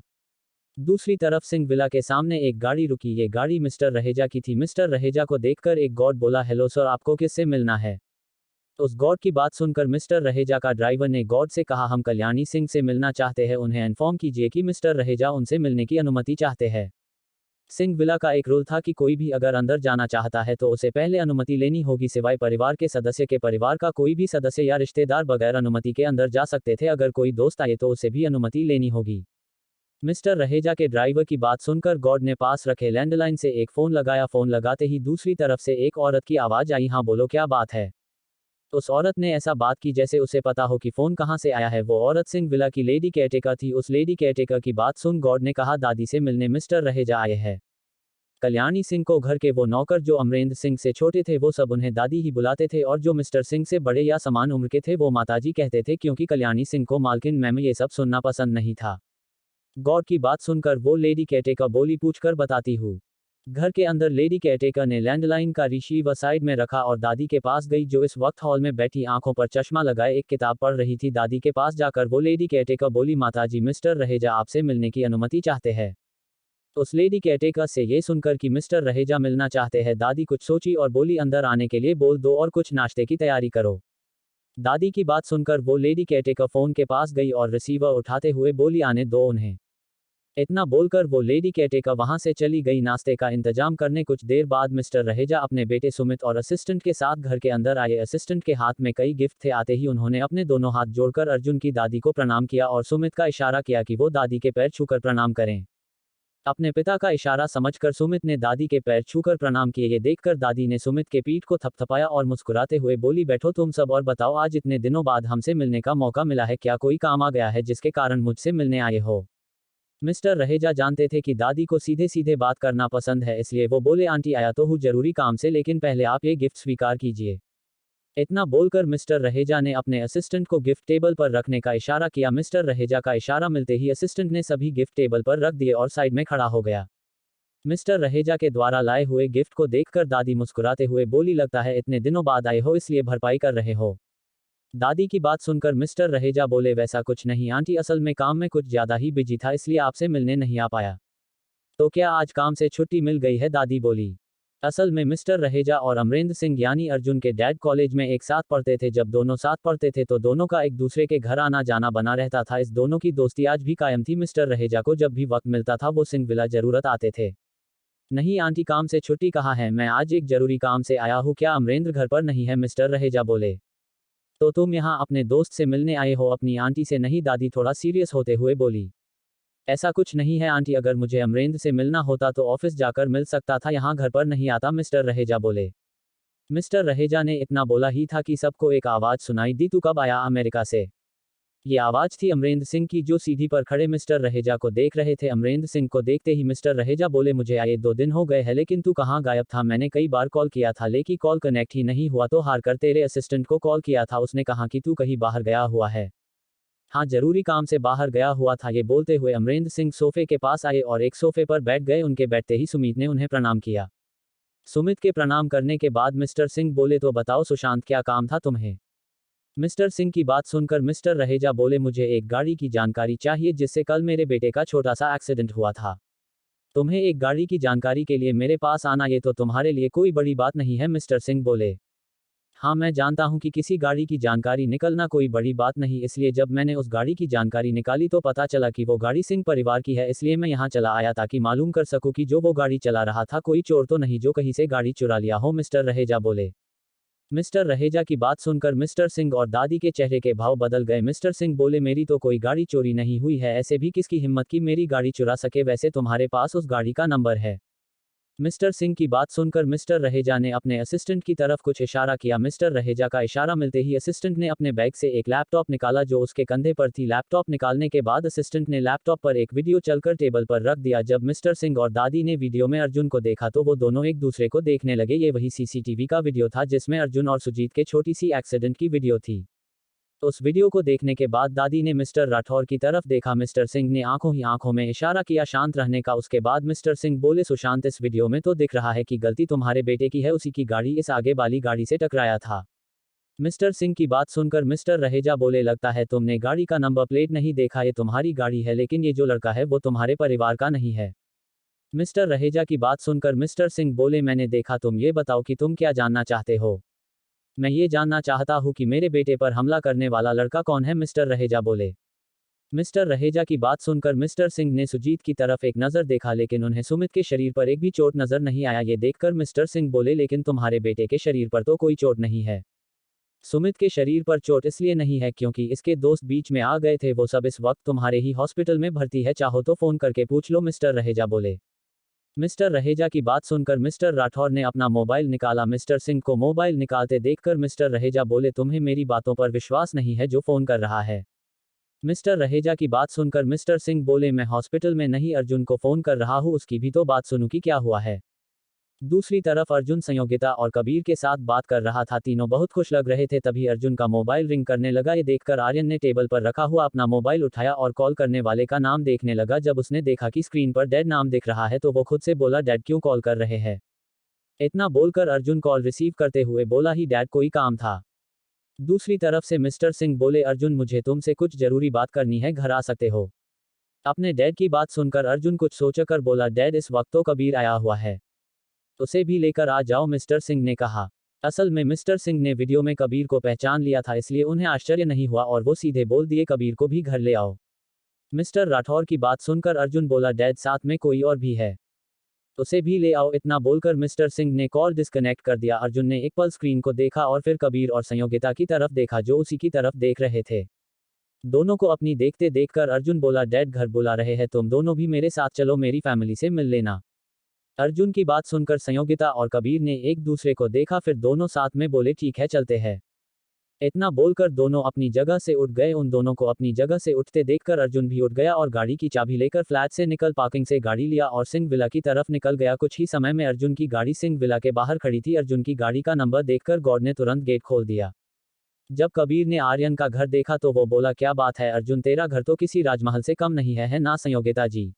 दूसरी तरफ सिंह विला के सामने एक गाड़ी रुकी। ये गाड़ी मिस्टर रहेजा की थी। मिस्टर रहेजा को देखकर एक गॉड बोला, हेलो सर, आपको किससे मिलना है? उस गॉड की बात सुनकर मिस्टर रहेजा का ड्राइवर ने गॉड से कहा, हम कल्याणी सिंह से मिलना चाहते हैं, उन्हें इन्फॉर्म कीजिए कि मिस्टर रहेजा उनसे मिलने की अनुमति चाहते हैं। सिंह विला का एक रूल था कि कोई भी अगर अंदर जाना चाहता है तो उसे पहले अनुमति लेनी होगी, सिवाय परिवार के सदस्य के। परिवार का कोई भी सदस्य या रिश्तेदार बगैर अनुमति के अंदर जा सकते थे। अगर कोई दोस्त आए तो उसे भी अनुमति लेनी होगी। मिस्टर रहेजा के ड्राइवर की बात सुनकर गॉड ने पास रखे लैंडलाइन से एक फोन लगाया। फोन लगाते ही दूसरी तरफ से एक औरत की आवाज आई, हाँ बोलो क्या बात है? उस औरत ने ऐसा बात की जैसे उसे पता हो कि फोन कहां से आया है। वो औरत सिंह विला की लेडी केयरटेकर थी। उस लेडी केयरटेकर की बात सुन गॉड ने कहा, दादी से मिलने मिस्टर रहेजा आए हैं। कल्याणी सिंह को घर के वो नौकर जो अमरेंद्र सिंह से छोटे थे वो सब उन्हें दादी ही बुलाते थे, और जो मिस्टर सिंह से बड़े या समान उम्र के थे वो माताजी कहते थे, क्योंकि कल्याणी सिंह को मालकिन मैम ये सब सुनना पसंद नहीं था। गॉड की बात सुनकर वो लेडी केयरटेकर बोली, पूछकर बताती हूँ। घर के अंदर लेडी केयरटेकर ने लैंडलाइन का रिसीवर साइड में रखा और दादी के पास गई, जो इस वक्त हॉल में बैठी आंखों पर चश्मा लगाए एक किताब पढ़ रही थी। दादी के पास जाकर वो लेडी केयरटेकर बोली, माताजी मिस्टर रहेजा आपसे मिलने की अनुमति चाहते हैं। उस लेडी केयरटेकर से ये सुनकर कि मिस्टर रहेजा मिलना चाहते हैं, दादी कुछ सोची और बोली, अंदर आने के लिए बोल दो और कुछ नाश्ते की तैयारी करो। दादी की बात सुनकर वो लेडी केयरटेकर फोन के पास गई और रिसीवर उठाते हुए बोली, आने दो उन्हें। इतना बोलकर वो लेडी केयरटेकर वहां से चली गई। नाश्ते का इंतजाम करने कुछ देर बाद मिस्टर रहेजा अपने बेटे सुमित और असिस्टेंट के साथ घर के अंदर आए। असिस्टेंट के हाथ में कई गिफ्ट थे। आते ही उन्होंने अपने दोनों हाथ जोड़कर अर्जुन की दादी को प्रणाम किया और सुमित का इशारा किया कि वो दादी के पैर छूकर प्रणाम करें। अपने पिता का इशारा समझकर सुमित ने दादी के पैर छूकर प्रणाम किए। ये देखकर दादी ने सुमित के पीठ को थपथपाया और मुस्कुराते हुए बोली, बैठो तुम सब और बताओ, आज इतने दिनों बाद हमसे मिलने का मौका मिला है, क्या कोई काम आ गया है जिसके कारण मुझसे मिलने आए हो? मिस्टर रहेजा जानते थे कि दादी को सीधे सीधे बात करना पसंद है, इसलिए वो बोले आंटी आया तो हूँ जरूरी काम से, लेकिन पहले आप ये गिफ्ट स्वीकार कीजिए। इतना बोलकर मिस्टर रहेजा ने अपने असिस्टेंट को गिफ्ट टेबल पर रखने का इशारा किया। मिस्टर रहेजा का इशारा मिलते ही असिस्टेंट ने सभी गिफ्ट टेबल पर रख दिए और साइड में खड़ा हो गया। मिस्टर रहेजा के द्वारा लाए हुए गिफ्ट को देखकर दादी मुस्कुराते हुए बोली, लगता है इतने दिनों बाद आए हो इसलिए भरपाई कर रहे हो। दादी की बात सुनकर मिस्टर रहेजा बोले, वैसा कुछ नहीं आंटी, असल में काम में कुछ ज्यादा ही बिजी था इसलिए आपसे मिलने नहीं आ पाया। तो क्या आज काम से छुट्टी मिल गई है? दादी बोली। असल में मिस्टर रहेजा और अमरेंद्र सिंह यानी अर्जुन के डैड कॉलेज में एक साथ पढ़ते थे। जब दोनों साथ पढ़ते थे तो दोनों का एक दूसरे के घर आना जाना बना रहता था। इस दोनों की दोस्ती आज भी कायम थी। मिस्टर रहेजा को जब भी वक्त मिलता था वो सिंह विला जरूरत आते थे। नहीं आंटी, काम से छुट्टी कहाँ है, मैं आज एक जरूरी काम से आया हूँ। क्या अमरेंद्र घर पर नहीं है? मिस्टर रहेजा बोले। तो तुम यहाँ अपने दोस्त से मिलने आए हो, अपनी आंटी से नहीं? दादी थोड़ा सीरियस होते हुए बोली। ऐसा कुछ नहीं है आंटी, अगर मुझे अमरेंद्र से मिलना होता तो ऑफिस जाकर मिल सकता था, यहाँ घर पर नहीं आता। मिस्टर रहेजा बोले। मिस्टर रहेजा ने इतना बोला ही था कि सबको एक आवाज सुनाई दी, तू कब आया अमेरिका से? ये आवाज थी अमरेंद्र सिंह की, जो सीढ़ी पर खड़े मिस्टर रहेजा को देख रहे थे। अमरेंद्र सिंह को देखते ही मिस्टर रहेजा बोले, मुझे आए 2 दिन हो गए हैं, लेकिन तू कहाँ गायब था? मैंने कई बार कॉल किया था लेकिन कॉल कनेक्ट ही नहीं हुआ, तो हार कर तेरे असिस्टेंट को कॉल किया था, उसने कहा कि तू कहीं बाहर गया हुआ है। हाँ, जरूरी काम से बाहर गया हुआ था। ये बोलते हुए अमरेंद्र सिंह सोफे के पास आए और एक सोफे पर बैठ गए। उनके बैठते ही सुमित ने उन्हें प्रणाम किया। सुमित के प्रणाम करने के बाद मिस्टर सिंह बोले, तो बताओ सुशांत, क्या काम था तुम्हें? मिस्टर सिंह की बात सुनकर मिस्टर रहेजा बोले, मुझे एक गाड़ी की जानकारी चाहिए जिससे कल मेरे बेटे का छोटा सा एक्सीडेंट हुआ था। तुम्हें एक गाड़ी की जानकारी के लिए मेरे पास आना, ये तो तुम्हारे लिए कोई बड़ी बात नहीं है। मिस्टर सिंह बोले। हाँ, मैं जानता हूँ कि किसी गाड़ी की जानकारी निकलना कोई बड़ी बात नहीं, इसलिए जब मैंने उस गाड़ी की जानकारी निकाली तो पता चला कि वो गाड़ी सिंह परिवार की है, इसलिए मैं यहाँ चला आया ताकि मालूम कर सकूँ कि जो वो गाड़ी चला रहा था कोई चोर तो नहीं जो कहीं से गाड़ी चुरा लिया हो। मिस्टर रहेजा बोले। मिस्टर रहेजा की बात सुनकर मिस्टर सिंह और दादी के चेहरे के भाव बदल गए। मिस्टर सिंह बोले, मेरी तो कोई गाड़ी चोरी नहीं हुई है, ऐसे भी किसकी हिम्मत की मेरी गाड़ी चुरा सके? वैसे तुम्हारे पास उस गाड़ी का नंबर है? मिस्टर सिंह की बात सुनकर मिस्टर रहेजा ने अपने असिस्टेंट की तरफ कुछ इशारा किया। मिस्टर रहेजा का इशारा मिलते ही असिस्टेंट ने अपने बैग से एक लैपटॉप निकाला जो उसके कंधे पर थी। लैपटॉप निकालने के बाद असिस्टेंट ने लैपटॉप पर एक वीडियो चलकर टेबल पर रख दिया। जब मिस्टर सिंह और दादी ने वीडियो में अर्जुन को देखा तो वो दोनों एक दूसरे को देखने लगे। ये वही सीसीटीवी का वीडियो था जिसमें अर्जुन और सुजीत के छोटी सी एक्सीडेंट की वीडियो थी। उस वीडियो को देखने के बाद दादी ने मिस्टर राठौर की तरफ देखा। मिस्टर सिंह ने आंखों ही आंखों में इशारा किया शांत रहने का। उसके बाद मिस्टर सिंह बोले, सुशांत, इस वीडियो में तो दिख रहा है कि गलती तुम्हारे बेटे की है, उसी की गाड़ी इस आगे वाली गाड़ी से टकराया था। मिस्टर सिंह की बात सुनकर मिस्टर रहेजा बोले, लगता है तुमने गाड़ी का नंबर प्लेट नहीं देखा, ये तुम्हारी गाड़ी है लेकिन ये जो लड़का है वो तुम्हारे परिवार का नहीं है। मिस्टर रहेजा की बात सुनकर मिस्टर सिंह बोले, मैंने देखा, तुम ये बताओ कि तुम क्या जानना चाहते हो? मैं ये जानना चाहता हूँ कि मेरे बेटे पर हमला करने वाला लड़का कौन है? मिस्टर रहेजा बोले। मिस्टर रहेजा की बात सुनकर मिस्टर सिंह ने सुजीत की तरफ एक नज़र देखा लेकिन उन्हें सुमित के शरीर पर एक भी चोट नजर नहीं आया। ये देखकर मिस्टर सिंह बोले, लेकिन तुम्हारे बेटे के शरीर पर तो कोई चोट नहीं है। सुमित के शरीर पर चोट इसलिए नहीं है क्योंकि इसके दोस्त बीच में आ गए थे, वो सब इस वक्त तुम्हारे ही हॉस्पिटल में भर्ती है, चाहो तो फोन करके पूछ लो। मिस्टर रहेजा बोले। मिस्टर रहेजा की बात सुनकर मिस्टर राठौर ने अपना मोबाइल निकाला। मिस्टर सिंह को मोबाइल निकालते देखकर मिस्टर रहेजा बोले, तुम्हें मेरी बातों पर विश्वास नहीं है जो फोन कर रहा है? मिस्टर रहेजा की बात सुनकर मिस्टर सिंह बोले, मैं हॉस्पिटल में नहीं अर्जुन को फोन कर रहा हूँ, उसकी भी तो बात सुनूं कि क्या हुआ है। दूसरी तरफ अर्जुन संयोगिता और कबीर के साथ बात कर रहा था। तीनों बहुत खुश लग रहे थे। तभी अर्जुन का मोबाइल रिंग करने लगा। ये देखकर आर्यन ने टेबल पर रखा हुआ अपना मोबाइल उठाया और कॉल करने वाले का नाम देखने लगा। जब उसने देखा कि स्क्रीन पर डैड नाम दिख रहा है तो वो खुद से बोला, डैड क्यों कॉल कर रहे हैं? इतना बोलकर अर्जुन कॉल रिसीव करते हुए बोला, ही डैड, कोई काम था। दूसरी तरफ से मिस्टर सिंह बोले, अर्जुन, मुझे तुमसे कुछ जरूरी बात करनी है, घर आ सकते हो? अपने डैड की बात सुनकर अर्जुन कुछ सोचकर बोला, डैड, इस वक्त तो कबीर आया हुआ है, उसे भी लेकर आ जाओ। मिस्टर सिंह ने कहा। असल में मिस्टर सिंह ने वीडियो में कबीर को पहचान लिया था, इसलिए उन्हें आश्चर्य नहीं हुआ और वो सीधे बोल दिए, कबीर को भी घर ले आओ। मिस्टर राठौर की बात सुनकर अर्जुन बोला, डैड, साथ में कोई और भी है, उसे भी ले आओ। इतना बोलकर मिस्टर सिंह ने कॉल डिस्कनेक्ट कर दिया। अर्जुन ने एक पल स्क्रीन को देखा और फिर कबीर और संयोगिता की तरफ देखा जो उसी की तरफ देख रहे थे। दोनों को अपनी देखते देखकर अर्जुन बोला, डैड, घर बुला रहे हैं, तुम दोनों भी मेरे साथ चलो, मेरी फैमिली से मिल लेना। अर्जुन की बात सुनकर संयोगिता और कबीर ने एक दूसरे को देखा, फिर दोनों साथ में बोले, ठीक है, चलते हैं। इतना बोलकर दोनों अपनी जगह से उठ गए। उन दोनों को अपनी जगह से उठते देखकर अर्जुन भी उठ गया और गाड़ी की चाबी लेकर फ्लैट से निकल पार्किंग से गाड़ी लिया और सिंह विला की तरफ निकल गया। कुछ ही समय में अर्जुन की गाड़ी सिंह विला के बाहर खड़ी थी। अर्जुन की गाड़ी का नंबर देखकर गॉड ने तुरंत गेट खोल दिया। जब कबीर ने आर्यन का घर देखा तो वो बोला, क्या बात है अर्जुन, तेरा घर तो किसी राजमहल से कम नहीं है ना संयोगिता जी।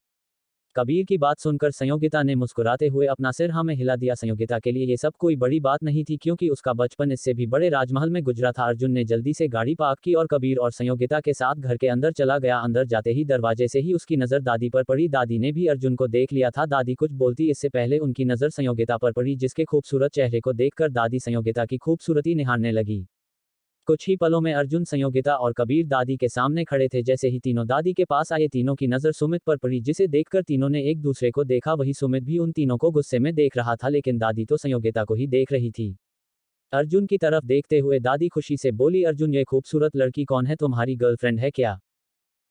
कबीर की बात सुनकर संयोगिता ने मुस्कुराते हुए अपना सिर हाँ में हिला दिया। संयोगिता के लिए ये सब कोई बड़ी बात नहीं थी, क्योंकि उसका बचपन इससे भी बड़े राजमहल में गुजरा था। अर्जुन ने जल्दी से गाड़ी पार्क की और कबीर और संयोगिता के साथ घर के अंदर चला गया। अंदर जाते ही दरवाजे से ही उसकी नज़र दादी पर पड़ी। दादी ने भी अर्जुन को देख लिया था। दादी कुछ बोलती इससे पहले उनकी नज़र संयोगिता पर पड़ी, जिसके खूबसूरत चेहरे को देखकर दादी संयोगिता की खूबसूरती निहारने लगी। कुछ ही पलों में अर्जुन, संयोगिता और कबीर दादी के सामने खड़े थे। जैसे ही तीनों दादी के पास आए, तीनों की नज़र सुमित पर पड़ी, जिसे देखकर तीनों ने एक दूसरे को देखा। वही सुमित भी उन तीनों को गुस्से में देख रहा था, लेकिन दादी तो संयोगिता को ही देख रही थी। अर्जुन की तरफ देखते हुए दादी खुशी से बोली, अर्जुन ये खूबसूरत लड़की कौन है, तुम्हारी गर्लफ्रेंड है क्या?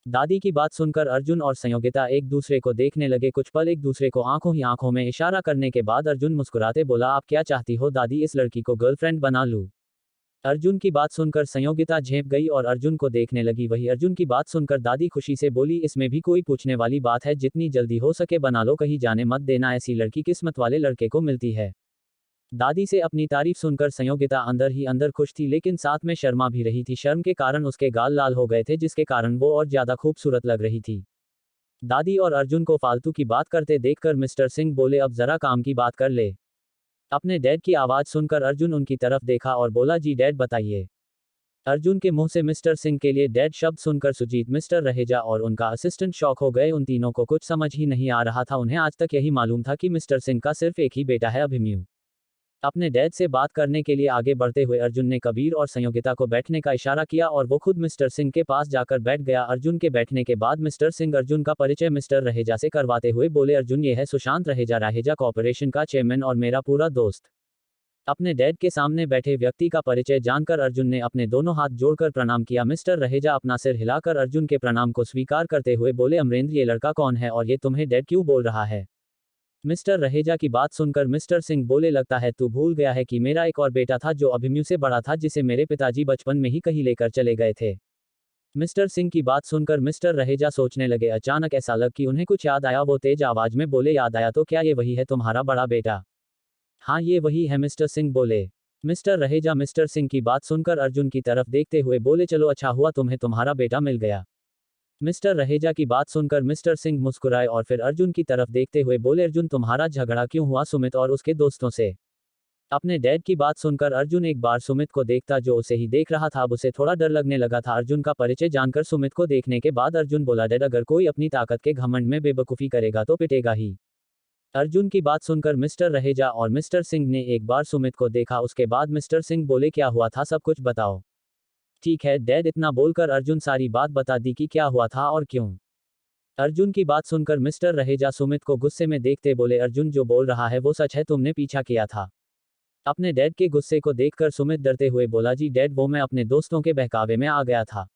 दादी की बात सुनकर अर्जुन और संयोगिता एक दूसरे को देखने लगे। कुछ पल एक दूसरे को आंखों ही आंखों में इशारा करने के बाद अर्जुन मुस्कुराते बोला, आप क्या चाहती हो दादी, इस लड़की को गर्लफ्रेंड बना लूं? अर्जुन की बात सुनकर संयोगिता झेप गई और अर्जुन को देखने लगी। वही अर्जुन की बात सुनकर दादी खुशी से बोली, इसमें भी कोई पूछने वाली बात है, जितनी जल्दी हो सके बना लो, कहीं जाने मत देना, ऐसी लड़की किस्मत वाले लड़के को मिलती है। दादी से अपनी तारीफ सुनकर संयोगिता अंदर ही अंदर खुश थी, लेकिन साथ में शर्मा भी रही थी। शर्म के कारण उसके गाल लाल हो गए थे, जिसके कारण वो और ज्यादा खूबसूरत लग रही थी। दादी और अर्जुन को फालतू की बात करते देखकर मिस्टर सिंह बोले, अब जरा काम की बात कर ले। अपने डैड की आवाज सुनकर अर्जुन उनकी तरफ देखा और बोला, जी डैड बताइए। अर्जुन के मुंह से मिस्टर सिंह के लिए डैड शब्द सुनकर सुजीत, मिस्टर रहेजा और उनका असिस्टेंट शॉक हो गए। उन तीनों को कुछ समझ ही नहीं आ रहा था। उन्हें आज तक यही मालूम था कि मिस्टर सिंह का सिर्फ एक ही बेटा है, अभिमन्यु। अपने डैड से बात करने के लिए आगे बढ़ते हुए अर्जुन ने कबीर और संयोगिता को बैठने का इशारा किया और वो खुद मिस्टर सिंह के पास जाकर बैठ गया। अर्जुन के बैठने के बाद मिस्टर सिंह अर्जुन का परिचय मिस्टर रहेजा से करवाते हुए बोले, अर्जुन ये है सुशांत रहेजा, रहेजा कॉर्पोरेशन का चेयरमैन और मेरा पूरा दोस्त। अपने डैड के सामने बैठे व्यक्ति का परिचय जानकर अर्जुन ने अपने दोनों हाथ जोड़कर प्रणाम किया। मिस्टर रहेजा अपना सिर हिलाकर अर्जुन के प्रणाम को स्वीकार करते हुए बोले, अमरेंद्र ये लड़का कौन है और ये तुम्हें डैड क्यों बोल रहा है? मिस्टर रहेजा की बात सुनकर मिस्टर सिंह बोले, लगता है तू भूल गया है कि मेरा एक और बेटा था जो अभिमन्यु से बड़ा था, जिसे मेरे पिताजी बचपन में ही कहीं लेकर चले गए थे। मिस्टर सिंह की बात सुनकर मिस्टर रहेजा सोचने लगे। अचानक ऐसा लग कि उन्हें कुछ याद आया। वो तेज आवाज में बोले, याद आया तो क्या ये वही है तुम्हारा बड़ा बेटा? हाँ ये वही है, मिस्टर सिंह बोले। मिस्टर रहेजा मिस्टर सिंह की बात सुनकर अर्जुन की तरफ देखते हुए बोले, चलो अच्छा हुआ तुम्हें तुम्हारा बेटा मिल गया। मिस्टर रहेजा की बात सुनकर मिस्टर सिंह मुस्कुराए और फिर अर्जुन की तरफ देखते हुए बोले, अर्जुन तुम्हारा झगड़ा क्यों हुआ सुमित और उसके दोस्तों से? अपने डैड की बात सुनकर अर्जुन एक बार सुमित को देखता, जो उसे ही देख रहा था। अब उसे थोड़ा डर लगने लगा था। अर्जुन का परिचय जानकर सुमित को देखने के बाद अर्जुन बोला, डैड अगर कोई अपनी ताकत के घमंड में बेवकूफ़ी करेगा तो पिटेगा ही। अर्जुन की बात सुनकर मिस्टर रहेजा और मिस्टर सिंह ने एक बार सुमित को देखा। उसके बाद मिस्टर सिंह बोले, क्या हुआ था, सब कुछ बताओ। ठीक है डैड, इतना बोलकर अर्जुन सारी बात बता दी कि क्या हुआ था और क्यों। अर्जुन की बात सुनकर मिस्टर रहेजा सुमित को गुस्से में देखते बोले, अर्जुन जो बोल रहा है वो सच है, तुमने पीछा किया था? अपने डैड के गुस्से को देखकर सुमित डरते हुए बोला, जी डैड वो मैं अपने दोस्तों के बहकावे में आ गया था।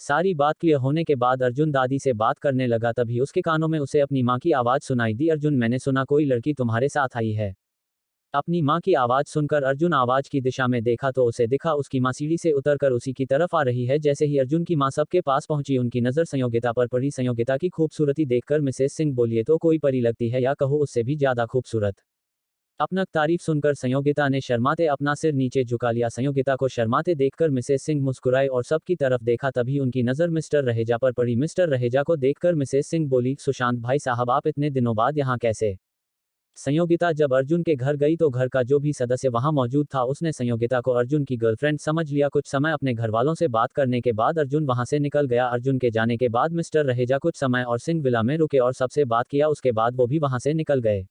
सारी बात क्लियर होने के बाद अर्जुन दादी से बात करने लगा। तभी उसके कानों में उसे अपनी माँ की आवाज़ सुनाई दी, अर्जुन मैंने सुना कोई लड़की तुम्हारे साथ आई है। अपनी माँ की आवाज़ सुनकर अर्जुन आवाज़ की दिशा में देखा तो उसे दिखा उसकी माँ सीढ़ी से उतरकर उसी की तरफ आ रही है। जैसे ही अर्जुन की माँ सबके पास पहुंची, उनकी नज़र संयोगिता पर पड़ी। संयोगिता की खूबसूरती देखकर मिसेस सिंह बोलिए तो कोई परी लगती है, या कहो उससे भी ज़्यादा खूबसूरत। अपना तारीफ सुनकर संयोगिता ने शर्माते अपना सिर नीचे झुका लिया। संयोगिता को शर्माते देखकर मिसेस सिंह मुस्कुराए और सबकी तरफ देखा। तभी उनकी नज़र मिस्टर रहेजा पर पड़ी। मिस्टर रहेजा को देखकर मिसेस सिंह बोली, सुशांत भाई साहब आप इतने दिनों बाद यहाँ कैसे? संयोगिता जब अर्जुन के घर गई तो घर का जो भी सदस्य वहां मौजूद था उसने संयोगिता को अर्जुन की गर्लफ्रेंड समझ लिया। कुछ समय अपने घर वालों से बात करने के बाद अर्जुन वहां से निकल गया। अर्जुन के जाने के बाद मिस्टर रहेजा कुछ समय और सिंह विला में रुके और सबसे बात किया। उसके बाद वो भी वहां से निकल गए।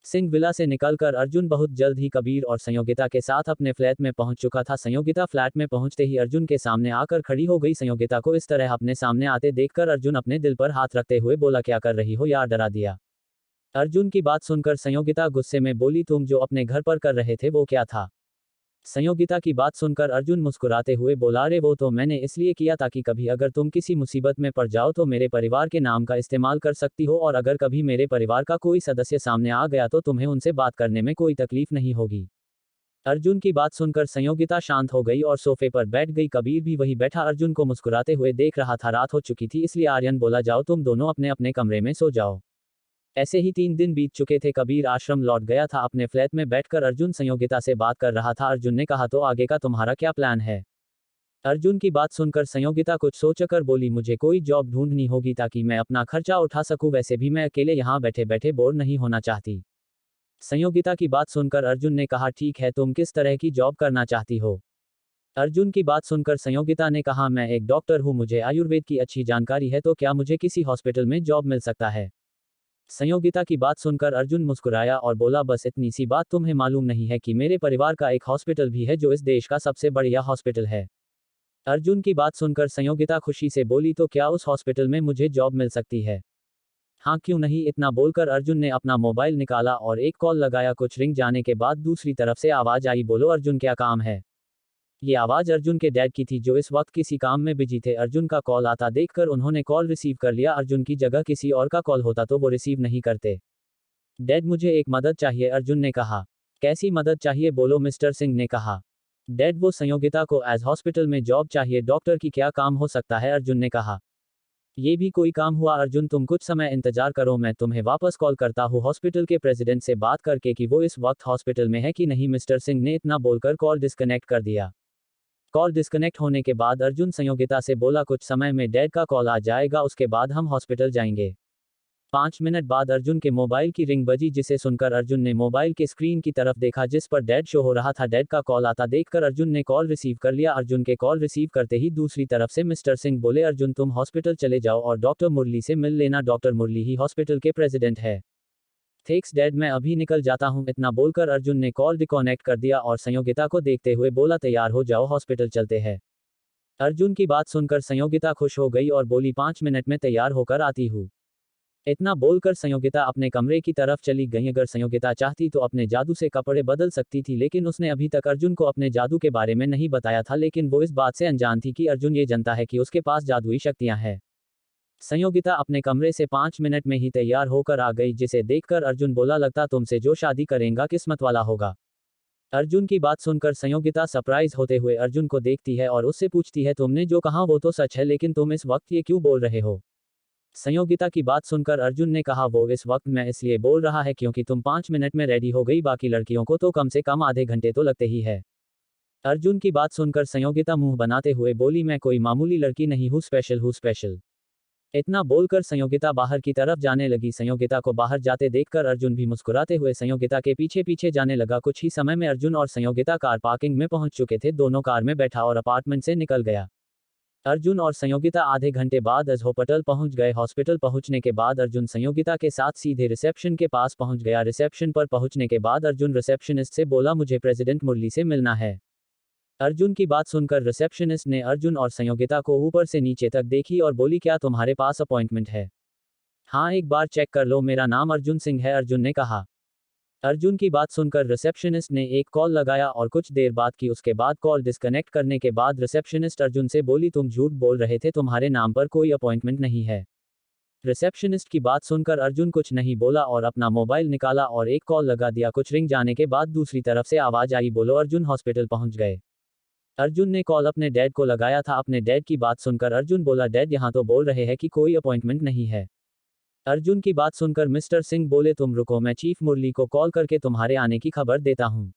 सिंह विला से निकलकर अर्जुन बहुत जल्द ही कबीर और संयोगिता के साथ अपने फ्लैट में पहुंच चुका था। संयोगिता फ्लैट में पहुंचते ही अर्जुन के सामने आकर खड़ी हो गई। संयोगिता को इस तरह अपने सामने आते देखकर अर्जुन अपने दिल पर हाथ रखते हुए बोला, क्या कर रही हो यार, डरा दिया। अर्जुन की बात सुनकर संयोगिता गुस्से में बोली, तुम जो अपने घर पर कर रहे थे वो क्या था? संयोगिता की बात सुनकर अर्जुन मुस्कुराते हुए बोला, अरे वो तो मैंने इसलिए किया ताकि कभी अगर तुम किसी मुसीबत में पड़ जाओ तो मेरे परिवार के नाम का इस्तेमाल कर सकती हो, और अगर कभी मेरे परिवार का कोई सदस्य सामने आ गया तो तुम्हें उनसे बात करने में कोई तकलीफ नहीं होगी। अर्जुन की बात सुनकर संयोगिता शांत हो गई और सोफे पर बैठ गई। कबीर भी वही बैठा अर्जुन को मुस्कुराते हुए देख रहा था। रात हो चुकी थी इसलिए आर्यन बोला, जाओ तुम दोनों अपने अपने कमरे में सो जाओ। ऐसे ही 3 दिन बीत चुके थे। कबीर आश्रम लौट गया था। अपने फ्लैट में बैठकर अर्जुन संयोगिता से बात कर रहा था। अर्जुन ने कहा, तो आगे का तुम्हारा क्या प्लान है? अर्जुन की बात सुनकर संयोगिता कुछ सोचकर बोली, मुझे कोई जॉब ढूंढनी होगी ताकि मैं अपना खर्चा उठा सकूं। वैसे भी मैं अकेले यहाँ बैठे बैठे बोर नहीं होना चाहती। संयोगिता की बात सुनकर अर्जुन ने कहा, ठीक है, तुम किस तरह की जॉब करना चाहती हो? अर्जुन की बात सुनकर संयोगिता ने कहा, मैं एक डॉक्टर हूँ, मुझे आयुर्वेद की अच्छी जानकारी है, तो क्या मुझे किसी हॉस्पिटल में जॉब मिल सकता है? संयोगिता की बात सुनकर अर्जुन मुस्कुराया और बोला, बस इतनी सी बात तुम्हें मालूम नहीं है कि मेरे परिवार का एक हॉस्पिटल भी है जो इस देश का सबसे बढ़िया हॉस्पिटल है। अर्जुन की बात सुनकर संयोगिता खुशी से बोली, तो क्या उस हॉस्पिटल में मुझे जॉब मिल सकती है? हाँ क्यों नहीं। इतना बोलकर अर्जुन ने अपना मोबाइल निकाला और एक कॉल लगाया। कुछ रिंग जाने के बाद दूसरी तरफ से आवाज आई, बोलो अर्जुन, क्या काम है? ये आवाज अर्जुन के डैड की थी जो इस वक्त किसी काम में बिजी थे। अर्जुन का कॉल आता देखकर उन्होंने कॉल रिसीव कर लिया। अर्जुन की जगह किसी और का कॉल होता तो वो रिसीव नहीं करते। डैड, मुझे एक मदद चाहिए, अर्जुन ने कहा। कैसी मदद चाहिए बोलो, मिस्टर सिंह ने कहा। डैड, वो संयोगिता को एज हॉस्पिटल में जॉब चाहिए। डॉक्टर की क्या काम हो सकता है, अर्जुन ने कहा। ये भी कोई काम हुआ अर्जुन, तुम कुछ समय इंतजार करो, मैं तुम्हें वापस कॉल करता हूँ हॉस्पिटल के प्रेसिडेंट से बात करके कि वो इस वक्त हॉस्पिटल में है कि नहीं। मिस्टर सिंह ने इतना बोलकर कॉल डिस्कनेक्ट कर दिया। कॉल डिस्कनेक्ट होने के बाद अर्जुन संयोगिता से बोला, कुछ समय में डैड का कॉल आ जाएगा, उसके बाद हम हॉस्पिटल जाएंगे। 5 मिनट बाद अर्जुन के मोबाइल की रिंग बजी, जिसे सुनकर अर्जुन ने मोबाइल के स्क्रीन की तरफ देखा जिस पर डैड शो हो रहा था। डैड का कॉल आता देखकर अर्जुन ने कॉल रिसीव कर लिया। अर्जुन के कॉल रिसीव करते ही दूसरी तरफ से मिस्टर सिंह बोले, अर्जुन तुम हॉस्पिटल चले जाओ और डॉक्टर मुरली से मिल लेना, डॉक्टर मुरली ही हॉस्पिटल के प्रेसिडेंट है। थैंक्स डैड, मैं अभी निकल जाता हूँ। इतना बोलकर अर्जुन ने कॉल डिकनेक्ट कर दिया और संयोगिता को देखते हुए बोला, तैयार हो जाओ, हॉस्पिटल चलते हैं। अर्जुन की बात सुनकर संयोगिता खुश हो गई और बोली, 5 मिनट में तैयार होकर आती हूँ। इतना बोलकर संयोगिता अपने कमरे की तरफ चली गई। अगर संयोगिता चाहती तो अपने जादू से कपड़े बदल सकती थी, लेकिन उसने अभी तक अर्जुन को अपने जादू के बारे में नहीं बताया था। लेकिन वो इस बात से अनजान थी कि अर्जुन ये जानता है कि उसके पास जादुई शक्तियां हैं। संयोगिता अपने कमरे से 5 मिनट में ही तैयार होकर आ गई, जिसे देखकर अर्जुन बोला, लगता तुमसे जो शादी करेगा किस्मत वाला होगा। अर्जुन की बात सुनकर संयोगिता सरप्राइज होते हुए अर्जुन को देखती है और उससे पूछती है, तुमने जो कहा वो तो सच है, लेकिन तुम इस वक्त ये क्यों बोल रहे हो? संयोगिता की बात सुनकर अर्जुन ने कहा, वो इस वक्त मैं इसलिए बोल रहा है क्योंकि तुम 5 मिनट में रेडी हो गई, बाकी लड़कियों को तो कम से कम आधे घंटे तो लगते ही है। अर्जुन की बात सुनकर संयोगिता मुंह बनाते हुए बोली, मैं कोई मामूली लड़की नहीं हूँ, स्पेशल हूँ, स्पेशल। इतना बोलकर संयोगिता बाहर की तरफ जाने लगी। संयोगिता को बाहर जाते देखकर अर्जुन भी मुस्कुराते हुए संयोगिता के पीछे पीछे जाने लगा। कुछ ही समय में अर्जुन और संयोगिता कार पार्किंग में पहुंच चुके थे। दोनों कार में बैठा और अपार्टमेंट से निकल गया। अर्जुन और संयोगिता आधे घंटे बाद हॉस्पिटल पहुंच गए। हॉस्पिटल पहुंचने के बाद अर्जुन संयोगिता के साथ सीधे रिसेप्शन के पास पहुंच गया। रिसेप्शन पर पहुंचने के बाद अर्जुन रिसेप्शनिस्ट से बोला, मुझे प्रेसिडेंट मुरली से मिलना है। अर्जुन की बात सुनकर रिसेप्शनिस्ट ने अर्जुन और संयोगिता को ऊपर से नीचे तक देखी और बोली, क्या तुम्हारे पास अपॉइंटमेंट है? हाँ, एक बार चेक कर लो, मेरा नाम अर्जुन सिंह है, अर्जुन ने कहा। अर्जुन की बात सुनकर रिसेप्शनिस्ट ने एक कॉल लगाया और कुछ देर बात की। उसके बाद कॉल डिस्कनेक्ट करने के बाद रिसेप्शनिस्ट अर्जुन से बोली, तुम झूठ बोल रहे थे, तुम्हारे नाम पर कोई अपॉइंटमेंट नहीं है। रिसेप्शनिस्ट की बात सुनकर अर्जुन कुछ नहीं बोला और अपना मोबाइल निकाला और एक कॉल लगा दिया। कुछ रिंग जाने के बाद दूसरी तरफ से आवाज आई, बोलो अर्जुन हॉस्पिटल पहुंच गए। अर्जुन ने कॉल अपने डैड को लगाया था। अपने डैड की बात सुनकर अर्जुन बोला, डैड यहाँ तो बोल रहे हैं कि कोई अपॉइंटमेंट नहीं है। अर्जुन की बात सुनकर मिस्टर सिंह बोले, तुम रुको, मैं चीफ मुरली को कॉल करके तुम्हारे आने की खबर देता हूँ।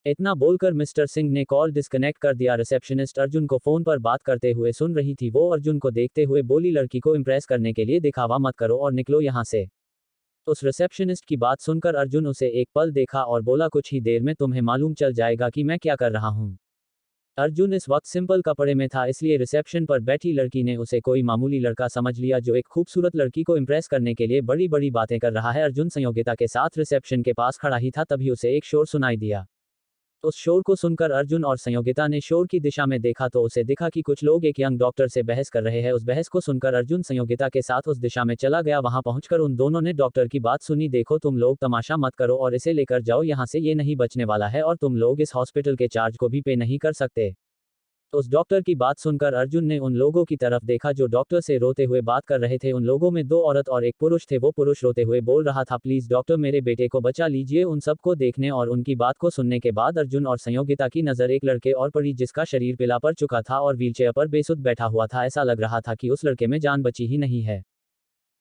इतना बोलकर मिस्टर सिंह ने कॉल डिस्कनेक्ट कर दिया। रिसेप्शनिस्ट अर्जुन को फोन पर बात करते हुए सुन रही थी। वो अर्जुन को देखते हुए बोली, लड़की को इम्प्रेस करने के लिए दिखावा मत करो और निकलो यहाँ से। उस रिसेप्शनिस्ट की बात सुनकर अर्जुन उसे एक पल देखा और बोला, कुछ ही देर में तुम्हें मालूम चल जाएगा कि मैं क्या कर रहा हूँ। अर्जुन इस वक्त सिंपल कपड़े में था, इसलिए रिसेप्शन पर बैठी लड़की ने उसे कोई मामूली लड़का समझ लिया जो एक खूबसूरत लड़की को इम्प्रेस करने के लिए बड़ी बड़ी बातें कर रहा है। अर्जुन संयोगिता के साथ रिसेप्शन के पास खड़ा ही था, तभी उसे एक शोर सुनाई दिया। उस शोर को सुनकर अर्जुन और संयोगिता ने शोर की दिशा में देखा तो उसे दिखा कि कुछ लोग एक यंग डॉक्टर से बहस कर रहे हैं। उस बहस को सुनकर अर्जुन संयोगिता के साथ उस दिशा में चला गया। वहां पहुंचकर उन दोनों ने डॉक्टर की बात सुनी, देखो तुम लोग तमाशा मत करो और इसे लेकर जाओ यहाँ से, ये नहीं बचने वाला है और तुम लोग इस हॉस्पिटल के चार्ज को भी पे नहीं कर सकते। उस डॉक्टर की बात सुनकर अर्जुन ने उन लोगों की तरफ देखा जो डॉक्टर से रोते हुए बात कर रहे थे। उन लोगों में दो औरत और एक पुरुष थे। वो पुरुष रोते हुए बोल रहा था, प्लीज डॉक्टर मेरे बेटे को बचा लीजिए। उन सबको देखने और उनकी बात को सुनने के बाद अर्जुन और संयोगिता की नजर एक लड़के और पड़ी जिसका शरीर पीला पड़ चुका था और व्हीलचेयर पर बेसुध बैठा हुआ था। ऐसा लग रहा था कि उस लड़के में जान बची ही नहीं है।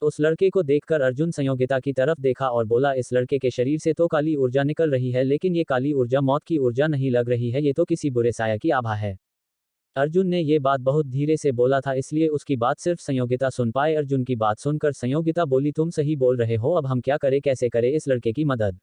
उस लड़के को देखकर अर्जुन संयोगिता की तरफ देखा और बोला, इस लड़के के शरीर से तो काली ऊर्जा निकल रही है, लेकिन ये काली ऊर्जा मौत की ऊर्जा नहीं लग रही है, ये तो किसी बुरे साया की आभा है। अर्जुन ने ये बात बहुत धीरे से बोला था, इसलिए उसकी बात सिर्फ संयोगिता सुन पाए। अर्जुन की बात सुनकर संयोगिता बोली, तुम सही बोल रहे हो, अब हम क्या करें, कैसे करें इस लड़के की मदद।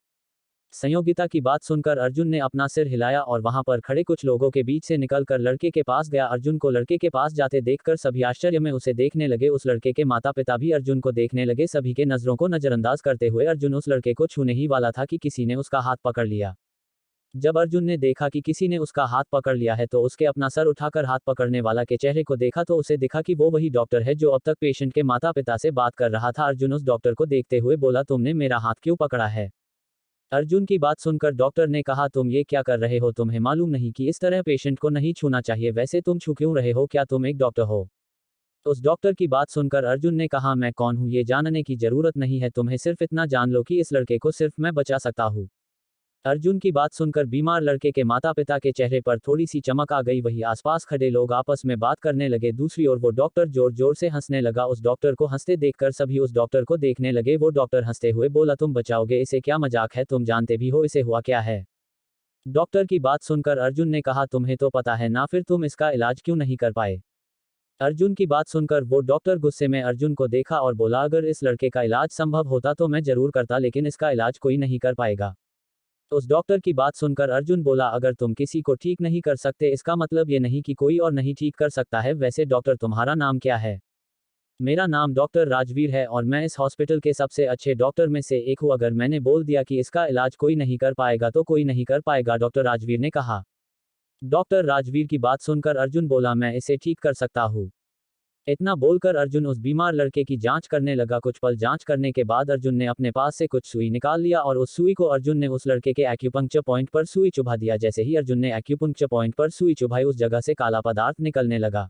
संयोगिता की बात सुनकर अर्जुन ने अपना सिर हिलाया और वहां पर खड़े कुछ लोगों के बीच से निकलकर लड़के के पास गया। अर्जुन को लड़के के पास जाते देखकर सभी आश्चर्य में उसे देखने लगे। उस लड़के के माता पिता भी अर्जुन को देखने लगे। सभी के नजरों को नजरअंदाज करते हुए अर्जुन उस लड़के को छूने ही वाला था कि किसी ने उसका हाथ पकड़ लिया। जब अर्जुन ने देखा कि किसी ने उसका हाथ पकड़ लिया है तो उसके अपना सर उठाकर हाथ पकड़ने वाला के चेहरे को देखा तो उसे दिखा कि वो वही डॉक्टर है जो अब तक पेशेंट के माता पिता से बात कर रहा था। अर्जुन उस डॉक्टर को देखते हुए बोला, तुमने मेरा हाथ क्यों पकड़ा है। अर्जुन की बात सुनकर डॉक्टर ने कहा, तुम ये क्या कर रहे हो, तुम्हें मालूम नहीं कि इस तरह पेशेंट को नहीं छूना चाहिए, वैसे तुम छू क्यों रहे हो, क्या तुम एक डॉक्टर हो। उस डॉक्टर की बात सुनकर अर्जुन ने कहा, मैं कौन हूं ये जानने की जरूरत नहीं है, तुम्हें सिर्फ इतना जान लो कि इस लड़के को सिर्फ मैं बचा सकता हूं। अर्जुन की बात सुनकर बीमार लड़के के माता पिता के चेहरे पर थोड़ी सी चमक आ गई। वही आसपास खड़े लोग आपस में बात करने लगे। दूसरी ओर वो डॉक्टर जोर जोर से हंसने लगा। उस डॉक्टर को हंसते देखकर सभी उस डॉक्टर को देखने लगे। वो डॉक्टर हंसते हुए बोला, तुम बचाओगे इसे, क्या मजाक है, तुम जानते भी हो इसे हुआ क्या है। डॉक्टर की बात सुनकर अर्जुन ने कहा, तुम्हें तो पता है ना, फिर तुम इसका इलाज क्यों नहीं कर पाए। अर्जुन की बात सुनकर वो डॉक्टर गुस्से में अर्जुन को देखा और बोला, अगर इस लड़के का इलाज संभव होता तो मैं जरूर करता, लेकिन इसका इलाज कोई नहीं कर पाएगा। उस डॉक्टर की बात सुनकर अर्जुन बोला, अगर तुम किसी को ठीक नहीं कर सकते इसका मतलब ये नहीं कि कोई और नहीं ठीक कर सकता है। वैसे डॉक्टर तुम्हारा नाम क्या है। मेरा नाम डॉक्टर राजवीर है और मैं इस हॉस्पिटल के सबसे अच्छे डॉक्टर में से एक हूँ। अगर मैंने बोल दिया कि इसका इलाज कोई नहीं कर पाएगा तो कोई नहीं कर पाएगा, डॉक्टर राजवीर ने कहा। डॉक्टर राजवीर की बात सुनकर अर्जुन बोला, मैं इसे ठीक कर सकता हूँ। इतना बोलकर अर्जुन उस बीमार लड़के की जांच करने लगा। कुछ पल जांच करने के बाद अर्जुन ने अपने पास से कुछ सुई निकाल लिया और उस सुई को अर्जुन ने उस लड़के के एक्यूपंक्चर पॉइंट पर सुई चुभा दिया। जैसे ही अर्जुन ने एक्यूपंक्चर पॉइंट पर सुई चुभाई उस जगह से काला पदार्थ निकलने लगा।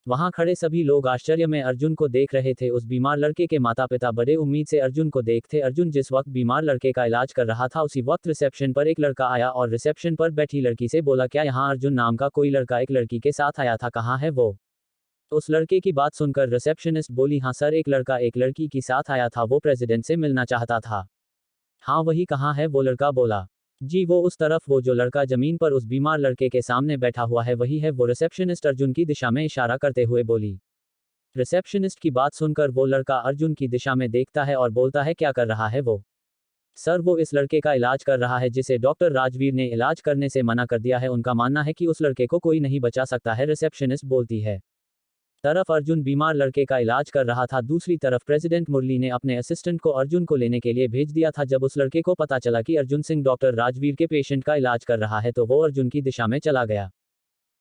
वहां खड़े सभी लोग आश्चर्य में अर्जुन को देख रहे थे। उस बीमार लड़के के माता पिता बड़े उम्मीद से अर्जुन को देखते। अर्जुन जिस वक्त बीमार लड़के का इलाज कर रहा था उसी वक्त रिसेप्शन पर एक लड़का आया और रिसेप्शन पर बैठी लड़की से बोला, क्या यहाँ अर्जुन नाम का कोई लड़का एक लड़की के साथ आया था, कहाँ है वो। उस लड़के की बात सुनकर रिसेप्शनिस्ट बोली, हाँ सर, एक लड़का एक लड़की के साथ आया था, वो प्रेसिडेंट से मिलना चाहता था। हाँ वही, कहाँ है वो, लड़का बोला। जी वो उस तरफ, वो जो लड़का जमीन पर उस बीमार लड़के के सामने बैठा हुआ है वही है वो, रिसेप्शनिस्ट अर्जुन की दिशा में इशारा करते हुए बोली। रिसेप्शनिस्ट की बात सुनकर वो लड़का अर्जुन की दिशा में देखता है और बोलता है, क्या कर रहा है वो। सर वो इस लड़के का इलाज कर रहा है जिसे डॉक्टर राजवीर ने इलाज करने से मना कर दिया है। उनका मानना है कि उस लड़के को कोई नहीं बचा सकता है, रिसेप्शनिस्ट बोलती है। तरफ अर्जुन बीमार लड़के का इलाज कर रहा था, दूसरी तरफ प्रेसिडेंट मुरली ने अपने असिस्टेंट को अर्जुन को लेने के लिए भेज दिया था। जब उस लड़के को पता चला कि अर्जुन सिंह डॉक्टर राजवीर के पेशेंट का इलाज कर रहा है तो वो अर्जुन की दिशा में चला गया।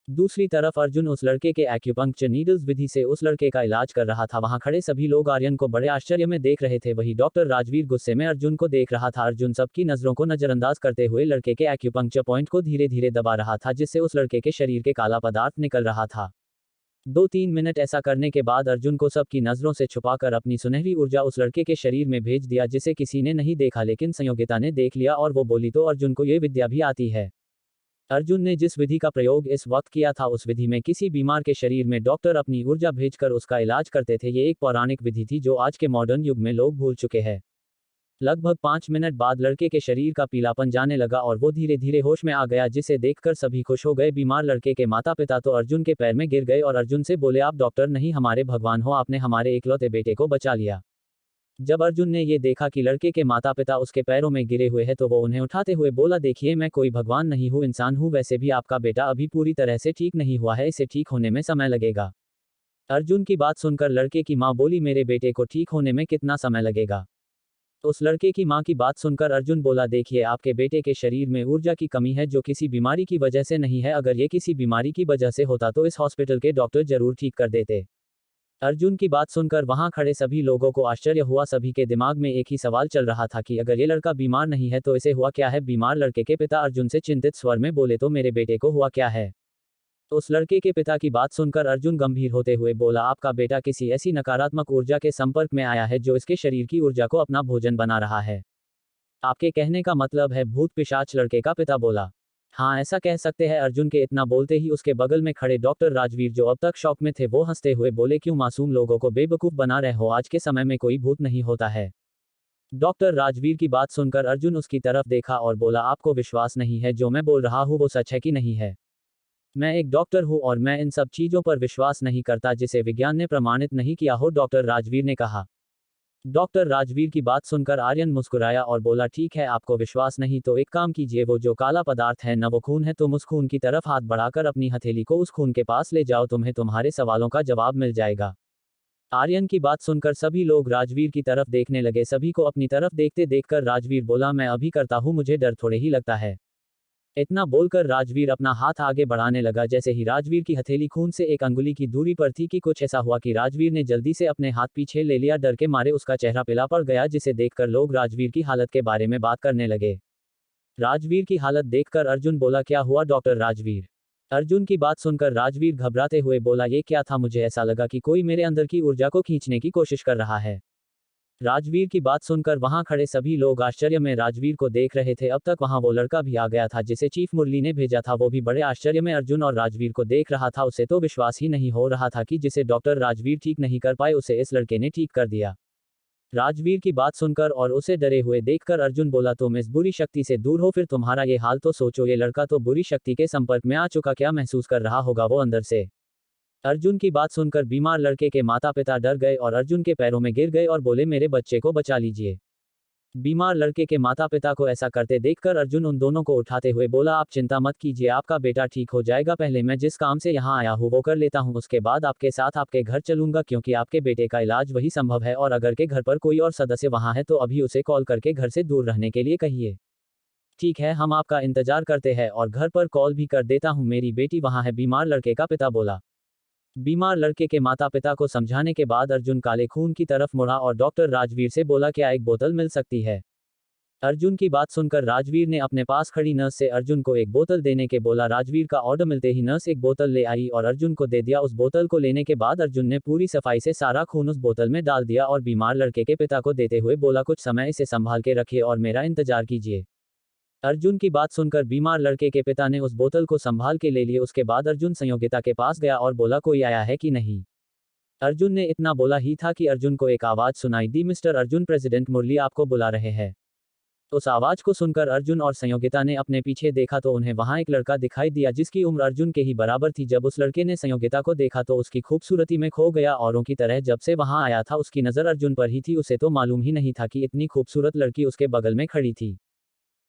दूसरी तरफ अर्जुन उस लड़के के एक्यूपंक्चर नीडल्स विधि से उस लड़के का इलाज कर रहा था। वहां खड़े सभी लोग आर्यन को बड़े आश्चर्य में देख रहे थे। वही डॉक्टर राजवीर गुस्से में अर्जुन को देख रहा था। अर्जुन सबकी नजरों को नजरअंदाज करते हुए लड़के के एक्यूपंक्चर पॉइंट को धीरे धीरे दबा रहा था जिससे उस लड़के के शरीर के काला पदार्थ निकल रहा था। 2-3 मिनट ऐसा करने के बाद अर्जुन को सबकी नजरों से छुपाकर अपनी सुनहरी ऊर्जा उस लड़के के शरीर में भेज दिया जिसे किसी ने नहीं देखा, लेकिन संयोगिता ने देख लिया और वो बोली, तो अर्जुन को ये विद्या भी आती है। अर्जुन ने जिस विधि का प्रयोग इस वक्त किया था उस विधि में किसी बीमार के शरीर में डॉक्टर अपनी ऊर्जा भेजकर उसका इलाज करते थे। ये एक पौराणिक विधि थी जो आज के मॉडर्न युग में लोग भूल चुके हैं। लगभग 5 मिनट बाद लड़के के शरीर का पीलापन जाने लगा और वो धीरे धीरे होश में आ गया, जिसे देखकर सभी खुश हो गए। बीमार लड़के के माता पिता तो अर्जुन के पैर में गिर गए और अर्जुन से बोले, आप डॉक्टर नहीं हमारे भगवान हो, आपने हमारे इकलौते बेटे को बचा लिया। जब अर्जुन ने ये देखा कि लड़के के माता पिता उसके पैरों में गिरे हुए हैं तो वो उन्हें उठाते हुए बोला, देखिए मैं कोई भगवान नहीं हूँ, इंसान हूँ, वैसे भी आपका बेटा अभी पूरी तरह से ठीक नहीं हुआ है, इसे ठीक होने में समय लगेगा। अर्जुन की बात सुनकर लड़के की माँ बोली, मेरे बेटे को ठीक होने में कितना समय लगेगा। उस लड़के की मां की बात सुनकर अर्जुन बोला, देखिए आपके बेटे के शरीर में ऊर्जा की कमी है जो किसी बीमारी की वजह से नहीं है, अगर ये किसी बीमारी की वजह से होता तो इस हॉस्पिटल के डॉक्टर जरूर ठीक कर देते। अर्जुन की बात सुनकर वहां खड़े सभी लोगों को आश्चर्य हुआ। सभी के दिमाग में एक ही सवाल चल रहा था कि अगर ये लड़का बीमार नहीं है तो इसे हुआ क्या है। बीमार लड़के के पिता अर्जुन से चिंतित स्वर में बोले, तो मेरे बेटे को हुआ क्या है। उस लड़के के पिता की बात सुनकर अर्जुन गंभीर होते हुए बोला, आपका बेटा किसी ऐसी नकारात्मक ऊर्जा के संपर्क में आया है जो इसके शरीर की ऊर्जा को अपना भोजन बना रहा है। आपके कहने का मतलब है भूत पिशाच, लड़के का पिता बोला। हाँ, ऐसा कह सकते हैं। अर्जुन के इतना बोलते ही उसके बगल में खड़े डॉक्टर राजवीर, जो अब तक शॉक में थे, वो हंसते हुए बोले, क्यों मासूम लोगों को बेवकूफ बना रहे हो, आज के समय में कोई भूत नहीं होता है। डॉक्टर राजवीर की बात सुनकर अर्जुन उसकी तरफ देखा और बोला, आपको विश्वास नहीं है जो मैं बोल रहा हूँ वो सच है कि नहीं है? मैं एक डॉक्टर हूँ और मैं इन सब चीजों पर विश्वास नहीं करता जिसे विज्ञान ने प्रमाणित नहीं किया हो, डॉक्टर राजवीर ने कहा। डॉक्टर राजवीर की बात सुनकर आर्यन मुस्कुराया और बोला, ठीक है, आपको विश्वास नहीं तो एक काम कीजिए, वो जो काला पदार्थ है न वो खून है, तुम उस खून की तरफ हाथ बढ़ाकर अपनी हथेली को उस खून के पास ले जाओ, तुम्हें तुम्हारे सवालों का जवाब मिल जाएगा। आर्यन की बात सुनकर सभी लोग राजवीर की तरफ देखने लगे। सभी को अपनी तरफ देखते देखकर राजवीर बोला, मैं अभी करता हूँ, मुझे डर थोड़े ही लगता है। इतना बोलकर राजवीर अपना हाथ आगे बढ़ाने लगा। जैसे ही राजवीर की हथेली खून से एक अंगुली की दूरी पर थी कि कुछ ऐसा हुआ कि राजवीर ने जल्दी से अपने हाथ पीछे ले लिया। डर के मारे उसका चेहरा पीला पड़ गया, जिसे देखकर लोग राजवीर की हालत के बारे में बात करने लगे। राजवीर की हालत देखकर अर्जुन बोला, क्या हुआ डॉक्टर राजवीर? अर्जुन की बात सुनकर राजवीर घबराते हुए बोला, ये क्या था, मुझे ऐसा लगा कि कोई मेरे अंदर की ऊर्जा को खींचने की कोशिश कर रहा है। राजवीर की बात सुनकर वहां खड़े सभी लोग आश्चर्य में राजवीर को देख रहे थे। अब तक वहां वो लड़का भी आ गया था जिसे चीफ मुरली ने भेजा था, वो भी बड़े आश्चर्य में अर्जुन और राजवीर को देख रहा था। उसे तो विश्वास ही नहीं हो रहा था कि जिसे डॉक्टर राजवीर ठीक नहीं कर पाए उसे इस लड़के ने ठीक कर दिया। राजवीर की बात सुनकर और उसे डरे हुए देखकर अर्जुन बोला, तुम इस बुरी शक्ति से दूर हो, फिर तुम्हारा ये हाल तो सोचो, ये लड़का तो बुरी शक्ति के संपर्क में आ चुका, क्या महसूस कर रहा होगा वो अंदर से? अर्जुन की बात सुनकर बीमार लड़के के माता पिता डर गए और अर्जुन के पैरों में गिर गए और बोले, मेरे बच्चे को बचा लीजिए। बीमार लड़के के माता पिता को ऐसा करते देखकर अर्जुन उन दोनों को उठाते हुए बोला, आप चिंता मत कीजिए, आपका बेटा ठीक हो जाएगा। पहले मैं जिस काम से यहाँ आया हूँ वो कर लेता हूँ, उसके बाद आपके साथ आपके घर चलूंगा, क्योंकि आपके बेटे का इलाज वही संभव है। और अगर के घर पर कोई और सदस्य वहाँ है तो अभी उसे कॉल करके घर से दूर रहने के लिए कहिए। ठीक है, हम आपका इंतजार करते हैं और घर पर कॉल भी कर देता हूँ, मेरी बेटी वहाँ है, बीमार लड़के का पिता बोला। बीमार लड़के के माता पिता को समझाने के बाद अर्जुन काले खून की तरफ मुड़ा और डॉक्टर राजवीर से बोला, क्या एक बोतल मिल सकती है? अर्जुन की बात सुनकर राजवीर ने अपने पास खड़ी नर्स से अर्जुन को एक बोतल देने के बोला। राजवीर का ऑर्डर मिलते ही नर्स एक बोतल ले आई और अर्जुन को दे दिया। उस बोतल को लेने के बाद अर्जुन ने पूरी सफाई से सारा खून उस बोतल में डाल दिया और बीमार लड़के के पिता को देते हुए बोला, कुछ समय इसे संभाल के रखिए और मेरा इंतजार कीजिए। अर्जुन की बात सुनकर बीमार लड़के के पिता ने उस बोतल को संभाल के ले लिए। उसके बाद अर्जुन संयोगिता के पास गया और बोला, कोई आया है कि नहीं? अर्जुन ने इतना बोला ही था कि अर्जुन को एक आवाज सुनाई दी, मिस्टर अर्जुन, प्रेसिडेंट मुरली आपको बुला रहे हैं। उस आवाज को सुनकर अर्जुन और संयोगिता ने अपने पीछे देखा तो उन्हें वहां एक लड़का दिखाई दिया जिसकी उम्र अर्जुन के ही बराबर थी। जब उस लड़के ने संयोगिता को देखा तो उसकी खूबसूरती में खो गया। औरों की तरह जब से वहां आया था उसकी नजर अर्जुन पर ही थी। उसे तो मालूम ही नहीं था कि इतनी खूबसूरत लड़की उसके बगल में खड़ी थी।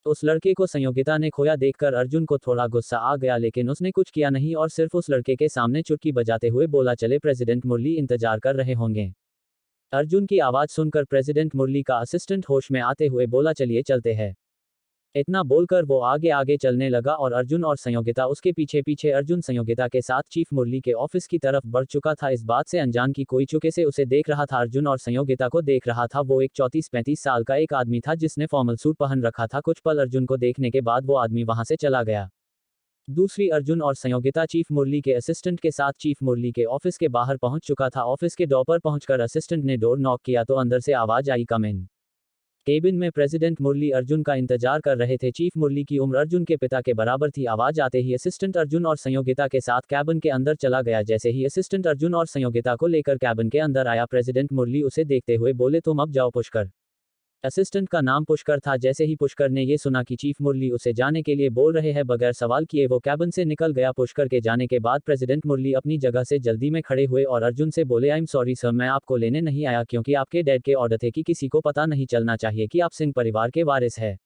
उस लड़के को संयोगिता ने खोया देखकर अर्जुन को थोड़ा गुस्सा आ गया, लेकिन उसने कुछ किया नहीं और सिर्फ उस लड़के के सामने चुटकी बजाते हुए बोला, चले, प्रेसिडेंट मुरली इंतजार कर रहे होंगे। अर्जुन की आवाज सुनकर प्रेसिडेंट मुरली का असिस्टेंट होश में आते हुए बोला, चलिए चलते हैं। इतना बोलकर वो आगे आगे चलने लगा और अर्जुन और संयोगिता उसके पीछे पीछे। अर्जुन संयोगिता के साथ चीफ मुरली के ऑफिस की तरफ बढ़ चुका था, इस बात से अनजान कि कोई चुके से उसे देख रहा था। अर्जुन और संयोगिता को देख रहा था वो एक 34-35 साल का एक आदमी था जिसने फॉर्मल सूट पहन रखा था। कुछ पल अर्जुन को देखने के बाद वो आदमी वहां से चला गया। दूसरी अर्जुन और संयोगिता चीफ मुरली के असिस्टेंट के साथ चीफ मुरली के ऑफिस के बाहर पहुंच चुका था। ऑफिस के डोर पर पहुंचकर असिस्टेंट ने डोर नॉक किया तो अंदर से आवाज आई, कम इन। केबिन में प्रेसिडेंट मुरली अर्जुन का इंतजार कर रहे थे। चीफ मुरली की उम्र अर्जुन के पिता के बराबर थी। आवाज आते ही असिस्टेंट अर्जुन और संयोगिता के साथ कैबिन के अंदर चला गया। जैसे ही असिस्टेंट अर्जुन और संयोगिता को लेकर कैबिन के अंदर आया, प्रेसिडेंट मुरली उसे देखते हुए बोले, तुम अब जाओ पुष्कर। असिस्टेंट का नाम पुष्कर था। जैसे ही पुष्कर ने ये सुना कि चीफ मुरली उसे जाने के लिए बोल रहे हैं, बगैर सवाल किए वो कैबिन से निकल गया। पुष्कर के जाने के बाद प्रेसिडेंट मुरली अपनी जगह से जल्दी में खड़े हुए और अर्जुन से बोले, आई एम सॉरी सर, मैं आपको लेने नहीं आया क्योंकि आपके डैड के ऑर्डर थे कि किसी को पता नहीं चलना चाहिए कि आप सिंह परिवार के वारिस है।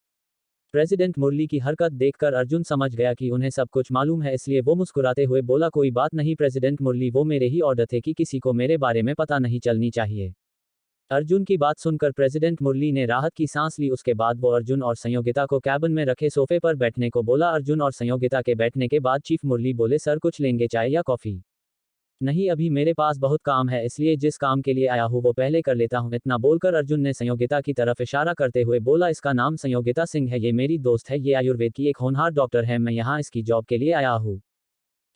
प्रेसिडेंट मुरली की हरकत देखकर अर्जुन समझ गया कि उन्हें सब कुछ मालूम है, इसलिए वो मुस्कुराते हुए बोला, कोई बात नहीं प्रेसिडेंट मुरली, वो मेरे ही ऑर्डर थे कि किसी को मेरे बारे में पता नहीं चलनी चाहिए। अर्जुन की बात सुनकर प्रेसिडेंट मुरली ने राहत की सांस ली। उसके बाद वो अर्जुन और संयोगिता को कैबिन में रखे सोफे पर बैठने को बोला। अर्जुन और संयोगिता के बैठने के बाद चीफ मुरली बोले, सर कुछ लेंगे, चाय या कॉफी? नहीं, अभी मेरे पास बहुत काम है, इसलिए जिस काम के लिए आया हूँ वो पहले कर लेता हूँ। इतना बोलकर अर्जुन ने संयोगिता की तरफ इशारा करते हुए बोला, इसका नाम संयोगिता सिंह है, ये मेरी दोस्त है, ये आयुर्वेद की एक होनहार डॉक्टर है, मैं यहाँ इसकी जॉब के लिए आया हूँ।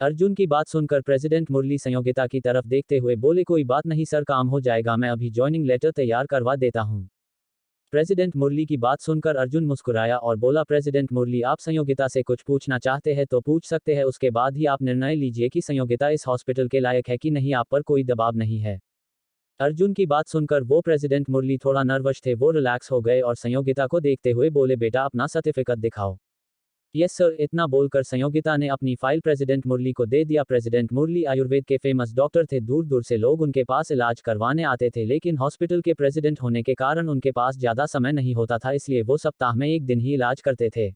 अर्जुन की बात सुनकर प्रेसिडेंट मुरली संयोगिता की तरफ देखते हुए बोले, कोई बात नहीं सर, काम हो जाएगा, मैं अभी ज्वाइनिंग लेटर तैयार करवा देता हूँ। प्रेसिडेंट मुरली की बात सुनकर अर्जुन मुस्कुराया और बोला, प्रेसिडेंट मुरली, आप संयोगिता से कुछ पूछना चाहते हैं तो पूछ सकते हैं, उसके बाद ही आप निर्णय लीजिए कि संयोगिता इस हॉस्पिटल के लायक है कि नहीं, आप पर कोई दबाव नहीं है। अर्जुन की बात सुनकर वो प्रेसिडेंट मुरली थोड़ा नर्वस थे, वो रिलैक्स हो गए और संयोगिता को देखते हुए बोले, बेटा अपना सर्टिफिकेट दिखाओ। यस सर, इतना बोलकर संयोगिता ने अपनी फाइल प्रेसिडेंट मुरली को दे दिया। प्रेसिडेंट मुरली आयुर्वेद के फेमस डॉक्टर थे, दूर दूर से लोग उनके पास इलाज करवाने आते थे, लेकिन हॉस्पिटल के प्रेसिडेंट होने के कारण उनके पास ज़्यादा समय नहीं होता था, इसलिए वो सप्ताह में एक दिन ही इलाज करते थे।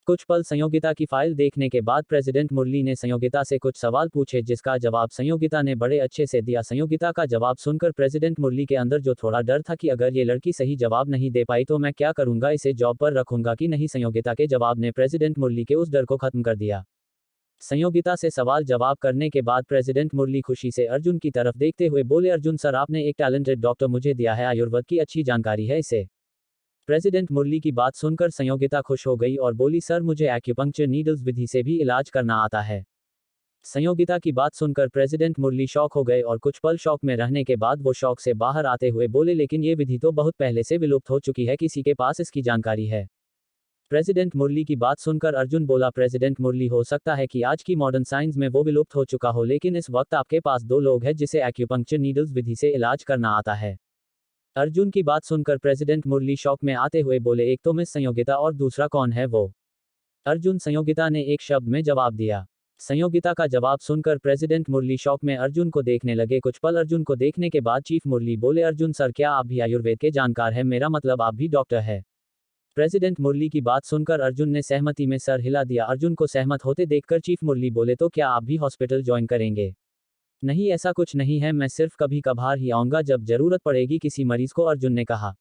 कुछ पल संयोगिता की फाइल देखने के बाद प्रेसिडेंट मुरली ने संयोगिता से कुछ सवाल पूछे, जिसका जवाब संयोगिता ने बड़े अच्छे से दिया। संयोगिता का जवाब सुनकर प्रेसिडेंट मुरली के अंदर जो थोड़ा डर था कि अगर ये लड़की सही जवाब नहीं दे पाई तो मैं क्या करूंगा, इसे जॉब पर रखूंगा कि नहीं, संयोगिता के जवाब ने प्रेसिडेंट मुरली के उस डर को खत्म कर दिया। संयोगिता से सवाल जवाब करने के बाद प्रेसिडेंट मुरली खुशी से अर्जुन की तरफ देखते हुए बोले, अर्जुन सर, आपने एक टैलेंटेड डॉक्टर मुझे दिया है, आयुर्वेद की अच्छी जानकारी है इसे। प्रेसिडेंट मुरली की बात सुनकर संयोगिता खुश हो गई और बोली, सर मुझे एक्यूपंक्चर नीडल्स विधि से भी इलाज करना आता है। संयोगिता की बात सुनकर प्रेसिडेंट मुरली शॉक हो गए और कुछ पल शॉक में रहने के बाद वो शॉक से बाहर आते हुए बोले, लेकिन ये विधि तो बहुत पहले से विलुप्त हो चुकी है, किसी के पास इसकी जानकारी है। प्रेसिडेंट मुरली की बात सुनकर अर्जुन बोला, प्रेसिडेंट मुरली, हो सकता है कि आज की मॉडर्न साइंस में वो विलुप्त हो चुका हो, लेकिन इस वक्त आपके पास दो लोग हैं जिसे एक्यूपंक्चर नीडल्स विधि से इलाज करना आता है। अर्जुन की बात सुनकर प्रेसिडेंट मुरली शॉक में आते हुए बोले, एक तो मिस संयोगिता और दूसरा कौन है वो? अर्जुन, संयोगिता ने एक शब्द में जवाब दिया। संयोगिता का जवाब सुनकर प्रेसिडेंट मुरली शॉक में अर्जुन को देखने लगे। कुछ पल अर्जुन को देखने के बाद चीफ मुरली बोले, अर्जुन सर, क्या आप भी आयुर्वेद के जानकार हैं? मेरा मतलब आप भी डॉक्टर है। प्रेसिडेंट मुरली की बात सुनकर अर्जुन ने सहमति में सर हिला दिया। अर्जुन को सहमत होते देखकर चीफ मुरली बोले, तो क्या आप भी हॉस्पिटल ज्वाइन करेंगे? नहीं, ऐसा कुछ नहीं है, मैं सिर्फ कभी कभार ही आऊंगा जब जरूरत पड़ेगी किसी मरीज को, अर्जुन ने कहा।